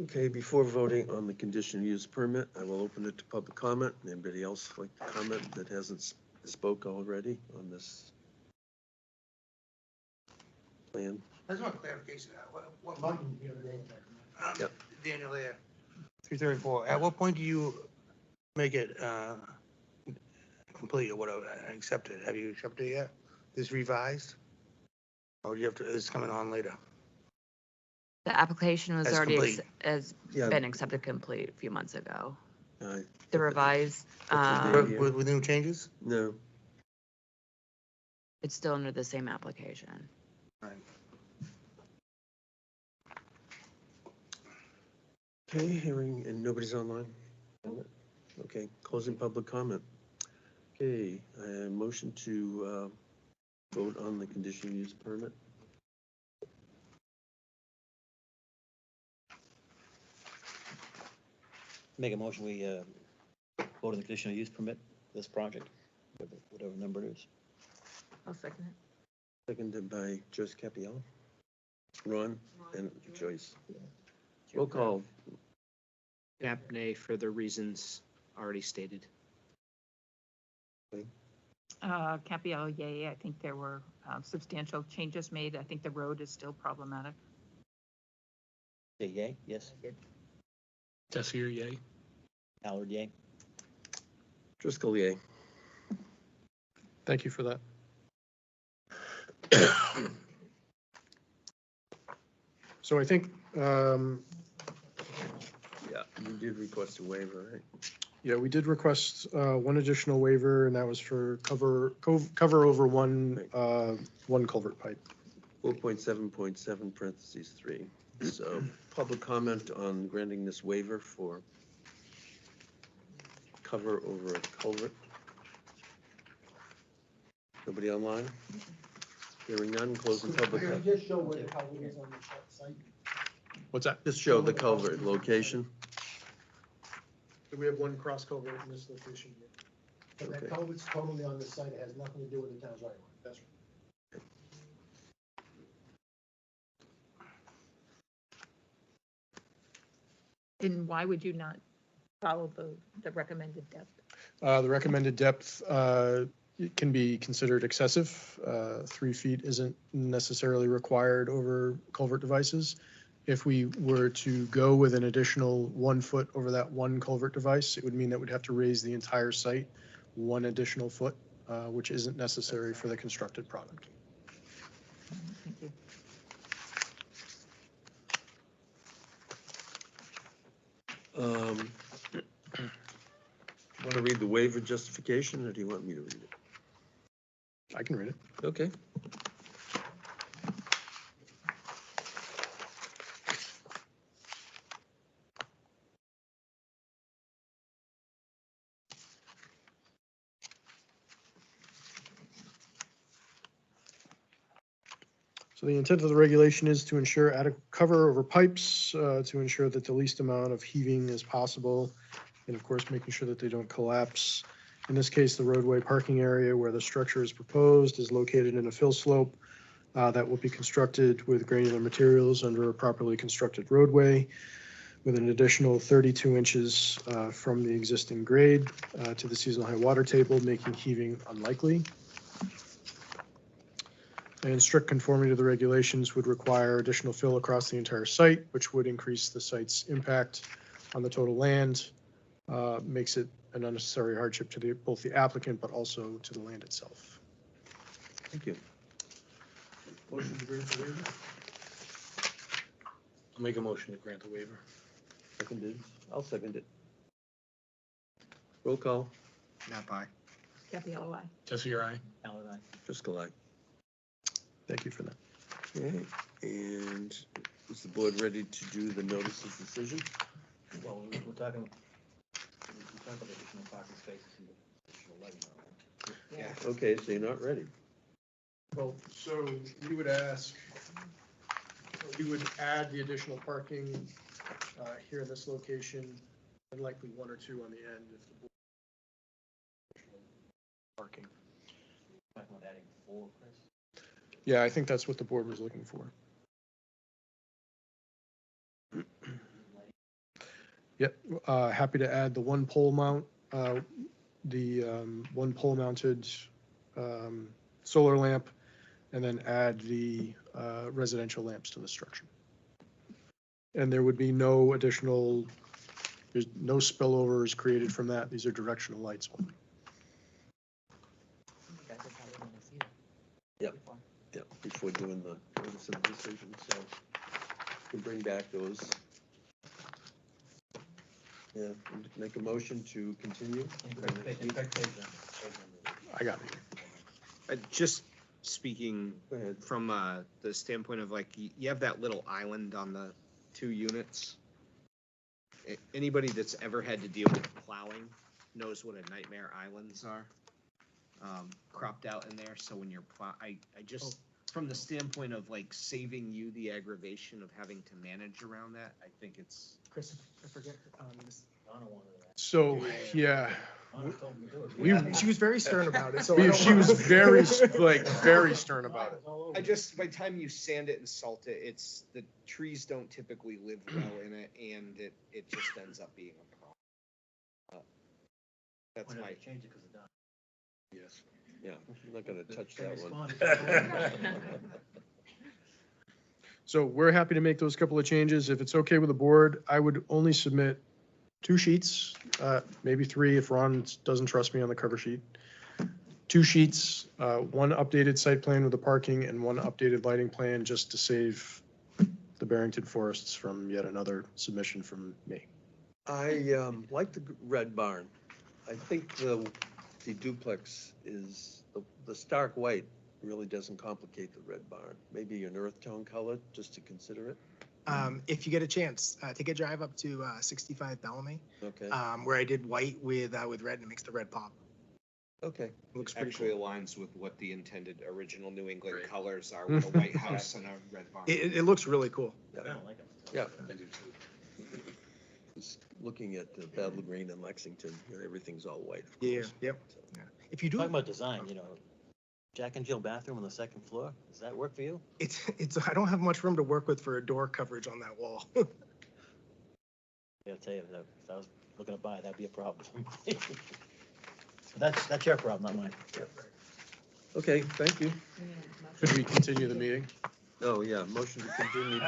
Okay, before voting on the conditional use permit, I will open it to public comment. Anybody else like to comment that hasn't spoke already on this plan? I just want clarification. What Yep. Daniel there, 334. At what point do you make it complete or whatever, accepted? Have you accepted it yet? This revised? Or do you have to, it's coming on later? The application was As already complete. been accepted complete a few months ago. Aye. The revised, With new changes? No. it's still under the same application. Right. Okay, hearing, and nobody's online? Okay, closing public comment. Okay, motion to vote on the conditional use permit. Make a motion, we vote on the conditional use permit, this project, whatever number it is. I'll second it. Seconded by Joyce Capiello. Ron and Joyce. Roll call. Cap, nay, for the reasons already stated. Capiello, yay. I think there were substantial changes made. I think the road is still problematic. Say yay, yes. Tessier, yay. Allard, yay. Driscoll, yay. Thank you for that. So I think, Yeah, you did request a waiver, right? yeah, we did request one additional waiver, and that was for cover over one culvert pipe. 4.7.7 parentheses 3. So public comment on granting this waiver for cover over a culvert. Nobody online? Hearing none, closing public. Can you just show where the culvert is on the site? What's that? Just show the culvert location. So we have one cross culvert in this location here. So that Okay. culvert's totally on the site, it has nothing to do with the town's right of way. That's right. And why would you not follow the recommended depth? The recommended depth it can be considered excessive. 3 feet isn't necessarily required over culvert devices. If we were to go with an additional 1 foot over that one culvert device, it would mean that we'd have to raise the entire site 1 additional foot, which isn't necessary for the constructed product. Thank you. Want to read the waiver justification, or do you want me to read it? I can read it. Okay. So the intent of the regulation is to ensure adequate cover over pipes, to ensure that the least amount of heaving is possible, and of course, making sure that they don't collapse. In this case, the roadway parking area where the structure is proposed is located in a fill slope that will be constructed with granular materials under a properly constructed roadway with an additional 32 inches from the existing grade to the seasonal high water table, making heaving unlikely. And strict conformity to the regulations would require additional fill across the entire site, which would increase the site's impact on the total land, makes it an unnecessary hardship to both the applicant, but also to the land itself. Thank you. Motion to grant the waiver? I'll make a motion to grant the waiver. Seconded. I'll second it. Roll call. Nap aye. Capiello, aye. Tessier, aye. Allard, aye. Driscoll, aye. Thank you for that. Okay, and is the board ready to do the notice of decision? Well, we're talking about additional parking spaces and additional lighting. Yeah. Okay, so you're not ready. Well, so we would ask, we would add the additional parking here in this location, and likely 1 or 2 on the end if the board. Parking. Talking about adding 4, Chris? Yeah, I think that's what the board was looking for. Yep, happy to add the 1 pole mount, the 1 pole mounted solar lamp, and then add the residential lamps to the structure. And there would be no additional, there's no spillovers created from that. These are directional lights only. Yep. Yeah, before doing the notice of decision, so we can bring back those. Yeah, make a motion to continue. I got it. Just speaking Go ahead. from the standpoint of like, you have that little island on the 2 units. Anybody that's ever had to deal with plowing knows what a nightmare islands are, cropped out in there. So when you're I just, from the standpoint of like saving you the aggravation of having to manage around that, I think it's. Chris, I forget, this. So, yeah. She was very stern about it, so. I don't She was wanna- very, very stern about it. I just, by the time you sand it and salt it, it's, the trees don't typically live well in it, and it just ends up being a problem. That's my. Change it because of that. Yes. Yeah, I'm not gonna touch that one. So we're happy to make those couple of changes. If it's okay with the board, I would only submit 2 sheets, maybe 3 if Ron doesn't trust me on the cover sheet. 2 sheets, 1 updated site plan with the parking and 1 updated lighting plan, just to save the Barrington Forests from yet another submission from me. I like the red barn. I think the duplex is, the stark white really doesn't complicate the red barn. Maybe an earth tone color, just to consider it. If you get a chance, take a drive up to 65 Bellamy, Okay, where I did white with red and it makes the red pop. okay. Looks actually aligns with what the intended original New England colors are, with a white house and a red barn. It looks really cool. Yeah. Yeah. Just looking at the Battle Green in Lexington, everything's all white. of Yeah, course. yep. Yeah. If you do, Talking about design, Jack and Jill bathroom on the 2nd floor, does that work for you? it's, I don't have much room to work with for a door coverage on that wall. Yeah, I'll tell you, if I was looking to buy, that'd be a problem. That's your problem, not mine. Okay, thank you. Could we continue the meeting? Oh, yeah, motion to continue.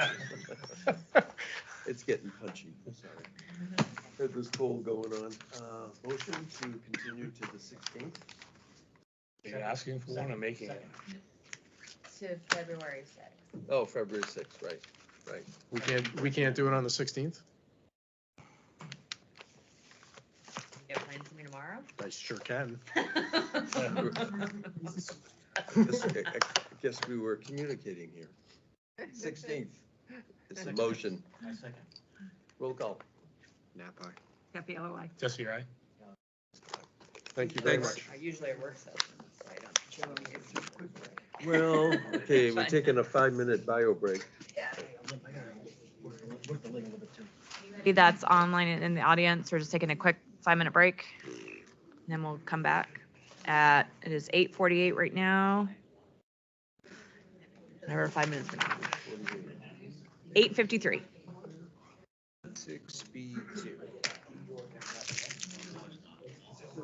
It's getting punchy, sorry. Heard this poll going on. Motion to continue to the 16th? You're asking for one or making it? To February 6th. Oh, February 6th, right, right. We can't do it on the 16th? You have plans for me tomorrow? I sure can. I guess we were communicating here. 16th is the motion. My second. Roll call. Napa. Happy LOI. Jesse, right? Thank you very Thanks. much. Usually it works out, so I don't. Well, okay, we're taking a 5-minute bio break. That's online and in the audience. We're just taking a quick 5-minute break. And then we'll come back it is 8:48 right now. Whatever 5 minutes from now. 8:53. 6B2.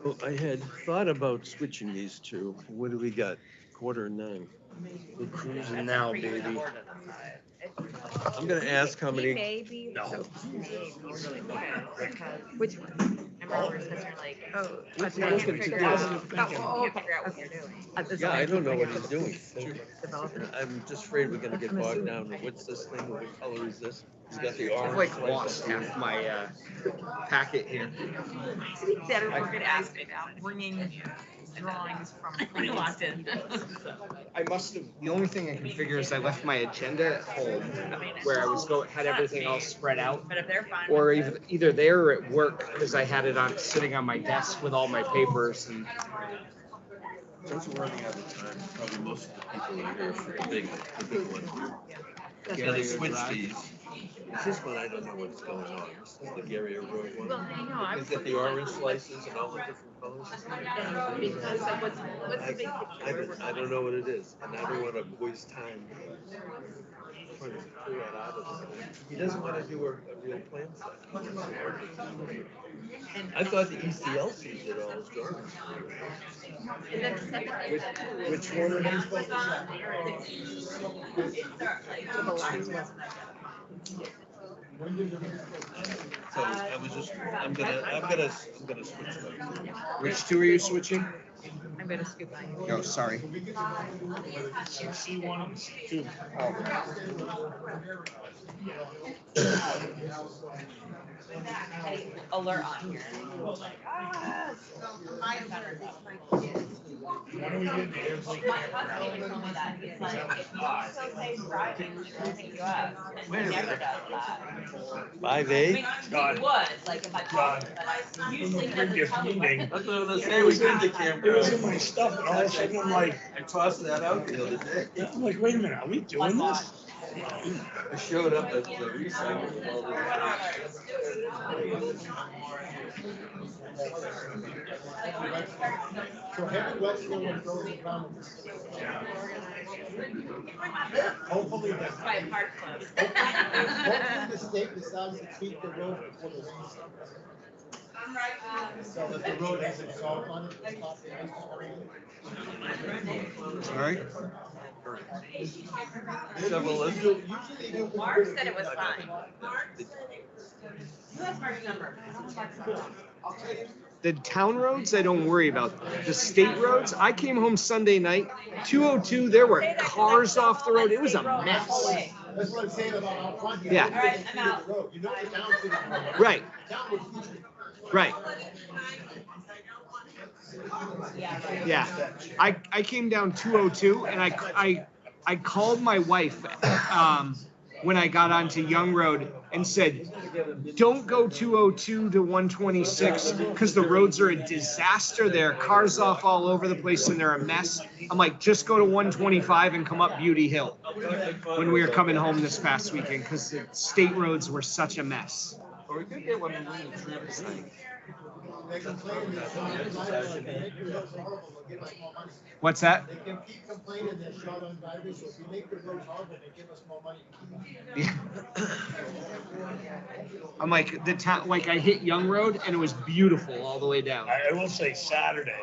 Well, I had thought about switching these two. What do we got? 8:45. We're cruising now, baby. I'm gonna ask how many. Maybe. No. Which one? I remember because you're like, oh, We're I can't looking to figure do out. it. Can't figure out what you're doing. Yeah, I don't know what he's doing. I'm just afraid we're gonna get bogged down. What's this thing? What color is this? He's got the I've orange. like lost half my packet here. Better work at asking about bringing drawings from. Locked in. I must have, the only thing I can figure is I left my agenda at home where I was had everything all spread out. But if they're fine. Or either there or at work, because I had it sitting on my desk with all my papers and. Since we're running out of time, probably most of the people are here for the big one. Yeah, they switched these. It's this one, I don't know what's going on. This is the Gary Road one. Well, I know, I Is it the orange slices and all the different colors? Because of what's the big picture? I don't know what it is, and I don't want to waste time trying to figure that out. He doesn't want to do a real plan set. I thought the ECLC did all his drawings. And then secondly. Which one are these? Was on there. The lines wasn't. So I was just, I'm gonna switch those. Which two are you switching? I'm gonna scoop by. Oh, sorry. C1, 2. Oh, alert on here. Like, ah, high alert, it's my kids. Why don't we get the airplane My camera husband even told me that, he's like, if you feel safe driving, I'll pick you up. And he never does that. 5A? I mean, he would, like, if I called him, but I usually he doesn't tell me. That's what I was gonna say, we did the camera. It was in my stuff, and all of a sudden I'm like, I tossed that out the other day. I'm like, wait a minute, are we doing this? I showed up at the recycle with all this. So heavy wet snow and frozen ground. Hopefully the, hopefully the state decides to tweak the road before the rain starts. So if the road has a salt on it, it's not the ice is Sorry? Mark said it was fine. Who has Mark's number? The town roads, I don't worry about. The state roads, I came home Sunday night, 202, there were cars off the road. It was a mess. That's what I'm saying about out front. You Yeah. know the feet of the road. You know the town feet of the road. Right. The town would feature it. Right. Yeah. I came down 202 and I called my wife when I got onto Young Road and said, don't go 202 to 126 because the roads are a disaster. There are cars off all over the place and they're a mess. I'm like, just go to 125 and come up Beauty Hill when we were coming home this past weekend because the state roads were such a mess. Or we could get one of the Travis thing. They complain that they make the roads horrible, they'll give us more money. What's that? They can keep complaining they're short on drivers, so if you make the roads horrible, they give us more money to keep them. I'm like, the town, like I hit Young Road and it was beautiful all the way down. I will say Saturday,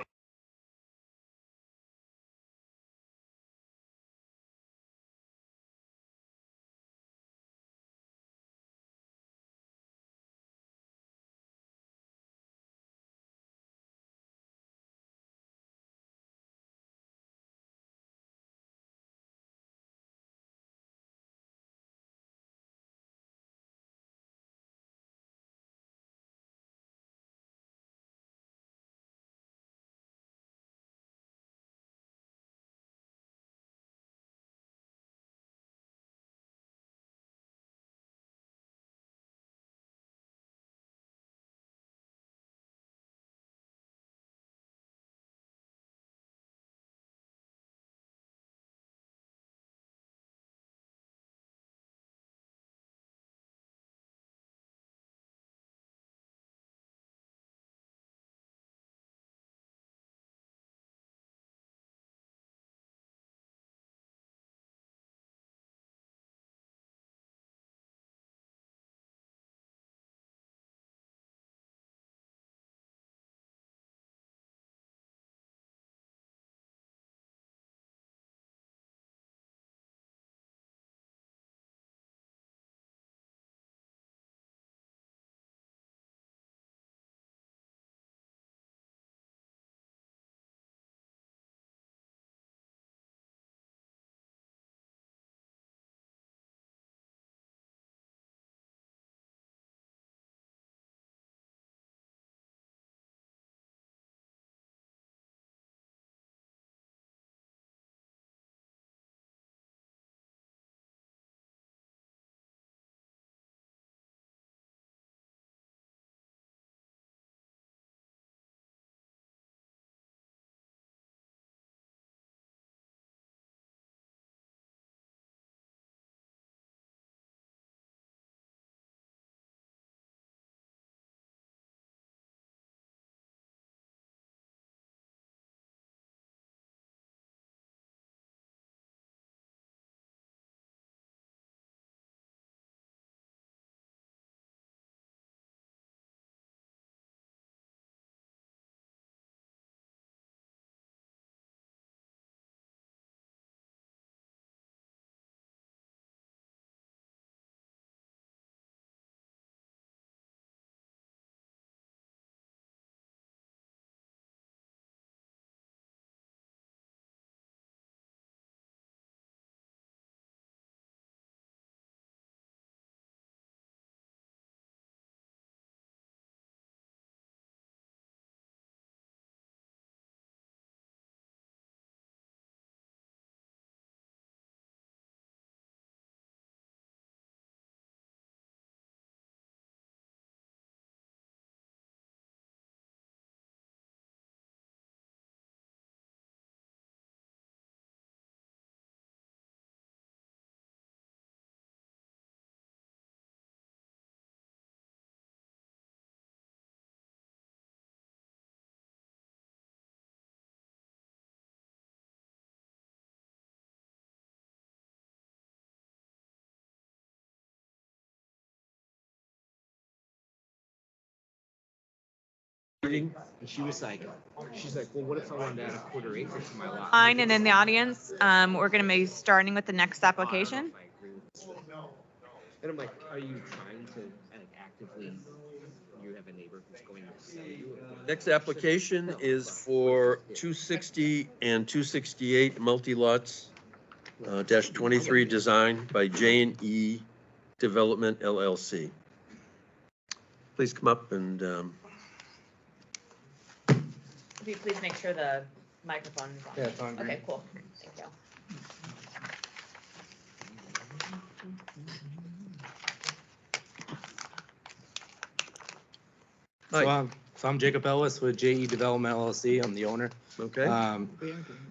meeting. And she was like, she's like, well, what if I wanted to add a quarter acre to my lot? Fine, and in the audience, we're gonna be starting with the next application. And I'm like, are you trying to like actively, you have a neighbor who's going to sell you? Next application is for 260 and 268 multi-lots, dash 23 design by J&E Development LLC. Please come up and, If you please make sure the microphone is on. Yeah, it's on. Okay, cool. Thank you. So I'm Jacob Ellis with JE Development LLC. I'm the owner. okay?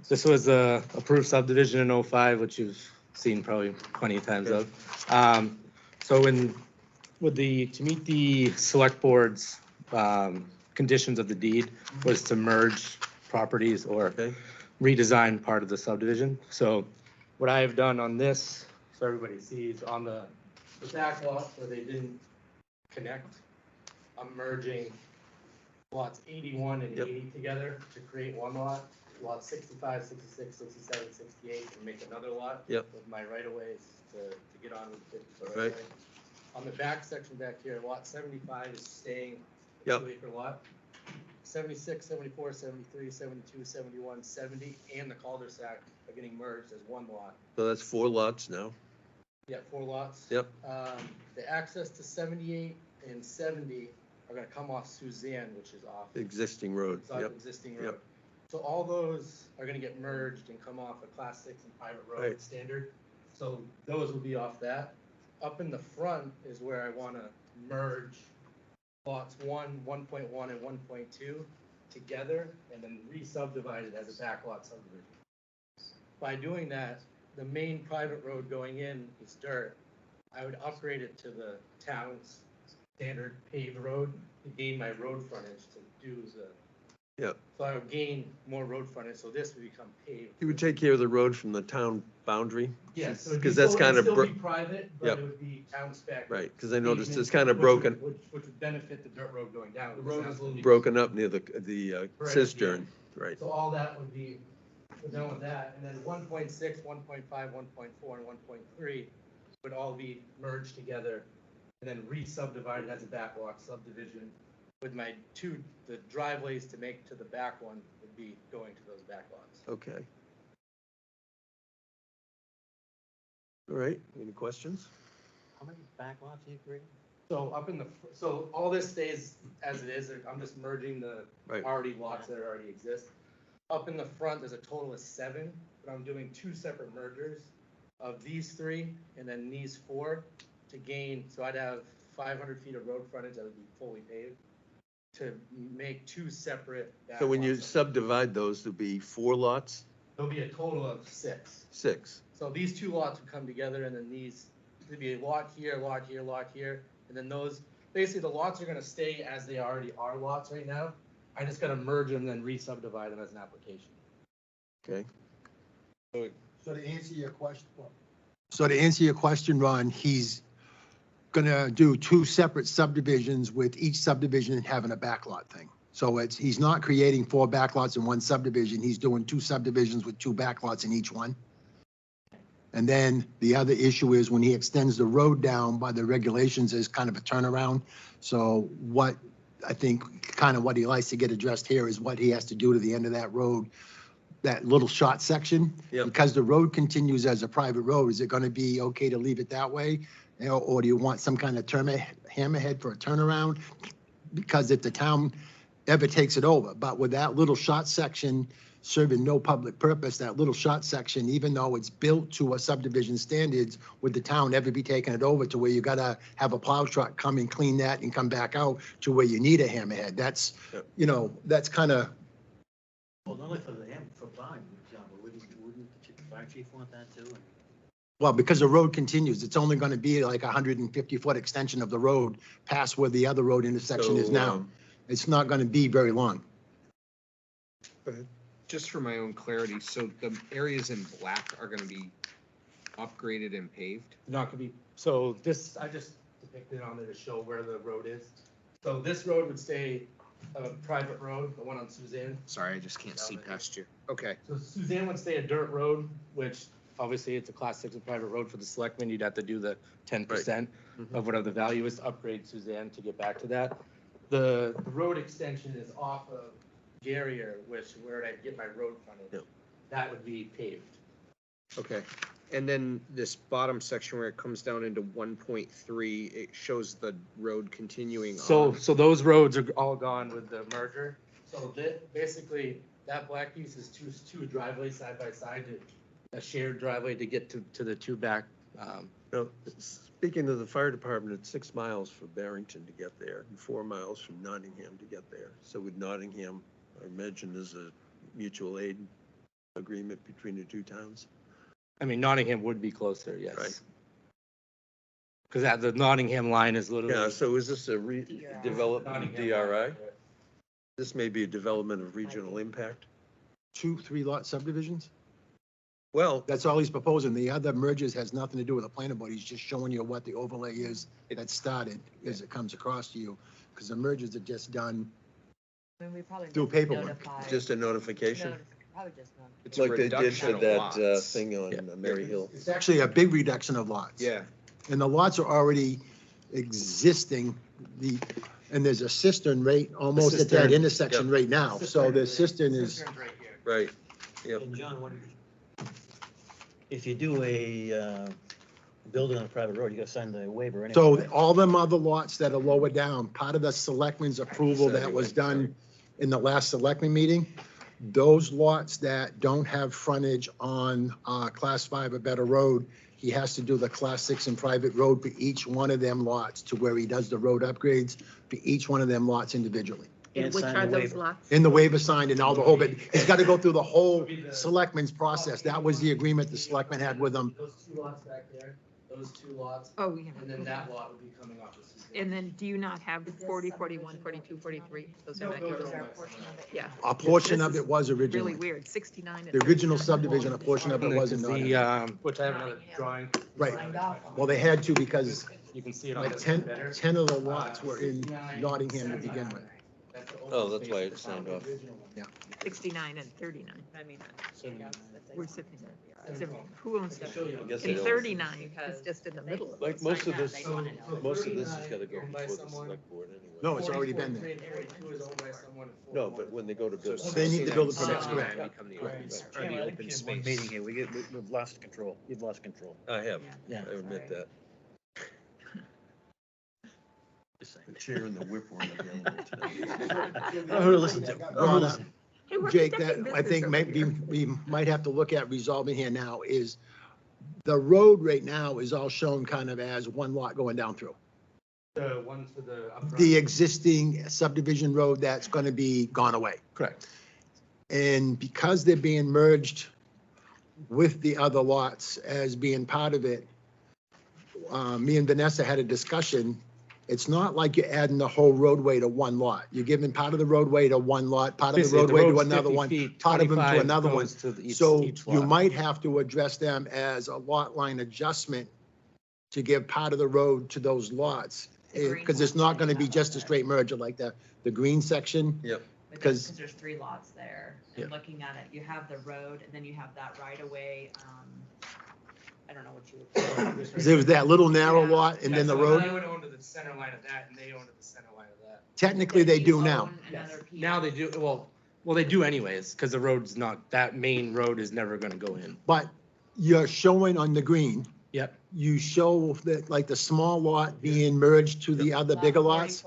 This was a approved subdivision in '05, which you've seen probably plenty of times of. So to meet the select board's conditions of the deed was to merge properties or Okay. redesign part of the subdivision. So what I have done on this, so everybody sees on the back lot where they didn't connect, I'm merging lots 81 and Yep. 80 together to create one lot. Lots 65, 66, 67, 68, and make another lot. Yep. With my right of ways to get on with the 50 foot Right. right of way. On the back section back here, lot 75 is staying a Yep. 2 acre lot. 76, 74, 73, 72, 71, 70, and the cul-de-sac are getting merged as one lot. So that's 4 lots now. Yeah, 4 lots. Yep. The access to 78 and 70 are gonna come off Suzanne, which is off. Existing road. It's off Yep. existing Yep. road. So all those are gonna get merged and come off a class 6 and private road Right. standard. So those will be off that. Up in the front is where I wanna merge lots 1.1 and 1.2 together and then re-subdivide it as a backlot subdivision. By doing that, the main private road going in is dirt. I would upgrade it to the town's standard paved road to gain my road frontage to do the. Yep. So I would gain more road frontage, so this would become paved. You would take care of the road from the town boundary? Yeah, so it'd Because that's kind of, still be private, but Yep. it would be town spec. right, because I noticed it's pavement, kind of which broken, would- Which would benefit the dirt road going down. The road is a little. broken up near the Right, cistern, right? So all that would be, we're done with that, and then 1.6, 1.5, 1.4, and 1.3 would all be merged together and then re-subdivided as a backlot subdivision with the driveways to make to the back one would be going to those backlots. Okay. All right, any questions? How many backlots do you create? So up in so all this stays as it is, I'm just merging the Right. already lots that already exist. Up in the front, there's a total of 7, but I'm doing 2 separate mergers of these 3 and then these 4 to gain, so I'd have 500 feet of road frontage that would be fully paved to make 2 separate. So when you backlots. subdivide those, there'll be 4 lots, There'll be a total of 6. 6. So these 2 lots would come together and then there'd be a lot here, lot here, lot here. And then those, basically the lots are gonna stay as they already are lots right now. I just gotta merge them and then re-subdivide them as an application. Okay. So to answer your question, Ron, he's gonna do 2 separate subdivisions with each subdivision having a backlot thing. So he's not creating 4 backlots in one subdivision, he's doing 2 subdivisions with 2 backlots in each one. And then the other issue is when he extends the road down by the regulations is kind of a turnaround. So what I think kind of what he likes to get addressed here is what he has to do to the end of that road, that little short section. Yep. Because the road continues as a private road, is it going to be okay to leave it that way? Or do you want some kind of hammerhead for a turnaround? Because if the town ever takes it over, but with that little short section serving no public purpose, that little short section, even though it's built to a subdivision standards, would the town ever be taking it over to where you gotta have a plow truck come and clean that and come back out to where you need a hammerhead? That's, Yep. That's kind of, Well, not only for for bond, for example, wouldn't the fire chief want that too? well, because the road continues, it's only gonna be like a 150-foot extension of the road past where the other road intersection is So, now. It's not gonna be very long. Just for my own clarity, so the areas in black are gonna be upgraded and paved? Not gonna be, so this, I just depicted on there to show where the road is. So this road would stay a private road, the one on Suzanne. Sorry, I just can't see past you. Okay. So Suzanne would stay a dirt road, which obviously it's a class 6 and private road for the selectmen. You'd have to do the 10% of whatever the value is to upgrade Suzanne to get back to that. The road extension is off of Garrier, which where I'd get my road frontage. Yep. That would be paved. Okay. And then this bottom section where it comes down into 1.3, it shows the road continuing on. So those roads are all gone with the merger. So basically, that black piece is two driveways side by side, a shared driveway to get to the two back. Now, speaking of the fire department, it's 6 miles for Barrington to get there and 4 miles from Nottingham to get there. So with Nottingham, I imagine there's a mutual aid agreement between the two towns. I mean, Nottingham would be closer, yes. Right. Because the Nottingham line is literally. Yeah, so is this a development DRI? This may be a development of regional impact. 2 3-lot subdivisions? Well, That's all he's proposing. The other mergers has nothing to do with the planning board. He's just showing you what the overlay is that started as it comes across to you. Because the mergers are just done I mean, we probably through just paperwork. notify- just a notification, Probably just notify. It's a like they did reduction for of that lots. thing on Mary Hill. It's actually a big reduction of lots. Yeah. And the lots are already existing, and there's a cistern right almost at that cistern, intersection yep. right now. So the cistern is, Cistern's right here. Right, yep. And John, if you do a building on a private road, you gotta sign the waiver anyway. so right? all them other lots that are lower down, part of the selectmen's approval that was done in the last selectmen meeting, those lots that don't have frontage on class 5 or better road, he has to do the class 6 and private road for each one of them lots to where he does the road upgrades for each one of them lots individually. And Which sign are the those waiver. lots? In the waiver signed and all the whole bit, he's got to go through the whole selectmen's process. That was the agreement the selectmen had with him. Those 2 lots back there, those 2 lots, Oh, yeah. and then that lot would be coming off of Suzanne. And then do you not have 40, 41, 42, 43? Those are not yours. Yeah. A portion This of is it was Really originally. weird, 69. The original subdivision, a portion of it wasn't. The, which I have another drawing. Right. Well, they had to because You can see it on like this 10 better. 10 of the lots were in Nottingham to begin with. That's the open Oh, that's space why that it's the town signed off. original one. 69 and 39. I mean, we're sitting there. So who owns that? I guess And they don't. 39 is just in the middle of Like it. most of this has got to go Owned by before the someone. select board anyway. No, it's already been there. 42 is owned by someone. and No, 41 but when they go to build. They need to build a permit, Become correct. the open, or the open One space. meeting here, we've lost control. You've lost control. I have, Yeah. I admit that. Just saying. The chair and the whip weren't available tonight. Oh, who to listen to? Oh, who to listen? Hey, we're Jake, conducting that I think business maybe over here. we might have to look at resolving here now is the road right now is all shown kind of as one lot going down through. The one to the upfront. The existing subdivision road that's going to be gone away. Correct. And because they're being merged with the other lots as being part of it, me and Vanessa had a discussion. It's not like you're adding the whole roadway to one lot. You're giving part of the roadway to one lot, part of the Basically, if the roadway to road's another 50 one, feet, part of them to 25 another one. goes to each- So each you lot. might have to address them as a lot line adjustment to give part of the road to those lots. Because it's not going to be just a straight merger like the green section. Yep. Because there's 3 lots there. Yeah. And looking at it, you have the road and then you have that right of way, I don't know what you would. there was that little narrow lot and then the They road. would own to the center line of that, and they own to the center line of that. Technically, they do now. Now they do, well, they do anyways, because the road's not, that main road is never gonna go in. But you're showing on the green, Yep. you show that like the small lot being merged to the other bigger lots.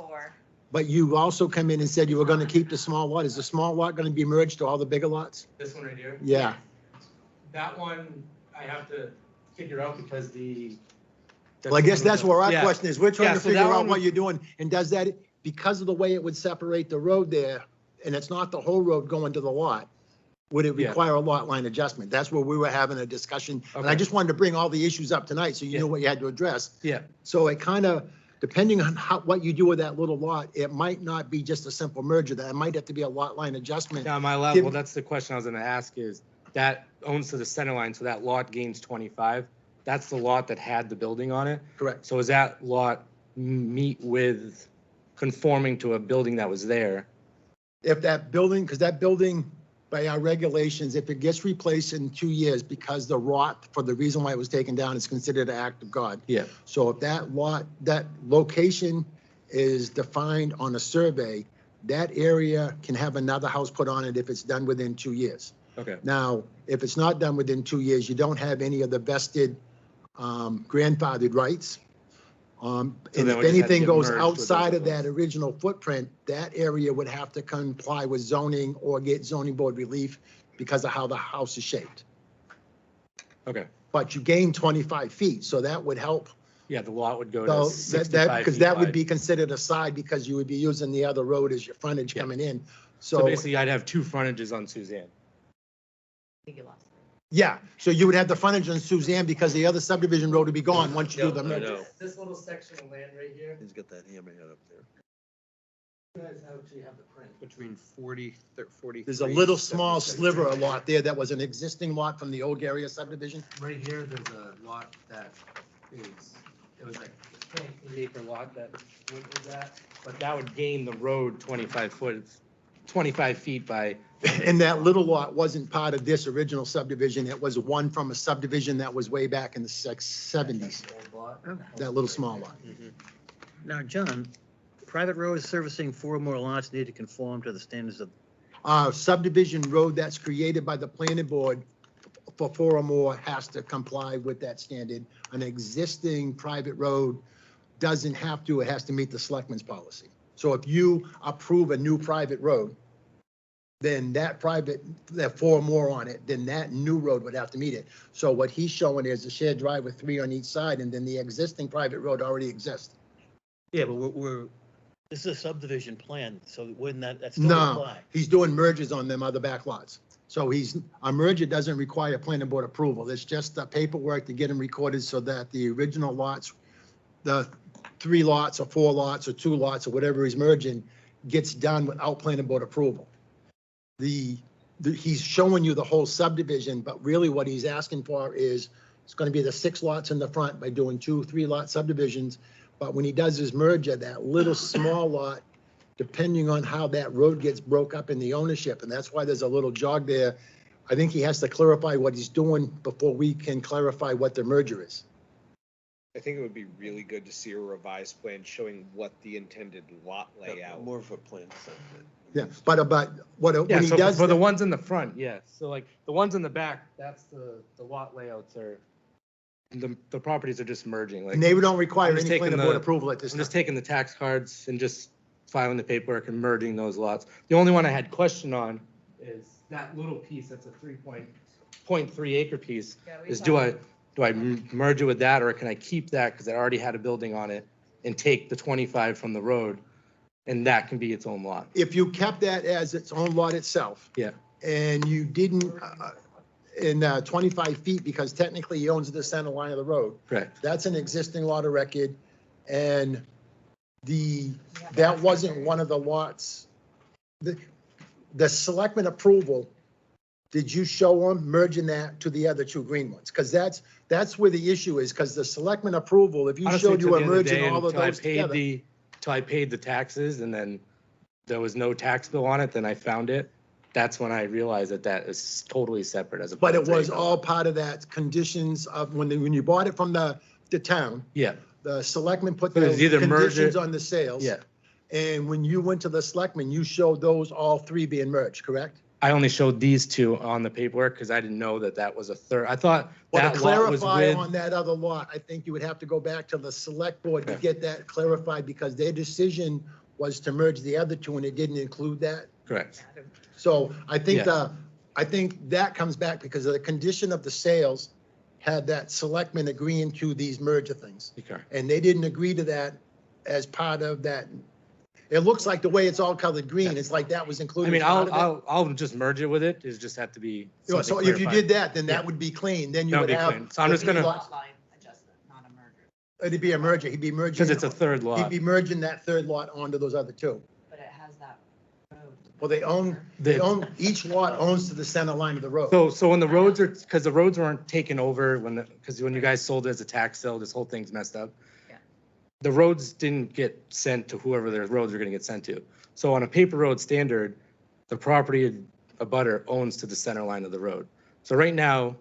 But you also come in and said you were going to keep the small lot. Is the small lot going to be merged to all the bigger lots? This one right here? Yeah. That one, I have to figure out because Well, I guess that's where our Yeah. question is. We're trying Yeah, to so figure that out one what would- you're doing. And does that, because of the way it would separate the road there, and it's not the whole road going to the lot, would it Yeah. require a lot line adjustment? That's where we were having a discussion. And I Okay. just wanted to bring all the issues up tonight so you knew what you had to address. Yeah. So it kind of, depending on what you do with that little lot, it might not be just a simple merger. That might have to be a lot line adjustment. Now, my lot, Give- well, that's the question I was gonna ask is, that owns to the center line, so that lot gains 25. That's the lot that had the building on it. Correct. So is that lot meet with conforming to a building that was there? if that building, because that building, by our regulations, if it gets replaced in 2 years, because the rot, for the reason why it was taken down, is considered an act of God. Yeah. So if that lot, that location is defined on a survey, that area can have another house put on it if it's done within 2 years. Okay. Now, if it's not done within 2 years, you don't have any of the vested grandfathered rights. So And then if we just have to anything get goes merged with those outside of others. that original footprint, that area would have to comply with zoning or get zoning board relief because of how the house is shaped. Okay. But you gain 25 feet, so that would help. Yeah, the lot would go So to that, 65 because feet that would wide. be considered a side because you would be using the other road as your frontage Yeah. coming in. So So, basically, I'd have 2 frontages on Suzanne. yeah, so you would have the frontage on Suzanne because the other subdivision road would be gone once you do the I merge. know. This little section of land right here, He's got that hammerhead up there. you guys actually have the print. Between 40. There's a little small sliver of lot there that was an existing lot from the old area subdivision. Right here, there's a lot that is, it was like a 23-acre lot that went with that, but that would gain the road 25 feet by, And that little lot wasn't part of this original subdivision. It was one from a subdivision that was way back in the 70s, old lot. that little small lot. Now, John, private road servicing 4 or more lots need to conform to the standards of, Subdivision road that's created by the planning board for 4 or more has to comply with that standard. An existing private road doesn't have to, it has to meet the selectmen's policy. So if you approve a new private road, then that 4 or more on it, then that new road would have to meet it. So what he's showing is a shared drive with 3 on each side, and then the existing private road already exists. yeah, but this is a subdivision plan, so wouldn't that still No, apply? he's doing mergers on them other back lots. So a merger doesn't require planning board approval. It's just the paperwork to get them recorded so that the original lots, the 3 lots or 4 lots or 2 lots or whatever he's merging, gets done without planning board approval. He's showing you the whole subdivision, but really what he's asking for is, it's gonna be the 6 lots in the front by doing 2, 3 lot subdivisions. But when he does his merger, that little small lot, depending on how that road gets broke up in the ownership, and that's why there's a little jog there. I think he has to clarify what he's doing before we can clarify what the merger is. I think it would be really good to see a revised plan showing what the intended lot layout. More of a plan. Yeah, but when Yeah, he so does, for the ones in the front, yeah, so like, the ones in the back, that's the lot layouts are, the properties are just merging, like. and they don't require I'm just any taking planning board the- approval at this I'm time. just taking the tax cards and just filing the paperwork and merging those lots. The only one I had question on is that little piece, that's a 3.3 acre piece, is do I merge it with that, or can I keep that, because I already had a building on it, and take the 25 from the road, and that can be its own lot? If you kept that as its own lot itself. Yeah. And you didn't, in 25 feet, because technically he owns the center line of the road. Correct. That's an existing lot of record, and that wasn't one of the lots. The selectmen approval, did you show them merging that to the other 2 green ones? Because that's where the issue is, because the selectmen approval, if you Honestly, showed till you the were end of the merging day, all of until I those paid together. Till I paid the taxes, and then there was no tax bill on it, then I found it. That's when I realized that is totally separate as a. But it was all part of that conditions of when you bought it from the town, Yeah, the selectmen put So it's those either merge conditions it- on the sales. yeah. And when you went to the selectmen, you showed those all 3 being merged, correct? I only showed these 2 on the paperwork because I didn't know that was a third. I thought Well, to that lot was clarify with. on that other lot, I think you would have to go back to the select board to get that clarified because their decision was to merge the other 2 and it didn't include that. Correct. So I think Yeah. I think that comes back because of the condition of the sales had that selectmen agreeing to these merger things. Okay. And they didn't agree to that as part of that. It looks like the way it's all colored green, it's like that was I included. mean, as part of it. I'll just merge it with it. It just have to be. So something if you clarified. did that, then Yeah. that would be clean, then you That would would be have. clean. So I'm the just gonna- 3 lots. It'd be a merger, he'd be merging. Because it's a third He'd lot. be merging that 3rd lot onto those other 2. But it has that road. Well, they own, each lot owns to the center line of the road. So when the roads are, because the roads weren't taken over because when you guys sold it as a tax sale, this whole thing's messed up. Yeah. The roads didn't get sent to whoever their roads are gonna get sent to. So on a paper road standard, the property abutter owns to the center line of the road. So right now,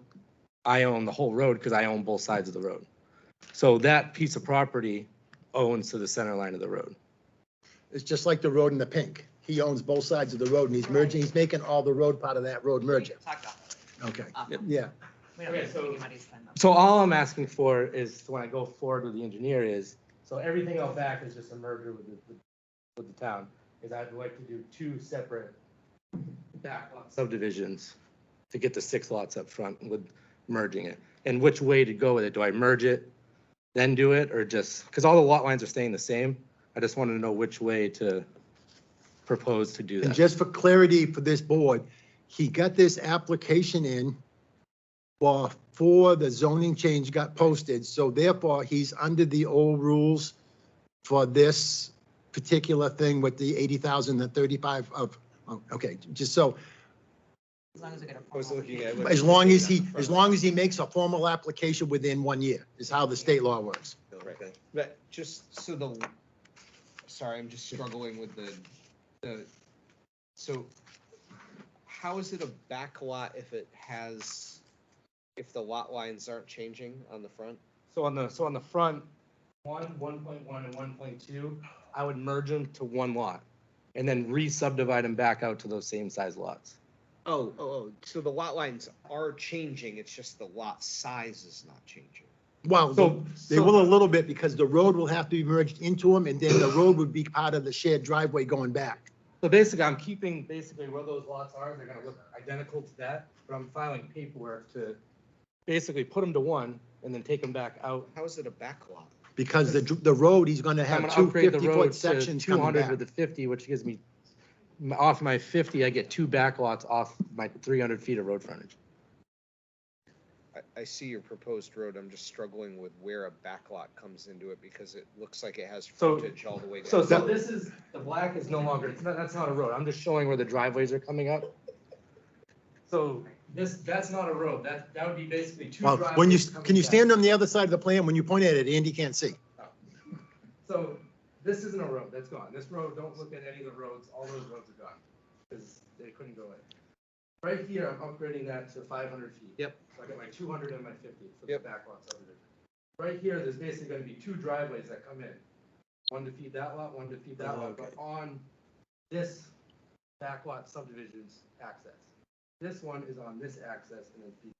I own the whole road because I own both sides of the road. So that piece of property owns to the center line of the road. It's just like the road in the pink. He owns both sides of the road and he's merging, he's making all the road part of that road merger. Okay, yeah. Okay, so all I'm asking for is, when I go forward with the engineer is, so everything out back is just a merger with the town, is I'd like to do 2 separate backlot subdivisions to get the 6 lots up front with merging it. And which way to go with it? Do I merge it, then do it, or just, because all the lot lines are staying the same? I just wanted to know which way to propose to do And that. just for clarity for this board, he got this application in before the zoning change got posted, so therefore he's under the old rules for this particular thing with the 80,000 and 35 of, okay, just so, As long as we get a I was looking at. as long as he makes a formal application within 1 year, is how the state law works. Right. But just so sorry, I'm just struggling with so how is it a back lot if the lot lines aren't changing on the front? So on the front, 1.1 and 1.2, I would merge them to one lot and then re-subdivide them back out to those same size lots. Oh, so the lot lines are changing, it's just the lot size is not changing. Well, they will a little bit because the road will have to be merged into them and then the road would be part of the shared driveway going back. So basically, I'm keeping basically where those lots are, they're gonna look identical to that, but I'm filing paperwork to basically put them to one and then take them back out. How is it a back lot? Because the road, he's gonna I'm have gonna 2 upgrade the 50-foot road to sections coming 200 back. with the 50, which gives me, off my 50, I get 2 back lots off my 300 feet of road frontage. I see your proposed road, I'm just struggling with where a back lot comes into it because it looks like it has So- frontage all the way down. So this is, the black is no longer, that's not a road, I'm just showing where the driveways are coming up. So that's not a road, that would be basically 2 Well, driveways. when you, coming can you back. stand on the other side of the plan? When you point at it, Andy can't see. So this isn't a road, that's gone. This road, don't look at any of the roads, all those roads are gone, because they couldn't go in. Right here, I'm upgrading that to 500 feet. Yep. So I got my 200 and my 50 for the Yep. backlot subdivision. Right here, there's basically gonna be 2 driveways that come in. One to feed that lot, one to feed that lot, but on this backlot subdivision's access. This one is on this access and then feed.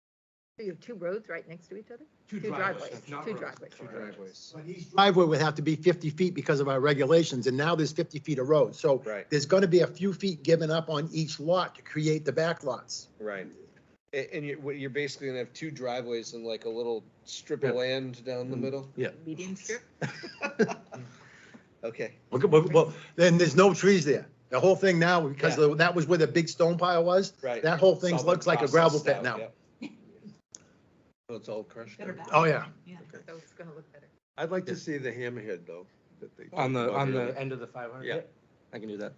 So you have 2 roads right next to each other? 2 Two driveways. driveways, not two roads, driveways. 2 driveways. But each driveway would have to be 50 feet because of our regulations, and now there's 50 feet of road. So Right. there's gonna be a few feet given up on each lot to create the back lots. Right. And you're basically gonna have 2 driveways and like a little strip of Yeah. land down the middle? Yeah. Median strip? Okay. Well, then there's no trees there. The whole thing now, because Yeah. that was where the big stone pile was, Right. that whole thing It's all looks been like a gravel processed pit out, now. yep. Oh, it's all crushed. Better out. back. Oh, yeah. Yeah, so it's gonna look better. I'd like to see the hammerhead though. that they On the, talked on about the earlier. end of the 500? Yeah. I can do that.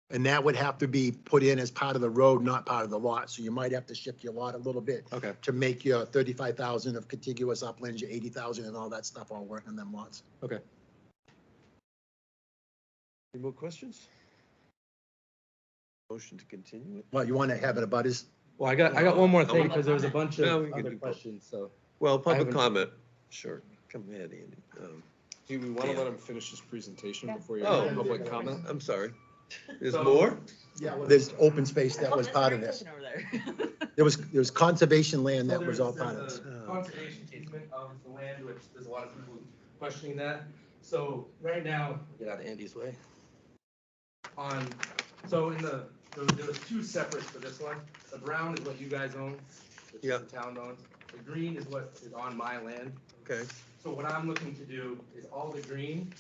And that would have to be put in as part of the road, not part of the lot. So you might have to shift your lot a little bit Okay. to make your 35,000 of contiguous uplands, your 80,000 and all that stuff all work on them lots. Okay. Any more questions? Motion to continue it? Well, you want to have it about his, Well, I got one more thing Public because there was a bunch No, of we can other do both. questions, so. Well, public haven't- comment, sure. Come ahead, Andy. Do we wanna Yeah. let him finish his presentation Yeah. before you Oh. have public comment? I'm sorry. There's So- more? there's open space that was part of this. There was conservation land that So was all part of there's this. a Conservation easement of the land, which there's a lot of people questioning that. So right now, get out of Andy's way. So there was 2 separates for this one. The brown is what you guys own, which Yeah. the town owns. The green is what is on my land. Okay. So what I'm looking to do is all the green,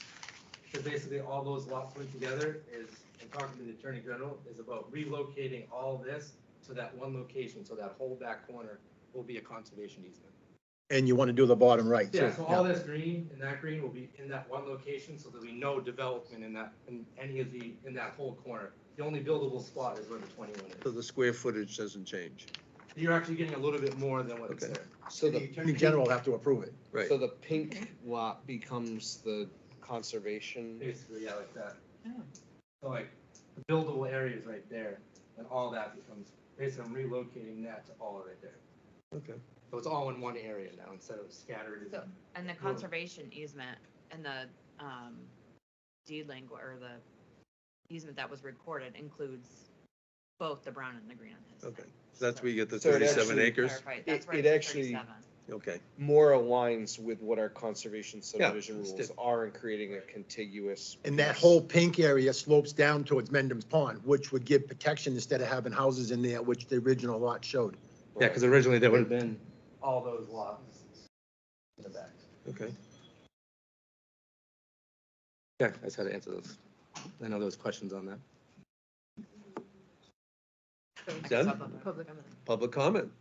because basically all those lots put together is, and talking to the Attorney General, is about relocating all this to that one location, so that whole back corner will be a conservation easement. And you want to do the bottom right, too. Yeah, so all this green and that green will be in that one location, so there'll be no development in that whole corner. The only buildable spot is where the 21 is. So the square footage doesn't change. You're actually getting a little bit more than what is Okay. there. So The the, Attorney General will have to approve it. Right. so the pink lot becomes the conservation? Basically, yeah, like that. Oh. So like, buildable areas right there, and all that becomes, basically I'm relocating that to all right there. Okay. So it's all in one area now instead of scattered. So, and the conservation easement and the deed language or the easement that was recorded includes both the brown and the green on his. Okay, so that's where you get the So it 37 actually- acres? Clarify, that's It- right, it it's actually- 37. Okay, More aligns with what our conservation subdivision it's rules are in creating a contiguous. And that piece. whole pink area slopes down towards Mendham's Pond, which would give protection instead of having houses in there, which the original lot showed. Yeah, because originally there would have been all those lots in the back. okay. Yeah, I just had to answer those. I know there was questions on that. Done? Public comment. Public comment?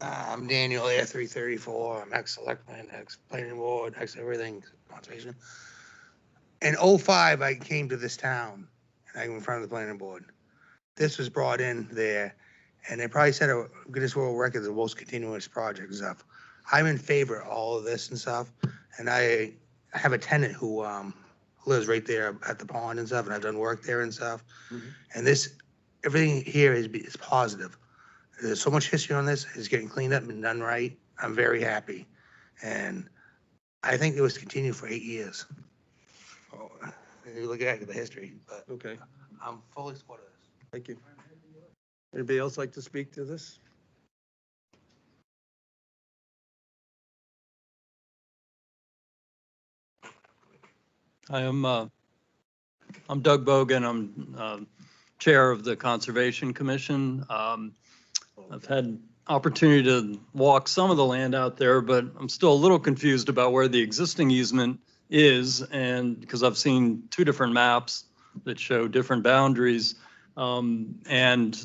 I'm Daniel, Air 334, I'm ex-selectman, ex-planning board, ex-everything, conservation. In '05, I came to this town, and I'm in front of the planning board. This was brought in there, and they probably set a Guinness World Record, the most continuous project and stuff. I'm in favor of all of this and stuff, and I have a tenant who lives right there at the pond and stuff, and I've done work there and stuff. And this, everything here is positive. There's so much history on this, it's getting cleaned up and done right. I'm very happy. And I think it was continued for 8 years. Oh, you look at the history, but Okay, I'm fully supportive of this. thank you. Anybody else like to speak to this? Hi, I'm Doug Bogan. I'm Chair of the Conservation Commission. I've had opportunity to walk some of the land out there, but I'm still a little confused about where the existing easement is, and because I've seen two different maps that show different boundaries, and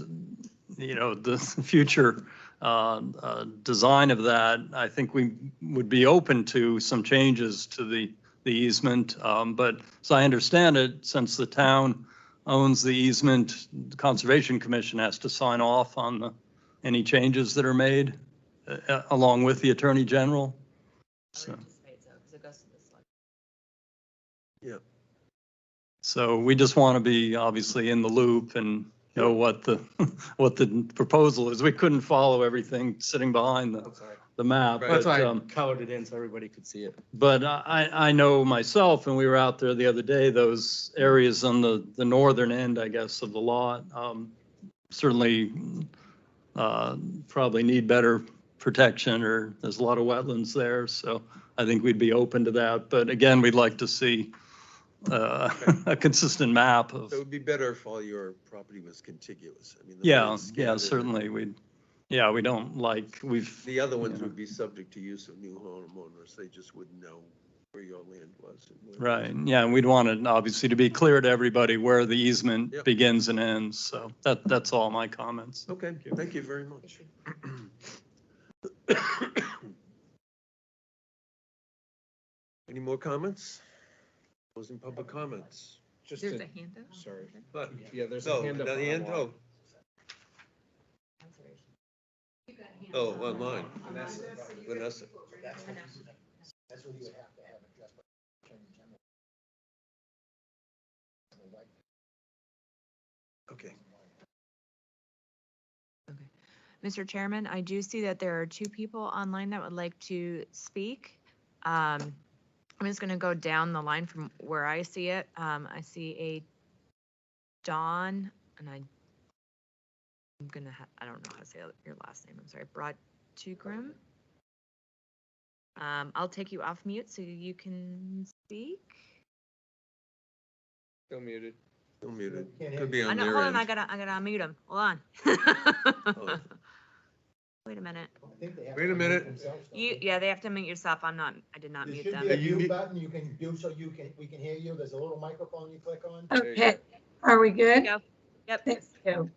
you know, the future design of that, I think we would be open to some changes to the easement. But as I understand it, since the town owns the easement, the Conservation Commission has to sign off on any changes that are made along with the Attorney General. So. Yeah. So we just want to be obviously in the loop and know what the what the proposal is. We couldn't follow everything sitting behind the map. That's why I But, colored it in so everybody could see it. but I know myself, and we were out there the other day, those areas on the northern end, I guess, of the lot, certainly probably need better protection, or there's a lot of wetlands there. So I think we'd be open to that. But again, we'd like to see a consistent map of. It would be better if all your property was contiguous. I mean, the Yeah, land's yeah, scattered. certainly. We don't like, The other ones you know. would be subject to use of new homeowners. They just wouldn't know where your land was. and where- right, yeah, and we'd want it obviously to be clear to everybody where the easement Yep. begins and ends. So that's all my comments. Okay, thank you very much. Any more comments? Closing public comments. Just There's to- a handout? Sorry. But, Yeah, there's a no, hand up. the hand, online. oh, online. Vanessa. That's what you would have to have addressed by the Attorney General. Okay. Mr. Chairman, I do see that there are two people online that would like to speak. I'm just going to go down the line from where I see it. I see a Dawn, and I'm going to, I don't know how to say your last name. I'm sorry, Broad-Tugrim. I'll take you off mute so you can speak. Still muted. Still muted. Could be I on know, their hold on, end. I gotta unmute him. Hold on. Oh. Wait a minute. Wait a minute. Yeah, they have to mute yourself. I did not There mute should them. be a mute button you can do so we can hear you. There's a little microphone you click on. Okay, are we good? Go. Yep. Thank you.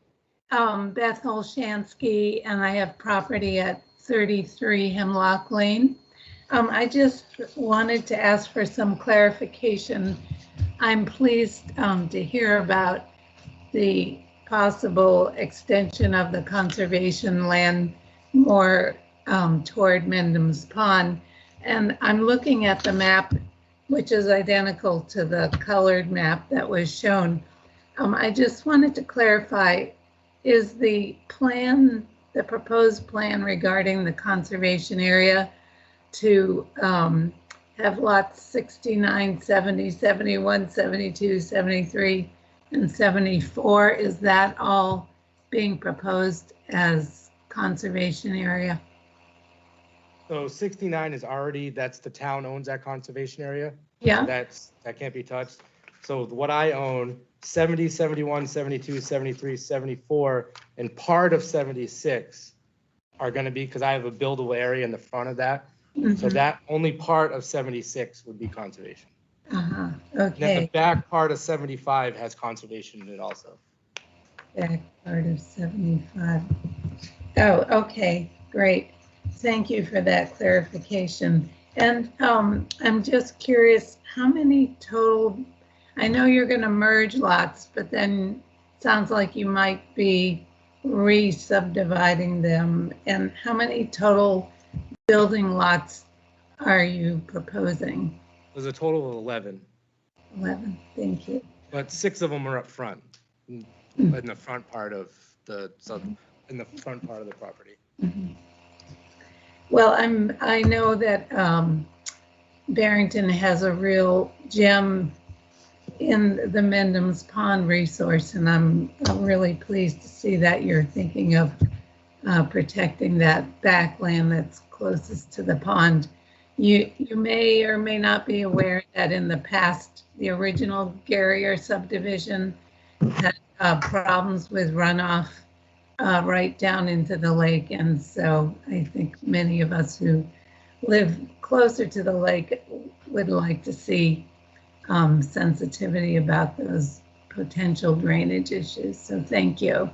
Beth Olshansky, and I have property at 33 Hemlock Lane. I just wanted to ask for some clarification. I'm pleased to hear about the possible extension of the conservation land more toward Mendham's Pond. And I'm looking at the map which is identical to the colored map that was shown. I just wanted to clarify, is the plan, the proposed plan regarding the conservation area to have lots 69, 70, 71, 72, 73, and 74, is that all being proposed as conservation area? So 69 is already, that's the town owns that conservation area. Yeah. That can't be touched. So what I own, 70, 71, 72, 73, 74, and part of 76 are gonna be, because I have a buildable area in the front of that. So Mhm. that only part of 76 would be conservation. Uh-huh, And then the okay. back part of 75 has conservation in it also. Back part of 75. Oh, okay, great. Thank you for that clarification. And I'm just curious, how many total, I know you're going to merge lots, but then sounds like you might be re-subdividing them. And how many total building lots are you proposing? There's a total of 11, 11, thank you. but 6 of them are up front, in the front part of the property. Mhm. Well, I know that Barrington has a real gem in the Mendham's Pond resource, and I'm really pleased to see that you're thinking of protecting that backland that's closest to the pond. You may or may not be aware that in the past, the original Garrier subdivision had problems with runoff right down into the lake. And so I think many of us who live closer to the lake would like to see sensitivity about those potential drainage issues. So thank you.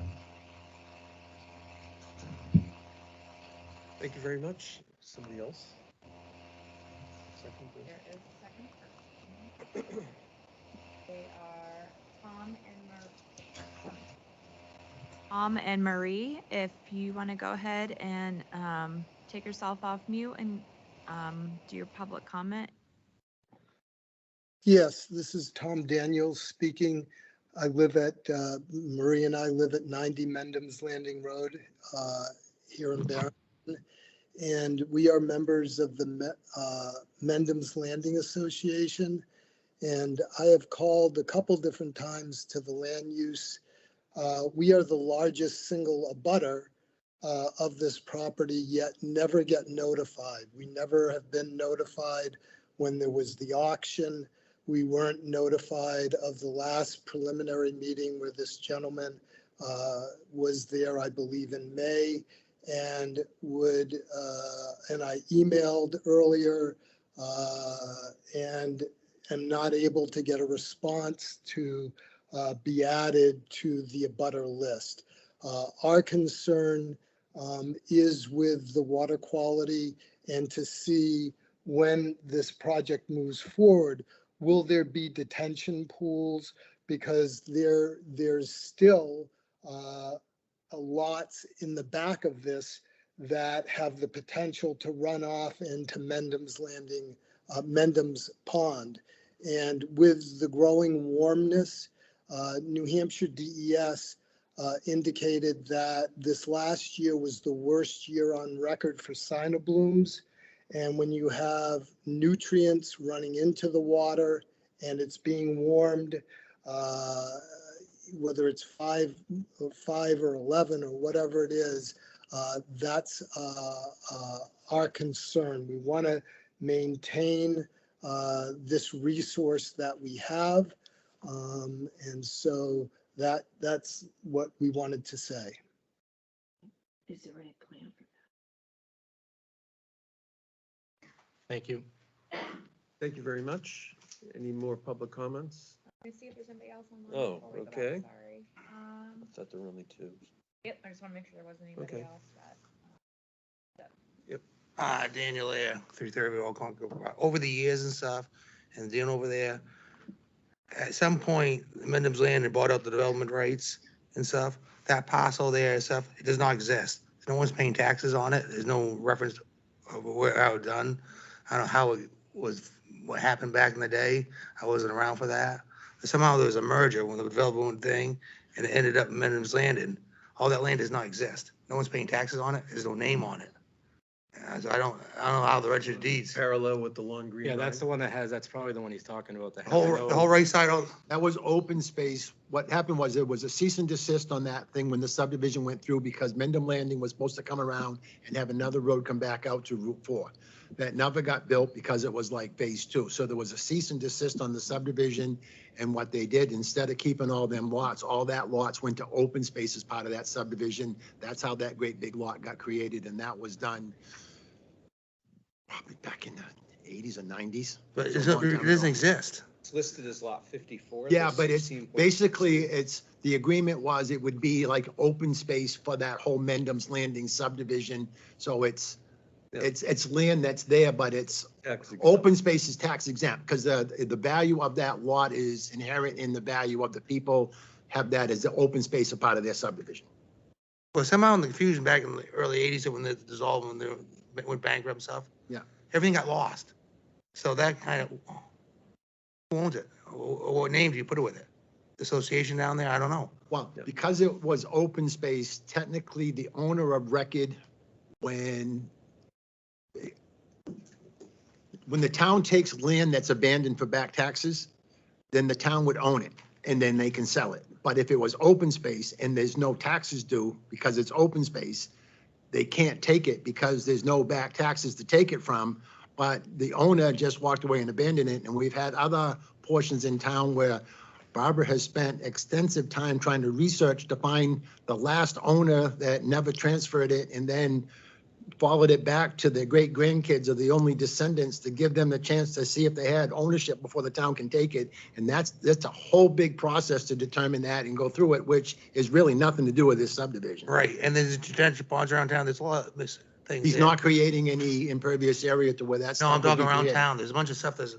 Thank you very much. Somebody else? Second, please. There is a second person. They are Tom and Marie. If you want to go ahead and take yourself off mute and do your public comment. Yes, this is Tom Daniels speaking. I live at, Marie and I live at 90 Mendham's Landing Road here in Barrington. And we are members of the Mendham's Landing Association. And I have called a couple different times to the land use. We are the largest single abutter of this property, yet never get notified. We never have been notified when there was the auction. We weren't notified of the last preliminary meeting where this gentleman was there, I believe in May, and and I emailed earlier and am not able to get a response to be added to the abutter list. Our concern is with the water quality and to see when this project moves forward, will there be detention pools? Because there's still lots in the back of this that have the potential to run off into Mendham's Landing, Mendham's Pond. And with the growing warmness, New Hampshire DES indicated that this last year was the worst year on record for cyanoblooms. And when you have nutrients running into the water and it's being warmed, whether it's 5 or 11 or whatever it is, that's our concern. We want to maintain this resource that we have. And so that's what we wanted to say. Is there any plan for Thank you. Thank you very much. Any more public comments? Let me see if there's anybody else online. Oh, before we go back. okay. Sorry. I thought there were only 2. Yep, I just want to make sure there wasn't anybody Okay. else that. Daniel Air, 330 Old Concord. Over the years and stuff, and then over there, at some point, Mendham's Land had bought out the development rights and stuff. That parcel there and stuff, it does not exist. No one's paying taxes on it. There's no reference of how it done. I don't know how it was what happened back in the day. I wasn't around for that. But somehow there was a merger when the developer went thing, and it ended up in Mendham's Landing. All that land does not exist. No one's paying taxes on it. There's no name on it. So I don't know how the register of deeds. Parallel with the long green Yeah, line. that's the one that has, that's probably the one he's talking about. The whole right side, That was open space. What happened was there was a cease and desist on that thing when the subdivision went through because Mendham Landing was supposed to come around and have another road come back out to Route 4. That never got built because it was like phase 2. So there was a cease and desist on the subdivision. And what they did, instead of keeping all them lots, all that lots went to open space as part of that subdivision. That's how that great big lot got created. And that was done probably back in the 80s or 90s. But It was it a long time doesn't ago. exist. It's listed as lot 54. Yeah, but it's basically, it's, the agreement was it would be like open space for that whole Mendham's Landing subdivision. So it's land that's there, but it's open space is tax exempt because the value of that lot is inherent in the value of the people have that as the open space a part of their subdivision. Well, somehow in the confusion back in the early 80s when they dissolved, when they went bankrupt and stuff. Yeah. Everything got lost. So that kind of, who owns it? Or what name do you put it with it? The association down there? I don't know. Well, because it was open space, technically the owner of record, when the town takes land that's abandoned for back taxes, then the town would own it and then they can sell it. But if it was open space and there's no taxes due because it's open space, they can't take it because there's no back taxes to take it from. But the owner just walked away and abandoned it. And we've had other portions in town where Barbara has spent extensive time trying to research to find the last owner that never transferred it and then followed it back to their great grandkids or the only descendants to give them the chance to see if they had ownership before the town can take it. And that's a whole big process to determine that and go through it, which is really nothing to do with this subdivision. Right, and there's detention ponds around town, there's a lot of this things. He's there. not creating any impervious area to where that's. No, I'm talking around town, there's a bunch of stuff this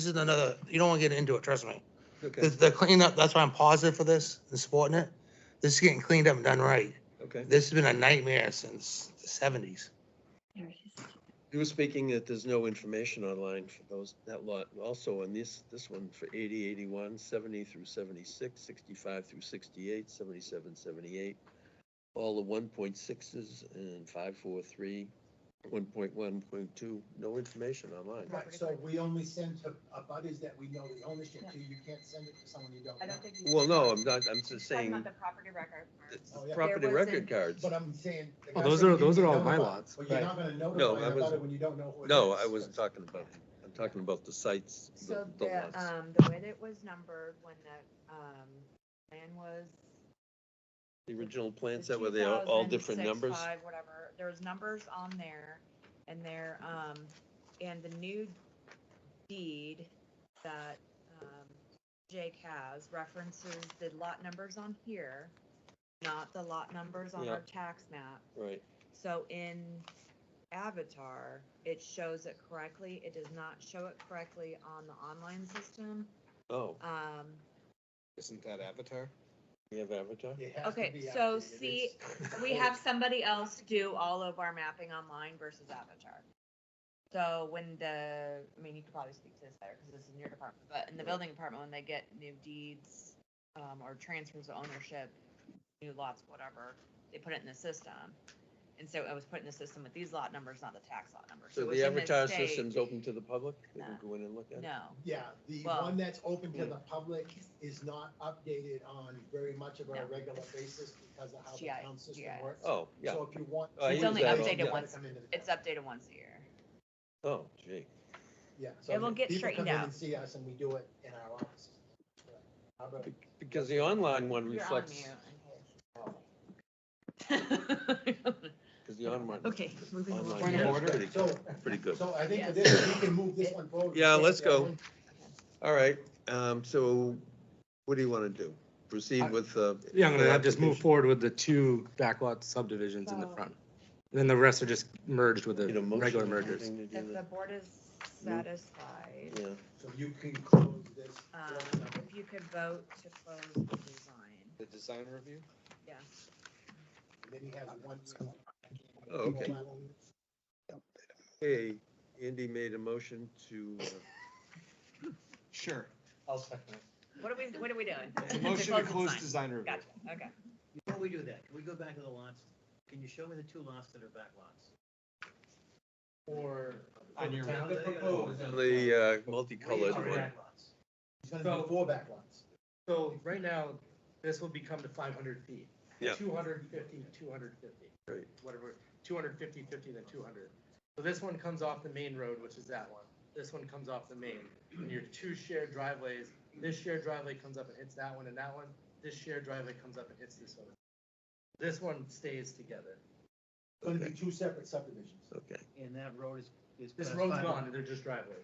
is another, you don't want to get into it, trust me. Okay. The cleanup, that's why I'm positive for this and supporting it. This is getting cleaned up and done right. Okay. This has been a nightmare since the 70s. You were speaking that there's no information online for that lot. Also on this one for 80, 81, 70 through 76, 65 through 68, 77, 78. All the 1.6s and 543, 1.1, 1.2, no information online. Right, so we only send to buddies that we know the ownership to. You can't send it to someone you don't know. Well, no, I'm not, I'm just saying, the property record. Oh, yeah. property There record wasn't- cards. But I'm saying. the Oh, guy those said are- you those didn't are all know my about- lots. But you're Right. not gonna No, notify I them about wasn't- it when you don't know who it is. No, I wasn't talking about, I'm talking about the sites, So the lots. the way that it was numbered when the, plan was. The original plan the set where they are all different 2006, numbers. 5, whatever, there's numbers on there, and there, and the new deed that, Jake has references the lot numbers on here, not the lot numbers on Yeah. our tax map. Right. So in Avatar, it shows it correctly, it does not show it correctly on the online system. Oh, Isn't that Avatar? we have Avatar? It has to Okay, be so updated. see, It's- we have somebody else do all of our mapping online versus Avatar. So when I mean, you could probably speak to this better because this is in your department, but in the building department, when they get new deeds, or transfers of ownership, new lots, whatever, they put it in the system. And so I was put in the system with these lot numbers, not the tax lot numbers. So it was the a Avatar mistake. system's open to the public? They can No. go in and look at it? No. Yeah, the Well- one that's open to the public is not updated on very much of a regular basis because of how the GI town system GIS. works. Oh, yeah. So if you want. I It's use only that all- updated yeah. once, it's updated once a year. Oh, gee. Yeah. It will get people straightened come in out. and see us and we do it in our offices. How about- Because the online one You're on reflects, mute. because the online. Okay, moving along. online Point of is order. pretty So- good, pretty good. So I think for Yes. this, we can move this one forward. Yeah, let's The other go. one. All right, so what do you want to do? Proceed with, Yeah, I'm the gonna just move application? forward with the 2 backlot subdivisions in the So- front. And then the rest are just merged with the Need a motion regular or mergers. anything to do If the that? board is satisfied, Yeah. So you can close this. if you could vote to close the design, The design review? yeah. And then he has one. Oh, okay. Okay, Andy made a motion to Sure. I'll second it. What are we doing? The motion to close design. design review. Gotcha, okay. Before we do that, can we go back to the lots? Can you show me the two lots that are back lots? For On your- town to propose. The multicolored Already one. back lots. He's gonna do 4 back lots. So right now, this will become to 500 feet. Yeah. 250, 250. Right. Whatever, 250, 50, then 200. So this one comes off the main road, which is that one. This one comes off the main. And your two shared driveways, this shared driveway comes up and hits that one and that one. This shared driveway comes up and hits this one. This one stays together. It's gonna be 2 separate subdivisions. Okay. And that road is. This class road's 5. gone, they're just driveways.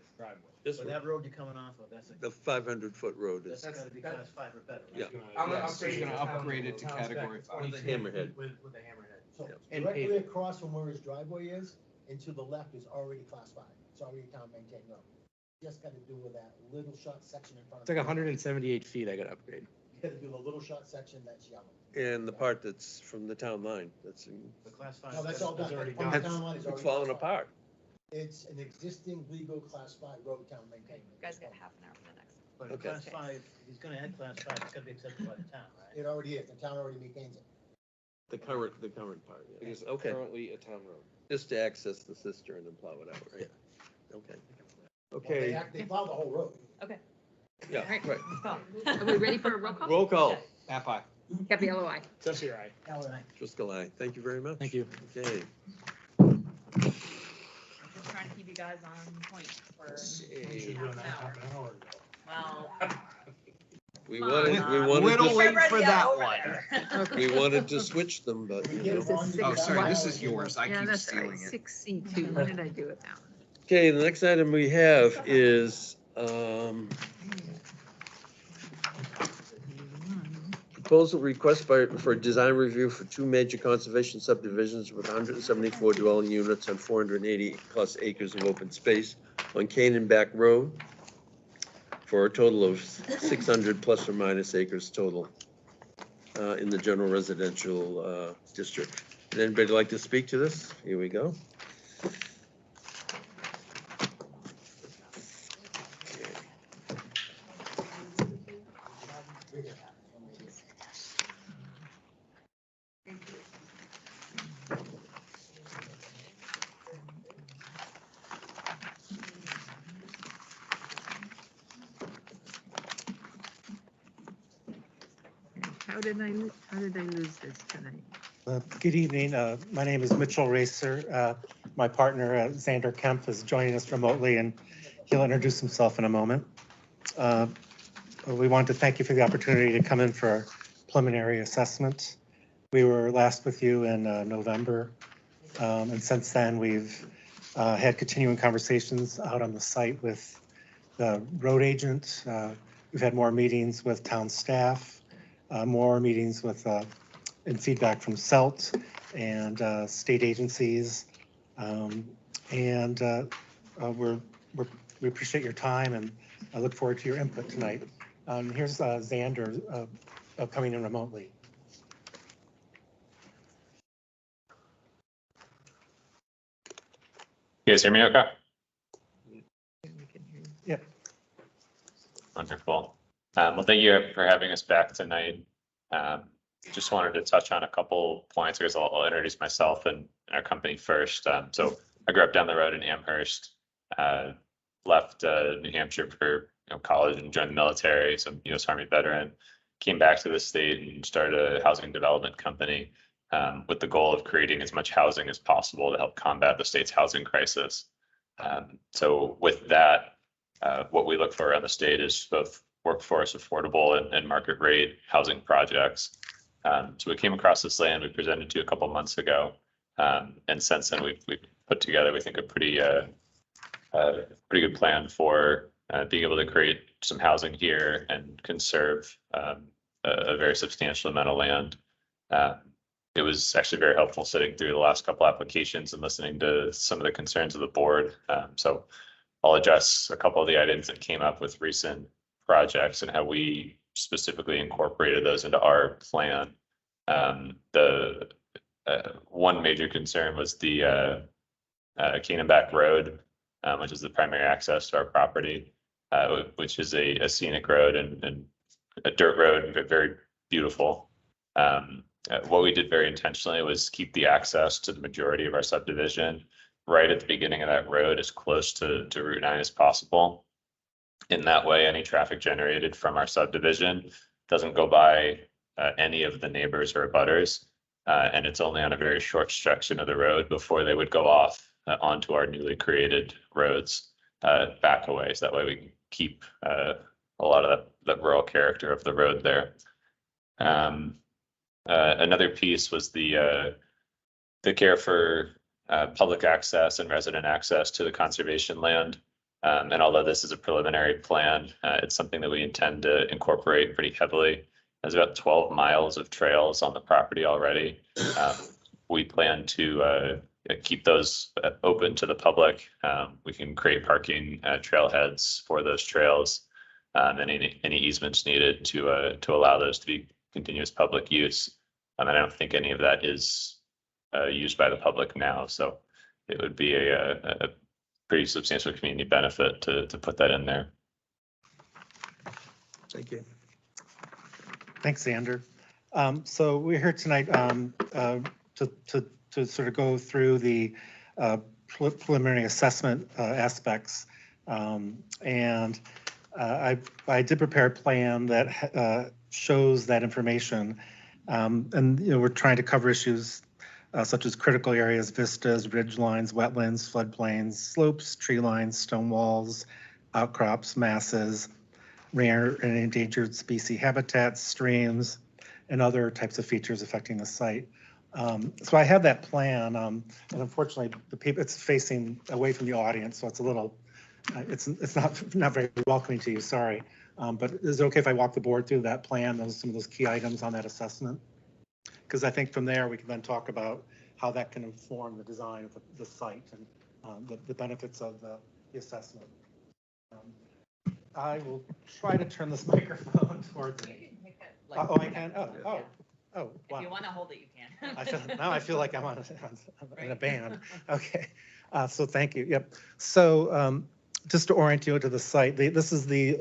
This So one, that road you're coming off of, that's, the 500-foot road is that's gotta be class 5 or better. right? Yeah. I'm gonna Yes, upgrade he's it gonna to town- upgrade it to town spec category 22 Hammerhead. With a hammerhead. So And directly paved. across from where his driveway is, and to the left is already class 5. It's already a town maintained road. Just gotta do with that little short section in front of. It's like 178 feet I gotta upgrade. You gotta do the little short section that's yellow. and the part that's from the town line, that's in- The class 5. No, that's all done. already From done. the town line, it's already falling class 5. apart. It's an existing legal class 5 road town Okay, maintained. you guys got half an hour for the next. But Okay. class 5, he's gonna add class 5, it's gotta be accepted by the town, right? It already is. The town already maintains it. The current part, yeah. Okay, Currently a town road. just to access the cistern and plow it out, right? Okay. Well, Okay, They plow the whole road. Okay. yeah, All right, right. let's go. Are we ready for a roll call? Roll call. Aye. Capello, aye. Jesse, right. Driscoll, aye. Thank you very much. Thank you. Okay. I'm just trying to keep you guys on point for half an hour. Well. We wanted Little to, late for that Over one. there. we wanted to switch them, but, you know. Oh, sorry, this is yours. I Yeah, keep that's right, stealing it. 6C2. What did I do with that one? Okay, the next item we have is, proposal request for design review for 2 major conservation subdivisions with 174 dwelling units on 480 plus acres of open space on Canaan Back Road for a total of 600 plus or minus acres total in the general residential district. Would anybody like to speak to this? Here we go. How did I lose this tonight? Good evening. My name is Mitchell Racer. My partner, Xander Kemp, is joining us remotely, and he'll introduce himself in a moment. We want to thank you for the opportunity to come in for our preliminary assessment. We were last with you in November, and since then, we've had continuing conversations out on the site with the road agent. We've had more meetings with town staff, more meetings with and feedback from CELT and state agencies. We appreciate your time, and I look forward to your input tonight. Here's Xander coming in remotely. You guys hear me okay? Yep. Wonderful. Well, thank you for having us back tonight. Just wanted to touch on a couple points. I guess I'll introduce myself and our company first. So I grew up down the road in Amherst, left New Hampshire for college and joined the military. So U.S. Army veteran, came back to the state and started a housing development company with the goal of creating as much housing as possible to help combat the state's housing crisis. So with that, what we look for around the state is both workforce, affordable and market rate housing projects. So we came across this land we presented to you a couple months ago. And since then we've put together, we think, a pretty good plan for being able to create some housing here and conserve a very substantial amount of land. It was actually very helpful sitting through the last couple applications and listening to some of the concerns of the board. So I'll address a couple of the items that came up with recent projects and how we specifically incorporated those into our plan. The one major concern was the Canaan Back Road, which is the primary access to our property. which is a scenic road and a dirt road, very beautiful. What we did very intentionally was keep the access to the majority of our subdivision right at the beginning of that road as close to Route 9 as possible. In that way, any traffic generated from our subdivision doesn't go by any of the neighbors or abutters. And it's only on a very short section of the road before they would go off onto our newly created roads back away. So that way we can keep a lot of the rural character of the road there. Another piece was the care for public access and resident access to the conservation land. And although this is a preliminary plan, it's something that we intend to incorporate pretty heavily. There's about 12 miles of trails on the property already. We plan to keep those open to the public. We can create parking trailheads for those trails, and any easements needed to allow those to be continuous public use. And I don't think any of that is used by the public now, so it would be a pretty substantial community benefit to put that in there. Thank you. Thanks, Xander. So we're here tonight to sort of go through the preliminary assessment aspects. And I did prepare a plan that shows that information. And we're trying to cover issues such as critical areas, vistas, ridge lines, wetlands, floodplains, slopes, tree lines, stone walls, outcrops, masses, rare and endangered species habitats, streams, and other types of features affecting the site. So I have that plan, and unfortunately, it's facing away from the audience, so it's a little, it's not very welcoming to you, sorry. But is it okay if I walk the board through that plan, some of those key items on that assessment? Because I think from there, we can then talk about how that can inform the design of the site and the benefits of the assessment. I will try to turn this microphone towards me. Oh, I can? Oh, wow. If you want to hold it, you can. Now I feel like I'm in a band. Okay, so thank you. Yep. So just to orient you to the site, this is the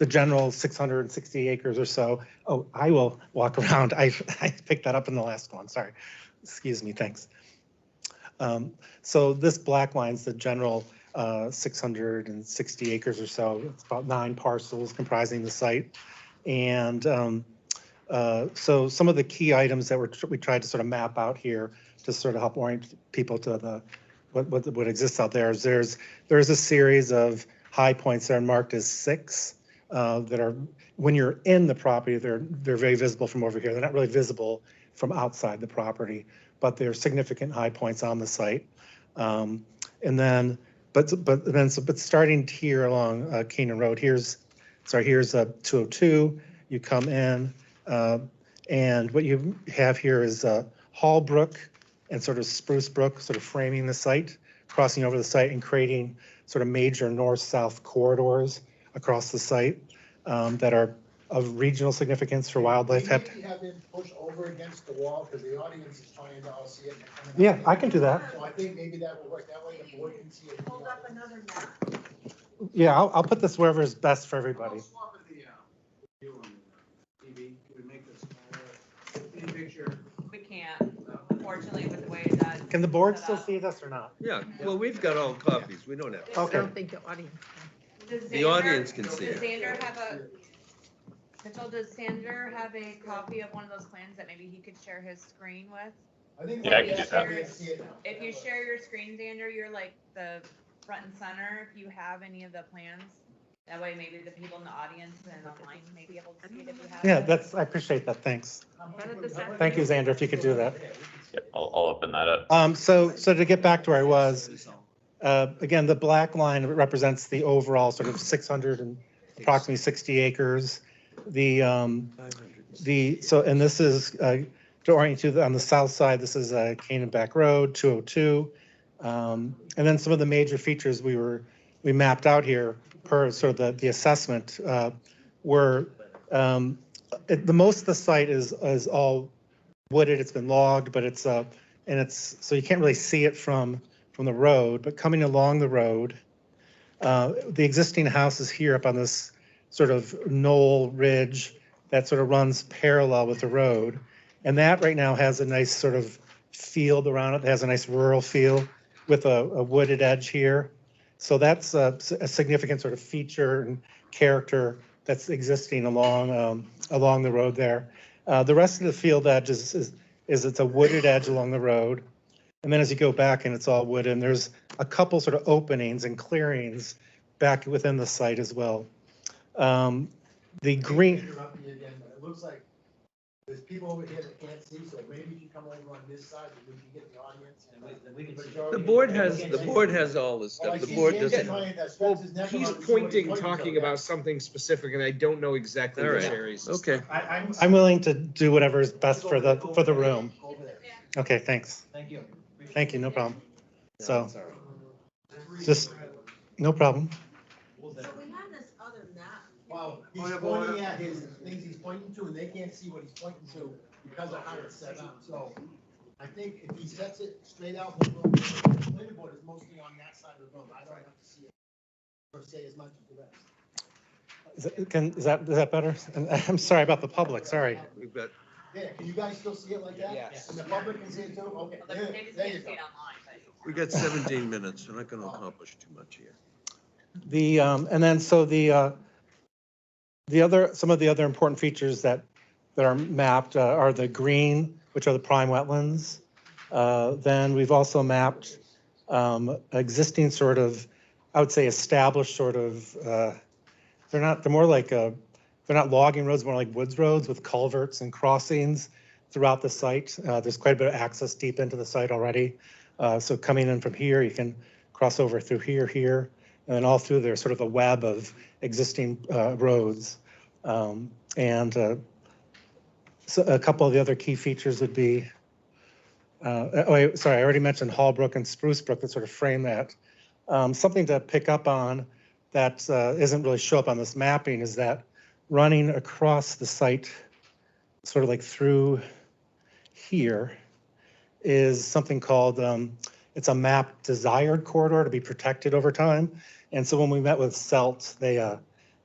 general 660 acres or so. Oh, I will walk around. I picked that up in the last one. Sorry. Excuse me. Thanks. So this black line is the general 660 acres or so. It's about 9 parcels comprising the site. And so some of the key items that we tried to sort of map out here to sort of help orient people to what exists out there is there's a series of high points that are marked as 6 that are, when you're in the property, they're very visible from over here. They're not really visible from outside the property, but they're significant high points on the site. And then, but starting here along Keenan Road, here's 202. You come in, and what you have here is Hallbrook and sort of Spruce Brook sort of framing the site, crossing over the site and creating sort of major north-south corridors across the site that are of regional significance for wildlife. Maybe have him push over against the wall because the audience is trying to all see it. Yeah, I can do that. So I think maybe that will work. That way the board can see it. Hold up another map. Yeah, I'll put this wherever is best for everybody. We can't, unfortunately, with the way that. Can the board still see this or not? Yeah, well, we've got all copies. We don't have. I Okay. don't think the audience can. The audience can see Does it. Xander have Mitchell, does Xander have a copy of one of those plans that maybe he could share his screen with? I think Yeah, I can do that. If you share your screen, Xander, you're like the front and center. If you have any of the plans, that way maybe the people in the audience and online may be able to see it if you have. Yeah, I appreciate that. Thanks. Thank you, Xander, if you could do that. Yep, I'll open that up. So to get back to where I was, again, the black line represents the overall sort of 600 and approximately 60 acres. And this is to orient you on the south side. This is Canaan Back Road, 202, and then some of the major features we mapped out here per sort of the assessment were the most of the site is all wooded. It's been logged, but it's so you can't really see it from the road. But coming along the road, The existing house is here up on this sort of knoll ridge that sort of runs parallel with the road. And that right now has a nice sort of field around it. It has a nice rural feel with a wooded edge here. So that's a significant sort of feature and character that's existing along the road there. The rest of the field edge is it's a wooded edge along the road. And then as you go back and it's all wood, and there's a couple sort of openings and clearings back within the site as well. The green. Interrupt you again, but it looks like there's people over here that can't see, so maybe if you come over on this side, we can get the audience. The board has all this stuff. The board doesn't. Well, he's pointing, talking about something specific, and I don't know exactly All which right. areas. Okay. I'm willing to do whatever is best for the room. Okay, thanks. Thank you. Thank you, no problem. So, just, no problem. So we have this other map. Well, he's pointing at his things he's pointing to, and they can't see what he's pointing to because of how it's set up. So I think if he sets it straight out, the planning board is mostly on that side of the room. I don't have to see it or say as much as the rest. Is that better? And I'm sorry about the public, sorry. We've got. Yeah, can you guys still see it like that? Yes. And the public can see it too? Okay, there you go. We got 17 minutes. We're not going to accomplish too much here. And then so some of the other important features that are mapped are the green, which are the prime wetlands. Then we've also mapped existing sort of, I would say established sort of, they're more like they're not logging roads, more like woods roads with culverts and crossings throughout the site. There's quite a bit of access deep into the site already. So coming in from here, you can cross over through here, and then all through there, sort of a web of existing roads. So a couple of the other key features would be, I already mentioned Hallbrook and Spruce Brook that sort of frame that. Something to pick up on that isn't really show up on this mapping is that running across the site, sort of like through here, is something called, it's a map desired corridor to be protected over time. And so when we met with CELT, they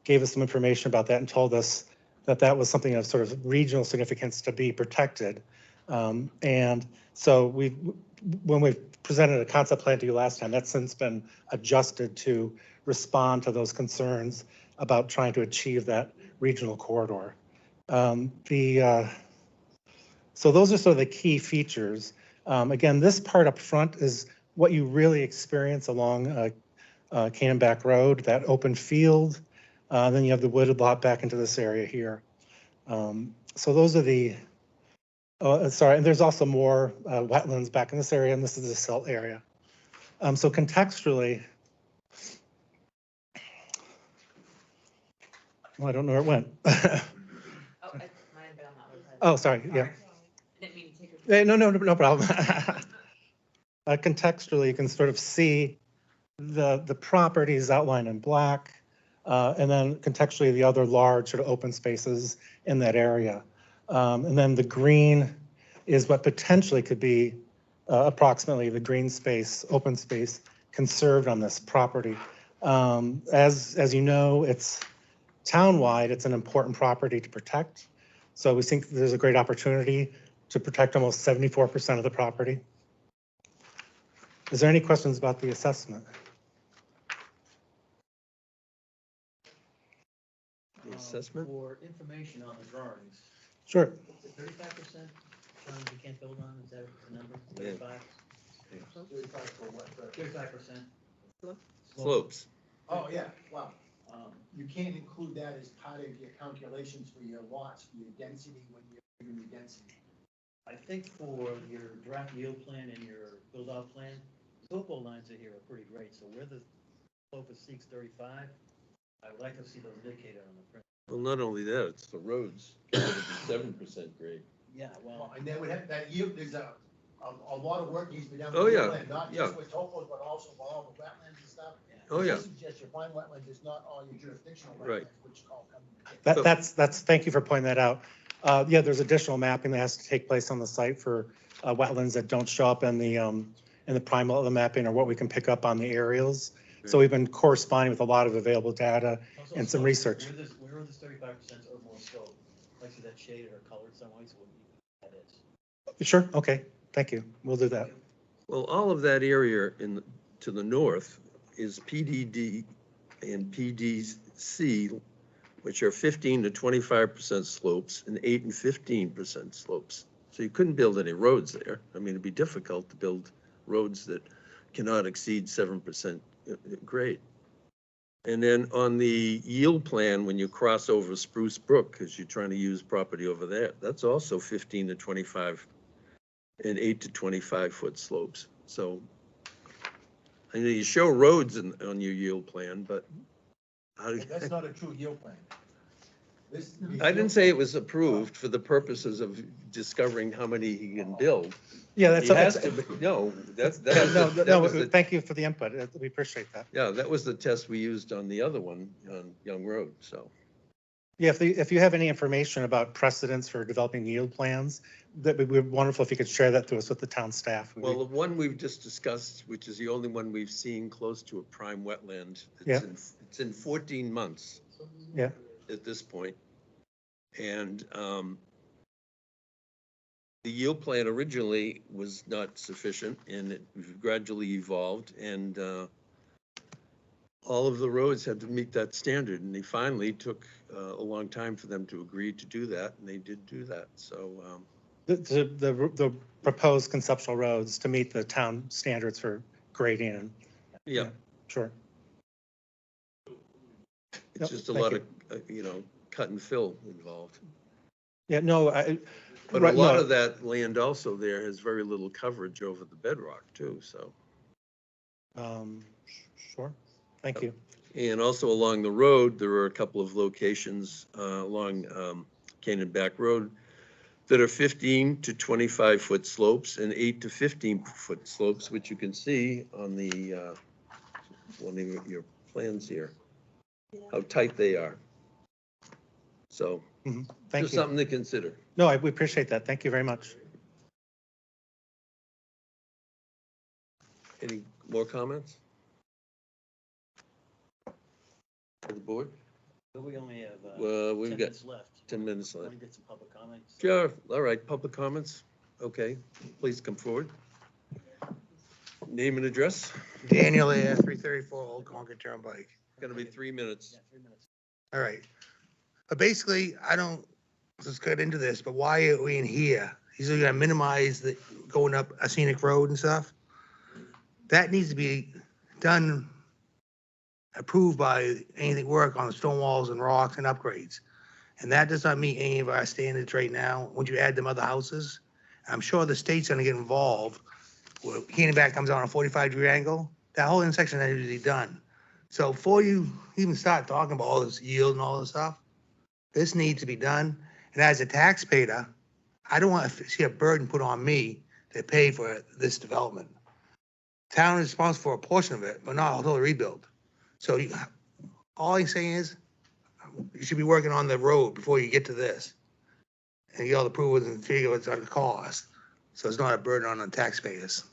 gave us some information about that and told us that that was something of sort of regional significance to be protected. And so when we presented a concept plan to you last time, that's since been adjusted to respond to those concerns about trying to achieve that regional corridor. So those are sort of the key features. Again, this part up front is what you really experience along Cannonback Road, that open field. Then you have the wooded lot back into this area here. So those are the, and there's also more wetlands back in this area, and this is the CELT area. So contextually, well, I don't know where it went. Oh, sorry, yeah. No problem. Contextually, you can sort of see the properties outlined in black, and then contextually the other large sort of open spaces in that area. And then the green is what potentially could be approximately the green space, open space conserved on this property. As you know, it's townwide, it's an important property to protect. So we think there's a great opportunity to protect almost 74% of the property. Is there any questions about the assessment? The assessment? For information on the drawings. Sure. 35% drawings you can't build on, is that the number? 35? 35%. Slopes. Oh, yeah, wow. You can't include that as part of your calculations for your lots, for your density, when you're doing your density. I think for your draft yield plan and your build-out plan, the topo lines in here are pretty great. So where the slope is 35, I would like to see those indicated on the print. Well, not only that, it's the roads. It's going to be 7% grade. Yeah, well. And then would have, that yield, there's a lot of work needs to be done. Oh, with the yeah, land, Not yeah. just with topos, but also with all the wetlands and stuff. Oh, yeah. This is just your prime wetlands, it's not all your jurisdictional Right. wetlands, which all come. That's, thank you for pointing that out. Yeah, there's additional mapping that has to take place on the site for wetlands that don't show up in the prime wetland mapping or what we can pick up on the aerials. So we've been corresponding with a lot of available data and some research. Where are this 35% or more slope? Like, is that shaded or colored some way, so what that is? Sure, okay, thank you. We'll do that. Well, all of that area to the north is PDD and PDC, which are 15 to 25% slopes and 8 and 15% slopes. So you couldn't build any roads there. I mean, it'd be difficult to build roads that cannot exceed 7% grade. And then on the yield plan, when you cross over Spruce Brook, because you're trying to use property over there, that's also 15 to 25 and 8 to 25 foot slopes. So I know you show roads on your yield plan, but how do you? That's not a true yield plan. I didn't say it was approved for the purposes of discovering how many he can build. Yeah, that's. He has to, no, that was the- Thank you for the input. We appreciate that. Yeah, that was the test we used on the other one, on Young Road, so. Yeah, if you have any information about precedents for developing yield plans, that would be wonderful if you could share that to us with the town staff. Well, the one we've just discussed, which is the only one we've seen close to a prime wetland, Yeah. it's in 14 months. Yeah. At this point. And the yield plan originally was not sufficient, and it gradually evolved, and all of the roads had to meet that standard, and they finally took a long time for them to agree to do that, and they did do that, so. The proposed conceptual roads to meet the town standards for grading and. Yeah. Sure. It's Yep, just a thank lot you. of, cut and fill involved. Yeah, no, But a lot of that land also there has very little coverage over the bedrock too, so. Sure, thank you. And also along the road, there are a couple of locations along Canaan Back Road that are 15 to 25 foot slopes and 8 to 15 foot slopes, which you can see on the one of your plans here, how tight they are. So Thank just you. something to consider. No, we appreciate that. Thank you very much. Any more comments? For the board? But we only have Well, 10 we've got minutes left. 10 minutes Want left. to get some public comments? Sure, all right, public comments? Okay, please come forward. Name and address? Daniel A. 334 Old Concord Turnpike. Gonna be 3 minutes. Yeah, 3 minutes. All right. But basically, I don't, let's get into this, but why are we in here? He's gonna minimize the going up a scenic road and stuff. That needs to be done, approved by anything work on the stone walls and rocks and upgrades. And that does not meet any of our standards right now. Once you add them other houses, I'm sure the state's gonna get involved. Well, Canaan Back comes out on a 45-degree angle, that whole intersection needs to be done. So before you even start talking about all this yield and all this stuff, this needs to be done. And as a taxpayer, I don't want to see a burden put on me to pay for this development. Town is responsible for a portion of it, but not a total rebuild. So all I'm saying is, you should be working on the road before you get to this. And you all approve it and figure what's going to cost. So it's not a burden on the taxpayers.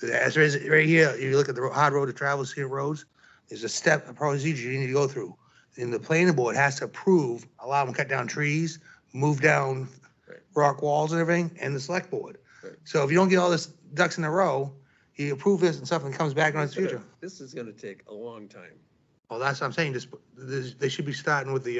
As there is right here, you look at the hard road to travel, scenic roads, there's a procedure you need to go through. And the planning board has to approve, allow them to cut down trees, move down rock walls and everything, and the select board. Right. So if you don't get all this ducks in a row, you approve this and stuff and it comes back on its future. This is gonna take a long time. Well, that's what I'm saying, they should be starting with the,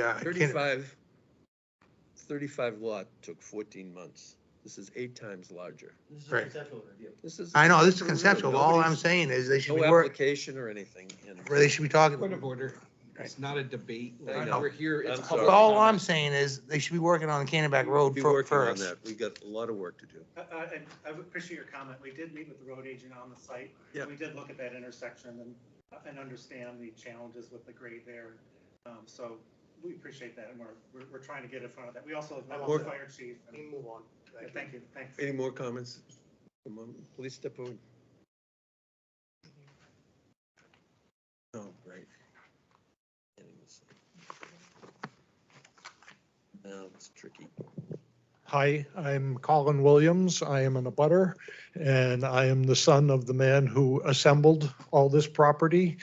35 lot took 14 months. This is 8 times larger. This is a Right. conceptual review. This is. I know, this is conceptual, but all I'm saying is they should No be working, application or anything. and- where they should be talking. Point of order. It's not a debate. I know. We're here, it's I'm public sorry. All comment. I'm saying is they should be working on the Canaan Back Road Be working on first. that. We got a lot of work to do. And I appreciate your comment. We did meet with the road agent on the site. Yeah. We did look at that intersection and understand the challenges with the grade there. So we appreciate that, and we're trying to get in front of that. We also have met with the fire chief. Move on. Thank you, thanks. Any more comments? Come on, please step forward. Oh, right. Now it's tricky. Hi, I'm Colin Williams. I am an abutter, and I am the son of the man who assembled all this property.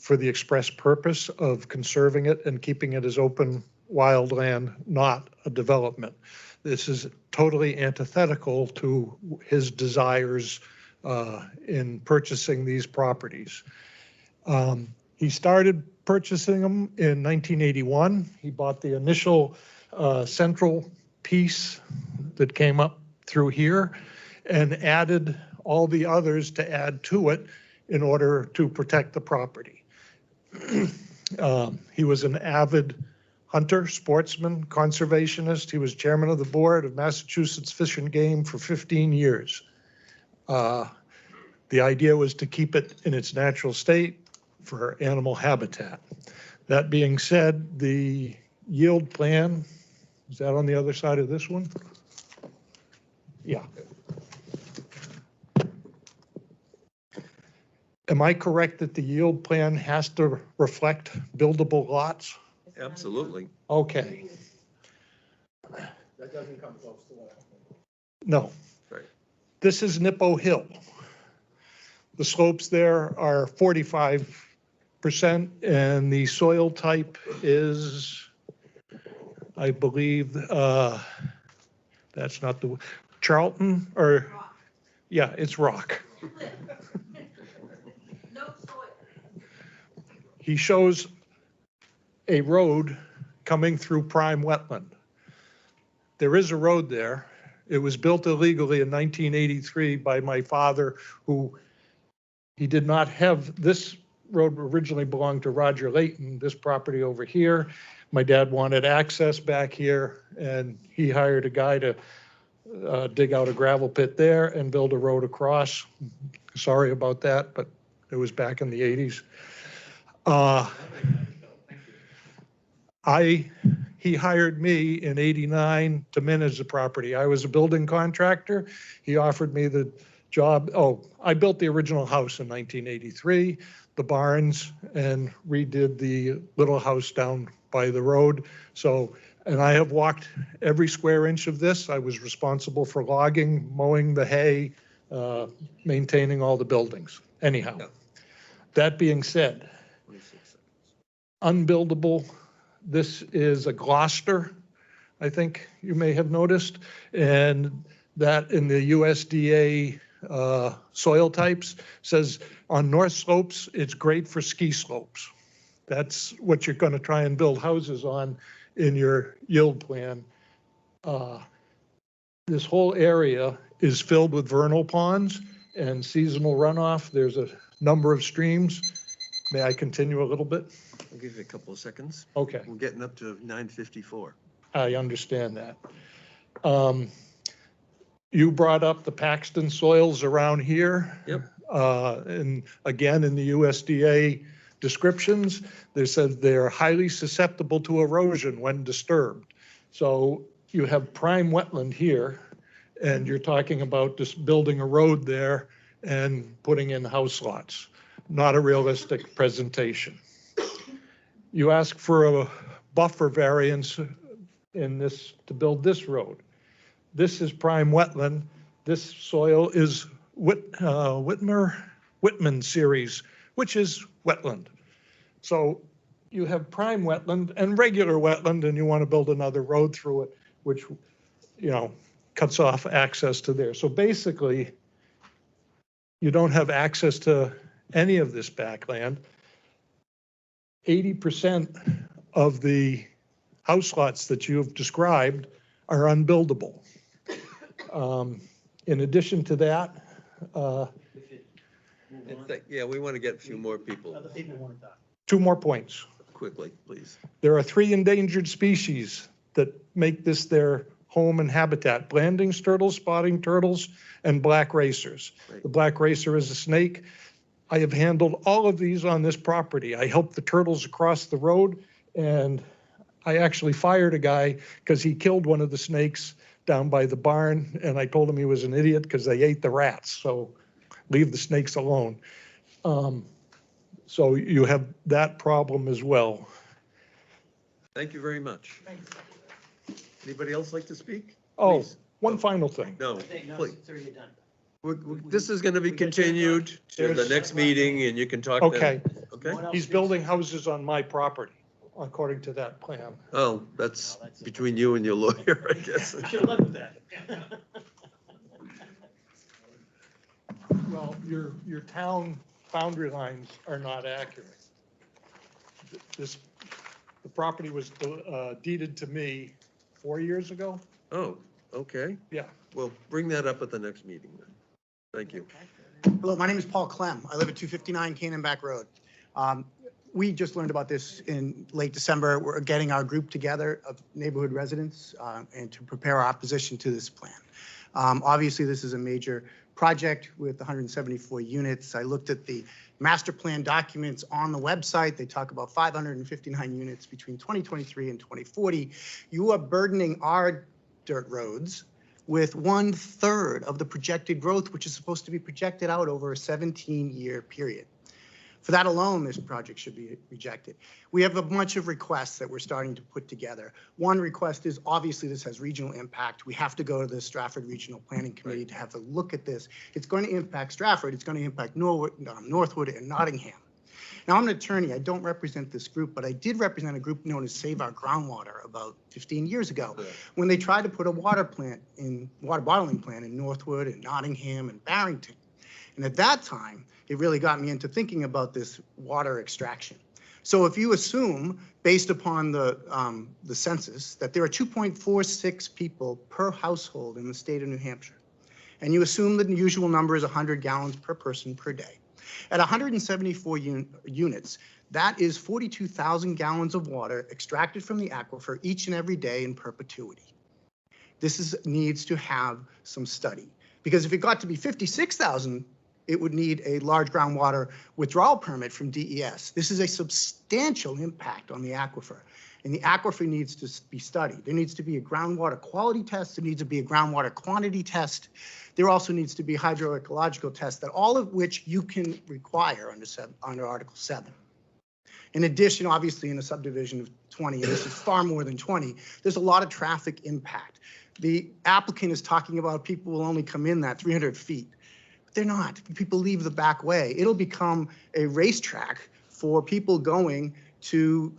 for the express purpose of conserving it and keeping it as open wild land, not a development. This is totally antithetical to his desires in purchasing these properties. He started purchasing them in 1981. He bought the initial central piece that came up through here and added all the others to add to it in order to protect the property. He was an avid hunter, sportsman, conservationist. He was chairman of the board of Massachusetts Fish and Game for 15 years. The idea was to keep it in its natural state for animal habitat. That being said, the yield plan, is that on the other side of this one? Yeah. Am I correct that the yield plan has to reflect buildable lots? Absolutely. Okay, That doesn't come close to what. no. Right. This is Nippo Hill. The slopes there are 45%, and the soil type is, I believe, that's not the, Charlton, or, yeah, it's rock. He shows a road coming through prime wetland. There is a road there. It was built illegally in 1983 by my father, who he did not have. This road originally belonged to Roger Layton, this property over here. My dad wanted access back here, and he hired a guy to dig out a gravel pit there and build a road across. Sorry about that, but it was back in the 80s. He hired me in '89 to manage the property. I was a building contractor. He offered me the job. Oh, I built the original house in 1983, the barns, and redid the little house down by the road. So, and I have walked every square inch of this. I was responsible for logging, mowing the hay, maintaining all the buildings. Anyhow, that being said, unbuildable. This is a Gloucester, I think you may have noticed, and that in the USDA soil types says on north slopes, it's great for ski slopes. That's what you're going to try and build houses on in your yield plan. This whole area is filled with vernal ponds and seasonal runoff. There's a number of streams. May I continue a little bit? I'll give you a couple of seconds. Okay. We're getting up to 9:54. I understand that. You brought up the Paxton soils around here. Yep. And again, in the USDA descriptions, they said they're highly susceptible to erosion when disturbed. So you have prime wetland here, and you're talking about just building a road there and putting in house lots. Not a realistic presentation. You ask for a buffer variance in this to build this road. This is prime wetland. This soil is Whitman series, which is wetland. So you have prime wetland and regular wetland, and you want to build another road through it, which, you know, cuts off access to there. So basically, you don't have access to any of this backland. 80% of the house lots that you have described are unbuildable. In addition to that, Yeah, we want to get a few more people. 2 more points. Quickly, please. There are 3 endangered species that make this their home and habitat: Blanding's turtles, spotting turtles, and black racers. The black racer is a snake. I have handled all of these on this property. I helped the turtles across the road, and I actually fired a guy because he killed one of the snakes down by the barn, and I told him he was an idiot because they ate the rats. So leave the snakes alone. So you have that problem as well. Thank you very much. Anybody else like to speak? Oh, Please. one final thing. No, please. This is going to be continued to the next meeting, and you can talk then. Okay. Okay. Okay. He's building houses on my property, according to that plan. Oh, that's between you and your lawyer, I guess. I should have led with that. Well, your town boundary lines are not accurate. The property was deeded to me 4 years ago. Oh, okay. Yeah. Well, bring that up at the next meeting then. Thank you. Hello, my name is Paul Clem. I live at 259 Cannonback Road. We just learned about this in late December. We're getting our group together of neighborhood residents and to prepare our opposition to this plan. Obviously, this is a major project with 174 units. I looked at the master plan documents on the website. They talk about 559 units between 2023 and 2040. You are burdening our dirt roads with 1/3 of the projected growth, which is supposed to be projected out over a 17-year period. For that alone, this project should be rejected. We have a bunch of requests that we're starting to put together. One request is, obviously, this has regional impact. We have to go to the Stratford Regional Planning Committee to have a look at this. It's going to impact Stratford. It's going to impact Northwood and Nottingham. Now, I'm an attorney. I don't represent this group, but I did represent a group known as Save Our Groundwater about 15 years ago, when they tried to put a water bottling plant in Northwood and Nottingham and Barrington. And at that time, it really got me into thinking about this water extraction. So if you assume, based upon the census, that there are 2.46 people per household in the state of New Hampshire, and you assume the usual number is 100 gallons per person per day, at 174 units, that is 42,000 gallons of water extracted from the aquifer each and every day in perpetuity. This needs to have some study, because if it got to be 56,000, it would need a large groundwater withdrawal permit from DES. This is a substantial impact on the aquifer, and the aquifer needs to be studied. There needs to be a groundwater quality test. There needs to be a groundwater quantity test. There also needs to be hydroecological tests, that all of which you can require under Article 7. In addition, obviously, in a subdivision of 20, and this is far more than 20, there's a lot of traffic impact. The applicant is talking about people will only come in that 300 feet. They're not. People leave the back way. It'll become a racetrack for people going to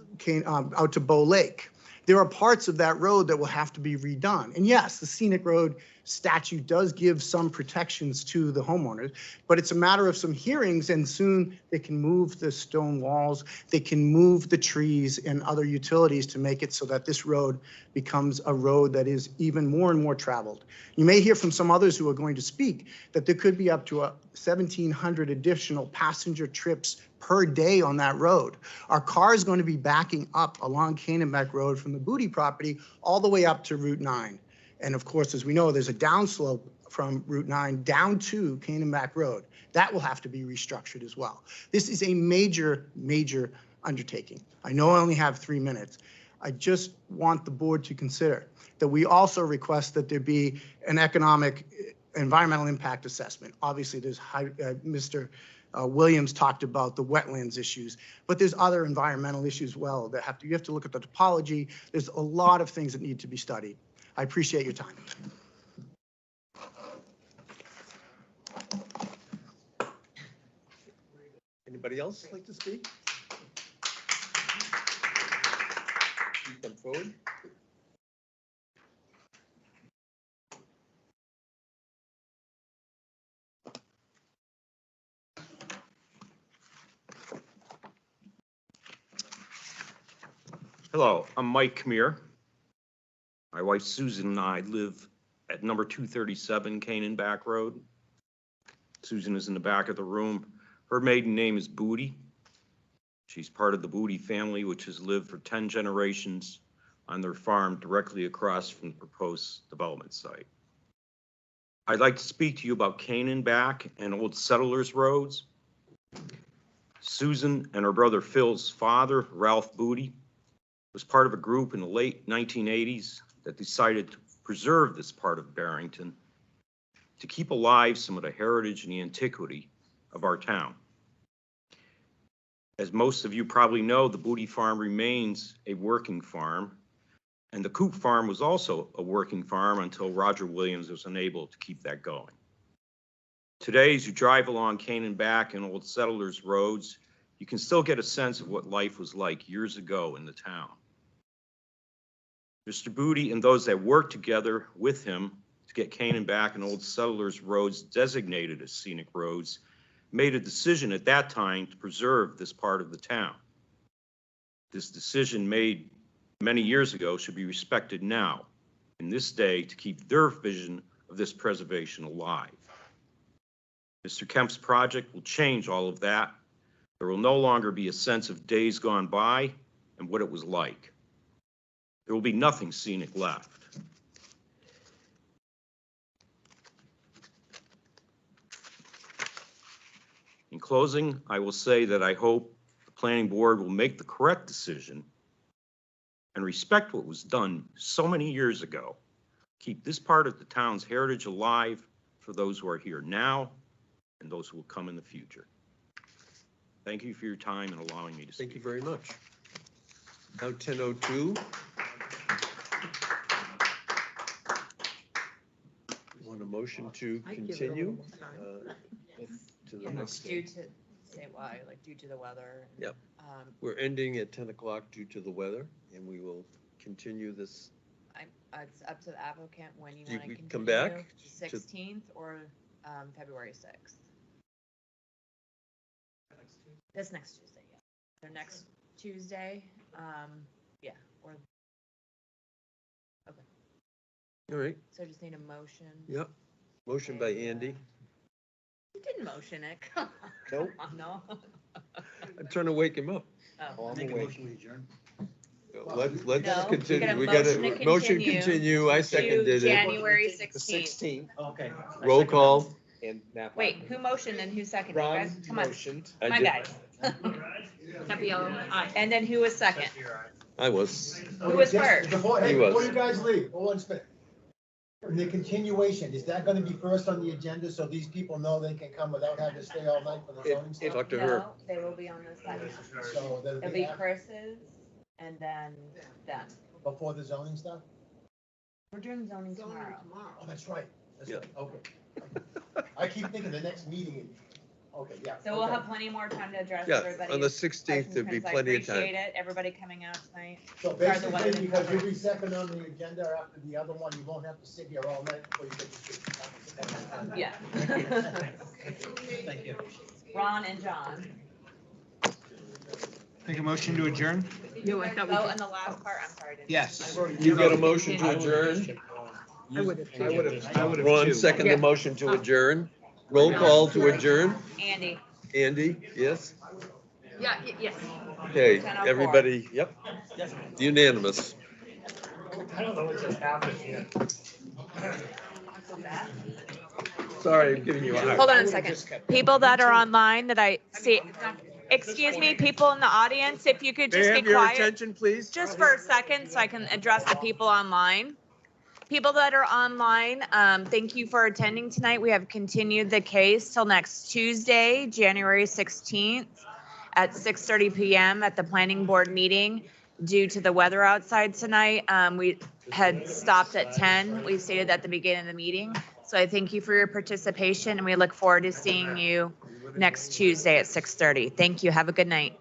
out to Bow Lake. There are parts of that road that will have to be redone. And yes, the scenic road statute does give some protections to the homeowners, but it's a matter of some hearings, and soon they can move the stone walls, they can move the trees and other utilities to make it so that this road becomes a road that is even more and more traveled. You may hear from some others who are going to speak that there could be up to 1,700 additional passenger trips per day on that road. Our car is going to be backing up along Cannonback Road from the Booty property all the way up to Route 9. And of course, as we know, there's a downslope from Route 9 down to Cannonback Road. That will have to be restructured as well. This is a major, major undertaking. I know I only have 3 minutes. I just want the board to consider that we also request that there be an economic environmental impact assessment. Obviously, there's Mr. Williams talked about the wetlands issues, but there's other environmental issues as well that you have to look at the topology. There's a lot of things that need to be studied. I appreciate your time. Anybody else like to speak? Please come forward. Hello, I'm Mike Khmer. My wife Susan and I live at number 237 Cannonback Road. Susan is in the back of the room. Her maiden name is Booty. She's part of the Booty family, which has lived for 10 generations on their farm directly across from the proposed development site. I'd like to speak to you about Cannonback and Old Settlers Roads. Susan and her brother Phil's father, Ralph Booty, was part of a group in the late 1980s that decided to preserve this part of Barrington to keep alive some of the heritage and the antiquity of our town. As most of you probably know, the Booty Farm remains a working farm, and the Coop Farm was also a working farm until Roger Williams was unable to keep that going. Today, as you drive along Cannonback and Old Settlers roads, you can still get a sense of what life was like years ago in the town. Mr. Booty and those that worked together with him to get Canaan-Back and Old Settlers roads designated as scenic roads made a decision at that time to preserve this part of the town. This decision made many years ago should be respected now, in this day, to keep their vision of this preservation alive. Mr. Kemp's project will change all of that. There will no longer be a sense of days gone by and what it was like. There will be nothing scenic left. In closing, I will say that I hope the planning board will make the correct decision and respect what was done so many years ago. Keep this part of the town's heritage alive for those who are here now and those who will come in the future. Thank you for your time and allowing me to speak. Thank you very much. Now 10:02. Want a motion to continue? To the next. Due to, say why, like due to the weather. Yep. We're ending at 10 o'clock due to the weather, and we will continue this. It's up to the applicant when you You want to can continue. come back to- 16th or February 6th. This next Tuesday, yeah. So next Tuesday, yeah, or, okay. All right, So just need a motion. yep. Motion by Andy. You didn't motion it. Nope. No. I'm trying to wake him up. Oh. Make a motion, we adjourn. Let's No, continue. get a We got motion a to motion continue continue. I to seconded it. January The 16th. 16th. Okay. Roll call. And Matt. Wait, who motioned and who seconded? Ron Guys, come on. motioned. I Come on, did. guys. Capello, aye. And then who was second? I was. Who was first? Before, hey, He was. before you guys leave, hold on a minute. In the continuation, is that gonna be first on the agenda so these people know they can come without having to stay all night for the zoning stuff? Talk to her. No, they will be on the second. So that'll It'll be be after- Chris's and then them. before the zoning stuff? We're doing zoning tomorrow. Oh, that's right. That's Yeah. right, okay. I keep thinking the next meeting, okay, yeah. So we'll okay. have plenty more time to address Yeah, everybody. on the 16th, there'll be plenty of time. I appreciate it, everybody coming out tonight. So Sorry, the weather basically, didn't because cover. you'll be second on the agenda after the other one, you won't have to sit here all night before you get to. Yeah. Thank you. Ron and John. Make a motion to adjourn? No, I thought we Oh, did. and the last part, I'm sorry. didn't- Yes. You got a motion to adjourn? I would have. I would have Ron too. second the Yeah. motion to adjourn. Roll call to adjourn. Andy. Andy, yes? Yeah, yes. Okay, 10:04. everybody, yep. Unanimous. I don't know what just happened here. Sorry, I'm giving you a hard. Hold on a second. People that are online that I see, excuse me, people in the audience, if you could May I just be have your quiet. attention, please? Just for a second, so I can address the people online. People that are online, thank you for attending tonight. We have continued the case till next Tuesday, January 16th at 6:30 PM at the planning board meeting. Due to the weather outside tonight, we had stopped at 10. We stated at the beginning of the meeting. So I thank you for your participation and we look forward to seeing you next Tuesday at 6:30. Thank you. Have a good night.